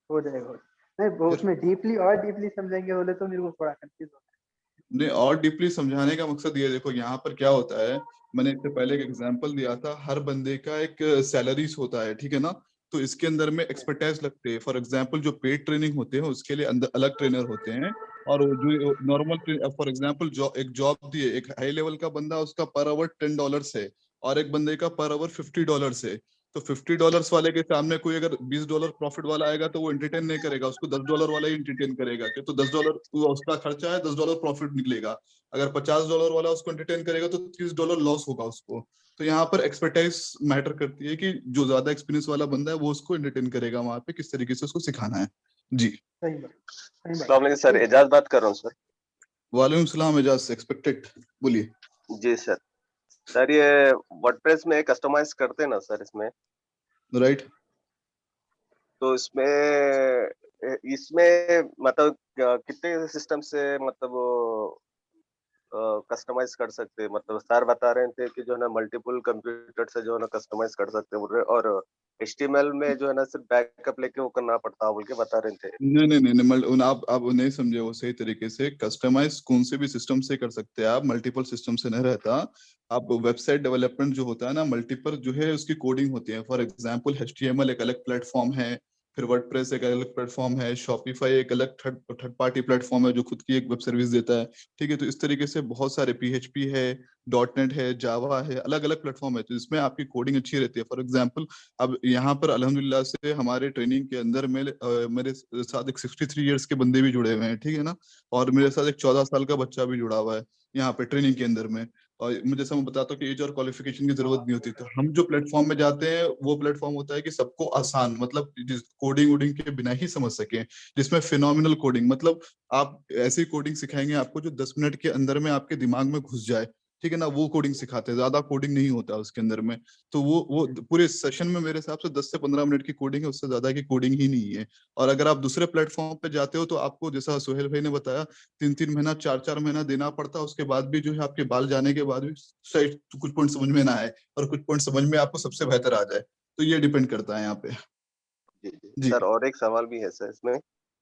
हो जाएगा। नहीं वो फिर उसमें डीपली और डीपली समझेंगे बोले तो मेरे को थोड़ा कंफ्यूज होता नहीं, और डीपली समझाने का मकसद ये देखो, यहाँ पर क्या होता है, मैंने इससे पहले एक एग्जांपल दिया था, हर बंदे का एक सैलरीज होता है, ठीक है ना। तो इसके अंदर में एक्सपर्टाइज लगते हैं। फॉर एग्जांपल जो पेड ट्रेनिंग होते हैं उसके लिए अंदर अलग ट्रेनर होते हैं, और वो जो नॉर्मल, फॉर एग्जांपल एक जॉब दिए, एक हाई लेवल का बंदा उसका पर आवर $10 है और एक बंदे का पर आवर $50 है। तो $50 वाले के सामने कोई अगर $20 प्रॉफिट वाला आएगा तो वो एंटरटेन नहीं करेगा, उसको $10 वाला ही एंटरटेन करेगा, कि तो $10 उसका खर्चा है, $10 प्रॉफिट निकलेगा। अगर $50 वाला उसको एंटरटेन करेगा तो $30 लॉस होगा उसको। तो यहाँ पर एक्सपर्टाइज मैटर करती है कि जो ज्यादा एक्सपीरियंस वाला बंदा है वो उसको एंटरटेन करेगा वहां पे, किस तरीके से उसको सिखाना है। जी सही बात, सही बात। अस्सलाम वालेकुम सर, एजाज बात कर रहा हूँ सर। वालेकुम सलाम एजाज, एक्सपेक्टेड, बोलिए। जी सर। सर ये वर्डप्रेस में कस्टमाइज करते हैं ना सर इसमें, राइट। तो इसमें मतलब कितने सिस्टम से मतलब कस्टमाइज कर सकते हैं? मतलब सर बता रहे थे कि जो है ना मल्टीपल कंप्यूटर से जो है ना कस्टमाइज कर सकते हैं बोल रहे, और HTML में जो है ना सिर्फ बैकअप लेके वो करना पड़ता है बोल के बता रहे थे। नहीं नहीं नहीं, आप नहीं समझे वो सही तरीके से। कस्टमाइज कौन से भी सिस्टम से कर सकते हैं आप, मल्टीपल सिस्टम से नहीं रहता। आप वेबसाइट डेवलपमेंट जो होता है ना, मल्टीपल जो है उसकी कोडिंग होती है। फॉर एग्जांपल HTML एक अलग प्लेटफॉर्म है, फिर वर्डप्रेस एक अलग प्लेटफॉर्म है, शॉपिफाई एक अलग थर्ड पार्टी प्लेटफॉर्म है जो खुद की एक वेब सर्विस देता है। ठीक है, तो इस तरीके से बहुत सारे PHP है, .NET है, जावा है, अलग अलग प्लेटफॉर्म है, तो इसमें आपकी कोडिंग अच्छी रहती है। फॉर एग्जाम्पल अब यहाँ पर अल्हम्दुलिल्लाह से हमारे ट्रेनिंग के अंदर मेरे साथ एक 63 इयर्स के बंदे भी जुड़े हुए हैं, ठीक है ना, और मेरे साथ एक 14 साल का बच्चा भी जुड़ा हुआ है यहाँ पे ट्रेनिंग के अंदर में। और मुझे जैसा मैं बताता हूँ कि एज और क्वालिफिकेशन की जरूरत नहीं होती। तो हम जो प्लेटफॉर्म में जाते हैं वो प्लेटफॉर्म होता है कि सबको आसान, मतलब कोडिंग वोडिंग के बिना ही समझ सके, जिसमें फिनोमिनल कोडिंग, मतलब आप ऐसी कोडिंग सिखाएंगे आपको जो 10 मिनट के अंदर में आपके दिमाग में घुस जाए, ठीक है ना, वो कोडिंग सिखाते हैं। ज्यादा कोडिंग नहीं होता उसके अंदर में। तो वो पूरे सेशन में मेरे हिसाब से 10 से 15 मिनट की कोडिंग है, उससे ज्यादा की कोडिंग ही नहीं है। और अगर आप दूसरे प्लेटफॉर्म पे जाते हो तो आपको, जैसा सोहेल भाई ने बताया, 3-3 महीना 4-4 महीना देना पड़ता है। उसके बाद भी जो है आपके बाल जाने के बाद भी शायद कुछ पॉइंट समझ में ना आए, और कुछ पॉइंट समझ में आपको सबसे बेहतर आ जाए। तो ये डिपेंड करता है यहाँ पे। जी जी जी सर, और एक सवाल भी है सर इसमें,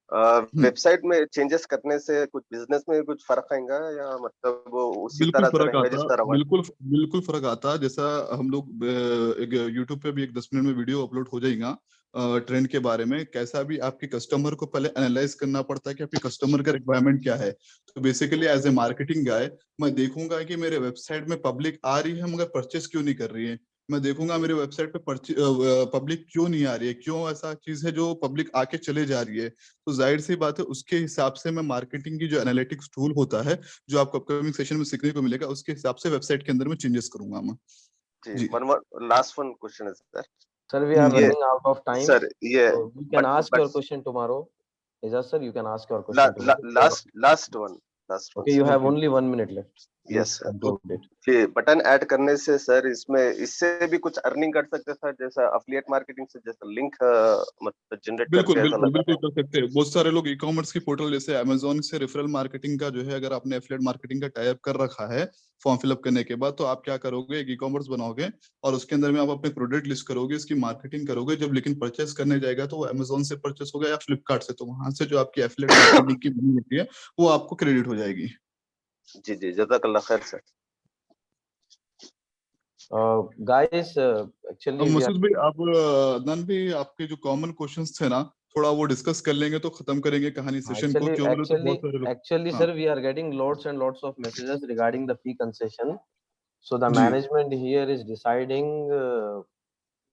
वेबसाइट में चेंजेस करने से कुछ बिजनेस में कुछ फर्क आएगा, या मतलब वो उसी बिल्कुल तरह से फर्क रहेंगे आता, जिस तरह बिल्कुल बिल्कुल फर्क आता। जैसा हम लोग एक यूट्यूब पे भी एक 10 मिनट में वीडियो अपलोड हो जाएगा ट्रेंड के बारे में। कैसा भी आपके कस्टमर को पहले एनालाइज करना पड़ता है कि आपके कस्टमर का रिक्वायरमेंट क्या है। तो basically as a marketing guy मैं देखूंगा कि मेरे वेबसाइट में पब्लिक आ रही है मगर परचेस क्यों नहीं कर रही है। मैं देखूंगा मेरे वेबसाइट पे पब्लिक क्यों नहीं आ रही है, क्यों ऐसा चीज है जो पब्लिक आके चले जा रही है। तो जाहिर सी बात है उसके हिसाब से मैं मार्केटिंग की जो एनालिटिक्स टूल होता है, जो आपको अपकमिंग सेशन में सीखने को मिलेगा, उसके हिसाब से वेबसाइट के अंदर में चेंजेस करूंगा मैं। जी। जी लास्ट वन क्वेश्चन है सर। Sir, we are ये running out of time, sir ये so you can but ask but your question tomorrow. Ijaz sir, you can ask your question tomorrow. Last one Okay, you have okay. only 1 minute left. Yes Please sir. conclude it. ये button add करने से sir इसमें इससे भी कुछ earning कर सकते हैं सर, जैसा अफिलिएट मार्केटिंग से, जैसा लिंक मतलब जनरेट बिल्कुल करके ऐसा बिल्कुल लगा बिल्कुल है। कर सकते हैं। बहुत सारे लोग ई कॉमर्स की पोर्टल जैसे अमेजोन से रेफरल मार्केटिंग का जो है, अगर आपने एफिलिएट मार्केटिंग का टाई अप कर रखा है फॉर्म फिलअप करने के बाद, तो आप क्या करोगे, एक ई कॉमर्स बनाओगे और उसके अंदर में आप अपने प्रोडक्ट लिस्ट करोगे, इसकी मार्केटिंग करोगे। जब लेकिन परचेस करने जाएगा तो वो अमेजोन से परचेस होगा या फ्लिपकार्ट से, तो वहां से जो आपकी एफिलिएट मार्केटिंग की मनी होती है वो आपको क्रेडिट हो जाएगी। जी जी, जज़ाकल्लाह खैर सर। Guys, अब actually we are मसूद भाई, आप अदनान भाई, आपके जो कॉमन क्वेश्चंस थे ना, थोड़ा वो डिस्कस कर लेंगे तो खत्म करेंगे कहानी सेशन को। क्यों बोले तो बहुत सारे लोग। actually हाँ sir, we are getting lots and lots of messages regarding the fee concession. So the ji. management here is deciding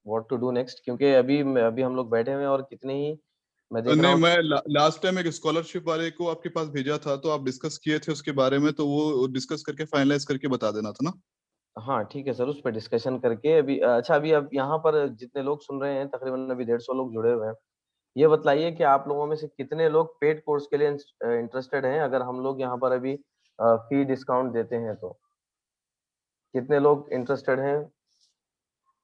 what to do next, क्योंकि अभी हम लोग बैठे हुए हैं और कितने ही मैं देख रहा नहीं, हूँ। मैं लास्ट टाइम एक स्कॉलरशिप वाले को आपके पास भेजा था, तो आप डिस्कस किए थे उसके बारे में, तो वो डिस्कस करके फाइनलाइज करके बता देना था ना। हाँ ठीक है सर, उस पर डिस्कशन करके अभी अच्छा, अभी अब यहाँ पर जितने लोग सुन रहे हैं तकरीबन अभी 150 लोग जुड़े हुए हैं। ये बतलाइए कि आप लोगों में से कितने लोग पेड कोर्स के लिए इंटरेस्टेड हैं, अगर हम लोग यहाँ पर अभी फी डिस्काउंट देते हैं तो कितने लोग इंटरेस्टेड हैं?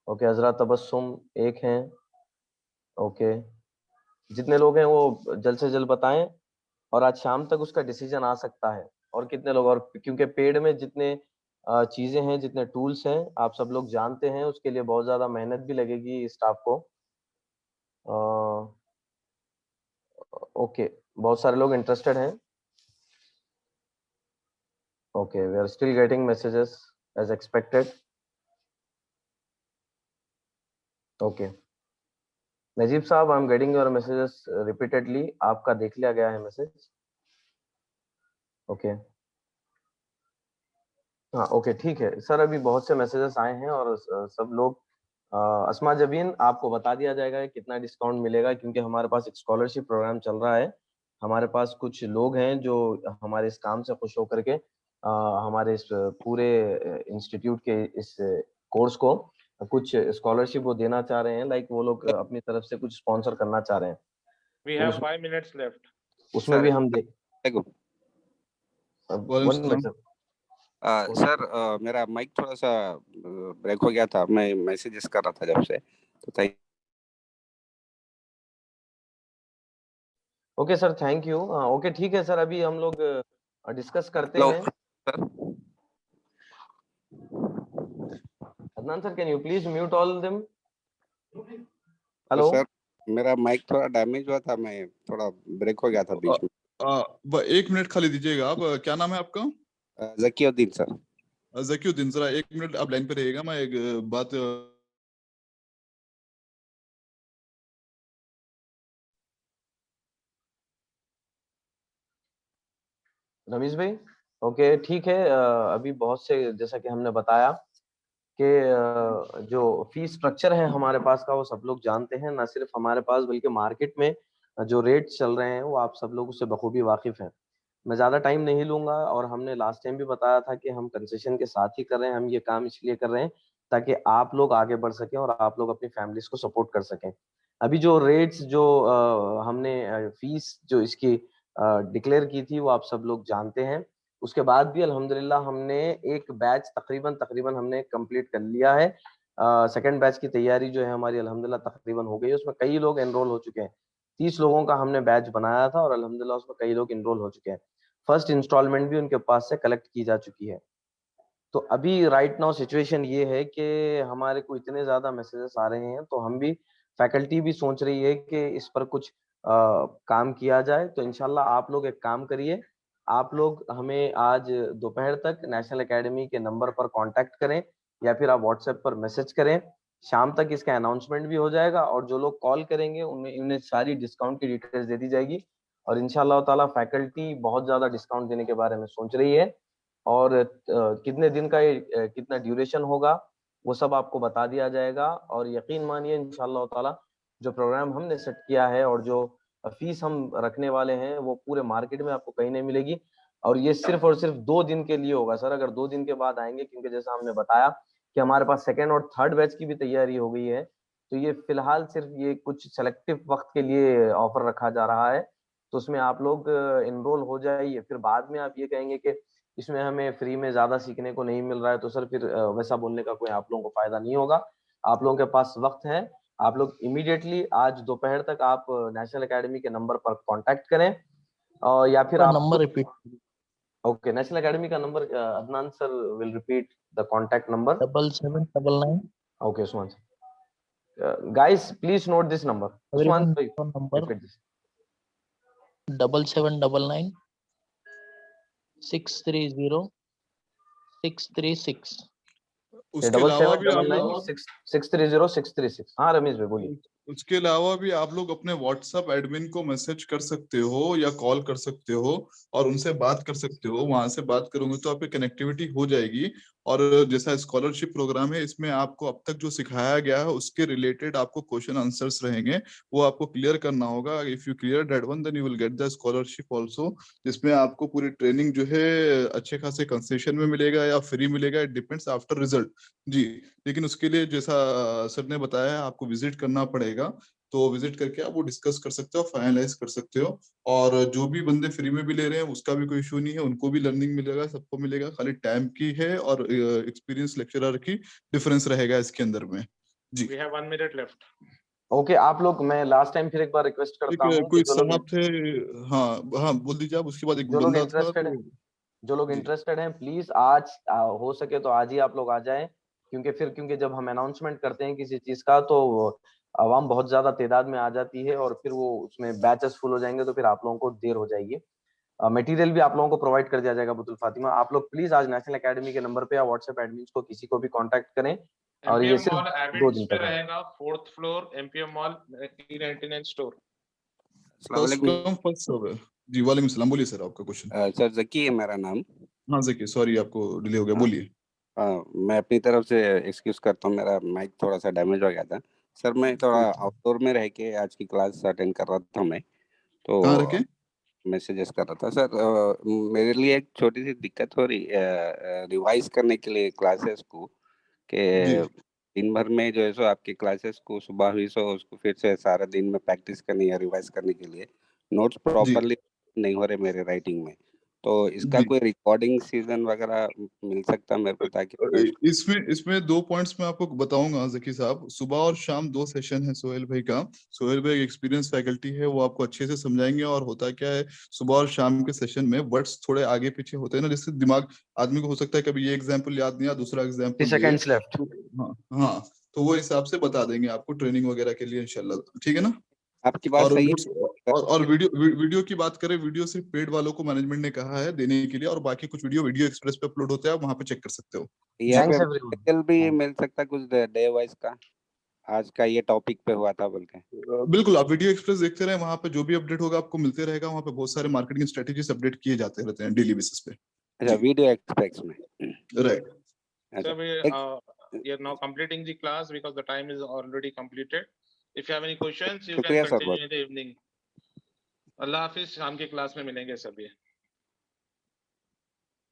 ओके, हजरत तबस्सुम एक हैं। ओके, जितने लोग हैं वो जल्द से जल्द बताएं, और आज शाम तक उसका डिसीजन आ सकता है। और कितने लोग, और क्योंकि पेड में जितने चीजें हैं, जितने टूल्स हैं, आप सब लोग जानते हैं, उसके लिए बहुत ज्यादा मेहनत भी लगेगी स्टाफ को। ओके, बहुत सारे लोग इंटरेस्टेड हैं। Okay, we are still getting messages as expected. Okay, Najeeb sahab, I am getting your messages repeatedly, आपका देख लिया गया है मैसेज। ओके, हाँ ओके ठीक है सर, अभी बहुत से मैसेजेस आए हैं और सब लोग अस्मा जबीन, आपको बता दिया जाएगा कि कितना डिस्काउंट मिलेगा, क्योंकि हमारे पास एक स्कॉलरशिप प्रोग्राम चल रहा है। हमारे पास कुछ लोग हैं जो हमारे इस काम से खुश होकर के हमारे इस पूरे इंस्टीट्यूट के इस कोर्स को कुछ स्कॉलरशिप वो देना चाह रहे हैं, लाइक वो लोग अपनी तरफ से कुछ स्पॉन्सर करना चाह रहे हैं। We तो have 5 minutes left. उसमें भी हम देख वालेकुम one minute, sir. सर मेरा माइक थोड़ा सा ब्रेक हो गया था, मैं मैसेजेस कर रहा था जब से, तो okay sir, thank you. Okay ठीक है सर, अभी हम लोग डिस्कस करते हेलो हैं। Sir, Adnan sir, can you please mute all them? तो हेलो सर मेरा माइक थोड़ा डैमेज हुआ था, मैं थोड़ा ब्रेक हो गया था बीच में। 1 मिनट खाली दीजिएगा आप। क्या नाम है आपका? जकीउद्दीन सर। जकीउद्दीन, जरा 1 मिनट आप लाइन पे रहिएगा, मैं एक बात रमीश भाई, ओके ठीक है। अभी बहुत से, जैसा कि हमने बताया कि जो फीस स्ट्रक्चर है हमारे पास का, वो सब लोग जानते हैं, ना सिर्फ हमारे पास बल्कि मार्केट में जो रेट चल रहे हैं वो आप सब लोग उससे बखूबी वाकिफ हैं। मैं ज़्यादा टाइम नहीं लूंगा, और हमने लास्ट टाइम भी बताया था कि हम कंसेशन के साथ ही कर रहे हैं। हम ये काम इसलिए कर रहे हैं ताकि आप लोग आगे बढ़ सकें और आप लोग अपनी फैमिलीज को सपोर्ट कर सकें। अभी जो रेट्स जो हमने फीस जो इसकी डिक्लेयर की थी वो आप सब लोग जानते हैं। उसके बाद भी अल्हम्दुलिल्लाह हमने एक बैच तकरीबन हमने कंप्लीट कर लिया है। सेकंड बैच की तैयारी जो है हमारी अल्हम्दुलिल्लाह तकरीबन हो गई है। उसमें कई लोग एनरोल हो चुके हैं। 30 लोगों का हमने बैच बनाया था और अल्हम्दुलिल्लाह उसमें कई लोग एनरोल हो चुके हैं। फर्स्ट इंस्टॉलमेंट भी उनके पास से कलेक्ट की जा चुकी है। तो अभी राइट नाउ सिचुएशन ये है कि हमारे को इतने ज्यादा मैसेजेस आ रहे हैं, तो हम भी, फैकल्टी भी सोच रही है कि इस पर कुछ काम किया जाए। तो इंशाल्लाह आप लोग एक काम करिए, आप लोग हमें आज दोपहर तक नेशनल एकेडमी के नंबर पर कांटेक्ट करें, या फिर आप व्हाट्सएप पर मैसेज करें। शाम तक इसका अनाउंसमेंट भी हो जाएगा, और जो लोग कॉल करेंगे उन्हें सारी डिस्काउंट की डिटेल्स दे दी जाएगी। और इंशाल्लाह ताला फैकल्टी बहुत ज्यादा डिस्काउंट देने के बारे में सोच रही है। और कितने दिन का ये कितना ड्यूरेशन होगा वो सब आपको बता दिया जाएगा। और यकीन मानिए इंशाल्लाह ताला जो प्रोग्राम हमने सेट किया है और जो फीस हम रखने वाले हैं वो पूरे मार्केट में आपको कहीं नहीं मिलेगी। और ये सिर्फ और सिर्फ 2 दिन के लिए होगा सर। अगर 2 दिन के बाद आएंगे, क्योंकि जैसा हमने बताया कि हमारे पास सेकेंड और थर्ड बैच की भी तैयारी हो गई है, तो ये फिलहाल सिर्फ ये कुछ सेलेक्टिव वक्त के लिए ऑफर रखा जा रहा है। तो उसमें आप लोग इनरोल हो जाइए। फिर बाद में आप ये कहेंगे कि इसमें हमें फ्री में ज्यादा सीखने को नहीं मिल रहा है, तो सर फिर वैसा बोलने का कोई आप लोगों को फायदा नहीं होगा। आप लोगों के पास वक्त है, आप लोग इमीडिएटली आज दोपहर तक आप नेशनल एकेडमी के नंबर पर कांटेक्ट करें, या फिर आप number repeat. Okay, national academy का number Adnan sir will repeat the contact number 7799। Okay Usman sir, guys please note this number. Usman number repeat this 7799 630 636। उसके अलावा भी आप 630-636। हाँ रमेश भाई बोलिए। उसके अलावा भी आप लोग अपने व्हाट्सएप एडमिन को मैसेज कर सकते हो या कॉल कर सकते हो और उनसे बात कर सकते हो। वहां से बात करोगे तो आपकी कनेक्टिविटी हो जाएगी। और जैसा स्कॉलरशिप प्रोग्राम है, इसमें आपको अब तक जो सिखाया गया है उसके रिलेटेड आपको क्वेश्चन आंसर्स रहेंगे, वो आपको क्लियर करना होगा। If you clear that one then you will get the scholarship also, जिसमें आपको पूरी ट्रेनिंग जो है अच्छे खासे कंसेशन में मिलेगा या फ्री मिलेगा, इट डिपेंड्स आफ्टर रिजल्ट जी। लेकिन उसके लिए जैसा सर ने बताया आपको विजिट करना पड़ेगा, तो विजिट करके आप वो डिस्कस कर सकते हो, फाइनलाइज कर सकते हो। और जो भी बंदे फ्री में भी ले रहे हैं उसका भी कोई इशू नहीं है, उनको भी लर्निंग मिलेगा, सबको मिलेगा। खाली टाइम की है और एक्सपीरियंस लेक्चरर की डिफरेंस रहेगा इसके अंदर में जी। We have 1 minute left. Okay आप लोग, मैं लास्ट टाइम फिर एक बार रिक्वेस्ट करता हूँ कोई साहब थे, हाँ हाँ बोल दीजिए आप। उसके बाद एक जो लोग बंदा था इंटरेस्टेड है, जो लोग इंटरेस्टेड हैं, प्लीज आज हो सके तो आज ही आप लोग आ जाएं। क्योंकि जब हम अनाउंसमेंट करते हैं किसी चीज का तो आवाम बहुत ज्यादा तादाद में आ जाती है और फिर वो उसमें बैचेस फुल हो जाएंगे, तो फिर आप लोगों को देर हो जाएगी। मटेरियल भी आप लोगों को प्रोवाइड कर दिया जाएगा। बुतुल फातिमा, आप लोग प्लीज आज नेशनल एकेडमी के नंबर पे या व्हाट्सएप एडमिन्स को किसी को भी कांटेक्ट करें। और ये MPM मॉल सिर्फ 2 एविड्स दिन पे तक है। रहेगा, 4th floor MPM mall E99 store. First floor जी। वालेकुम सलाम, बोलिए सर आपका क्वेश्चन। सर जकी है मेरा नाम। हाँ जकी, सॉरी आपको डिले हो गया, बोलिए। मैं अपनी तरफ से एक्सक्यूज करता हूँ, मेरा माइक थोड़ा सा डैमेज हो गया था सर। मैं थोड़ा आउटडोर में रह के आज की क्लास अटेंड कर रहा था मैं, कहाँ रह तो के? मैं सजेस्ट कर रहा था सर। मेरे लिए एक छोटी सी दिक्कत हो रही रिवाइज करने के लिए क्लासेस को, जी कि दिन भर में जो है सो आपकी क्लासेस को सुबह हुई सो उसको फिर से सारा दिन में प्रैक्टिस करनी या रिवाइज करने के लिए नोट्स जी प्रॉपरली नहीं हो रहे मेरे राइटिंग में। तो इसका जी कोई रिकॉर्डिंग सीजन वगैरह मिल सकता है मेरे को, ताकि मैं इसको इसमें 2 पॉइंट्स मैं आपको बताऊंगा जकी साहब। सुबह और शाम 2 सेशन है सोहेल भाई का। सोहेल भाई एक्सपीरियंस फैकल्टी है, वो आपको अच्छे से समझाएंगे। और होता क्या है, सुबह और शाम के सेशन में वर्ड्स थोड़े आगे पीछे होते हैं ना, जिससे दिमाग आदमी को हो सकता है कभी ये एग्जाम्पल याद नहीं आया, दूसरा एग्जाम्पल दिए। Seconds left. हाँ हाँ, तो वो हिसाब से बता देंगे आपको ट्रेनिंग वगैरह के लिए इंशाल्लाह, ठीक है ना। आपकी बात और सही नोट्स है। और वीडियो की बात करें, वीडियो सिर्फ पेड वालों को मैनेजमेंट ने कहा है देने के लिए, और बाकी कुछ वीडियो एक्सप्रेस पे अपलोड होता है, आप वहां पे चेक कर सकते हो। या जी फिर मटेरियल भी मिल सकता है कुछ डे वाइज का, आज का ये टॉपिक पे हुआ था बोल के। बिल्कुल, आप वीडियो एक्सप्रेस देखते रहे, वहां पे जो भी अपडेट होगा आपको मिलते रहेगा। वहां पे बहुत सारे मार्केटिंग स्ट्रेटेजीज अपडेट किए जाते रहते हैं डेली बेसिस पे। अच्छा, जी वीडियो एक्सप्रेस में। राइट। So अच्छा we एक are now completing the class because the time is already completed. If you have any questions, you can शुक्रिया सर बहुत। continue in the evening. अल्लाह हाफिज, शाम की क्लास में मिलेंगे सभी।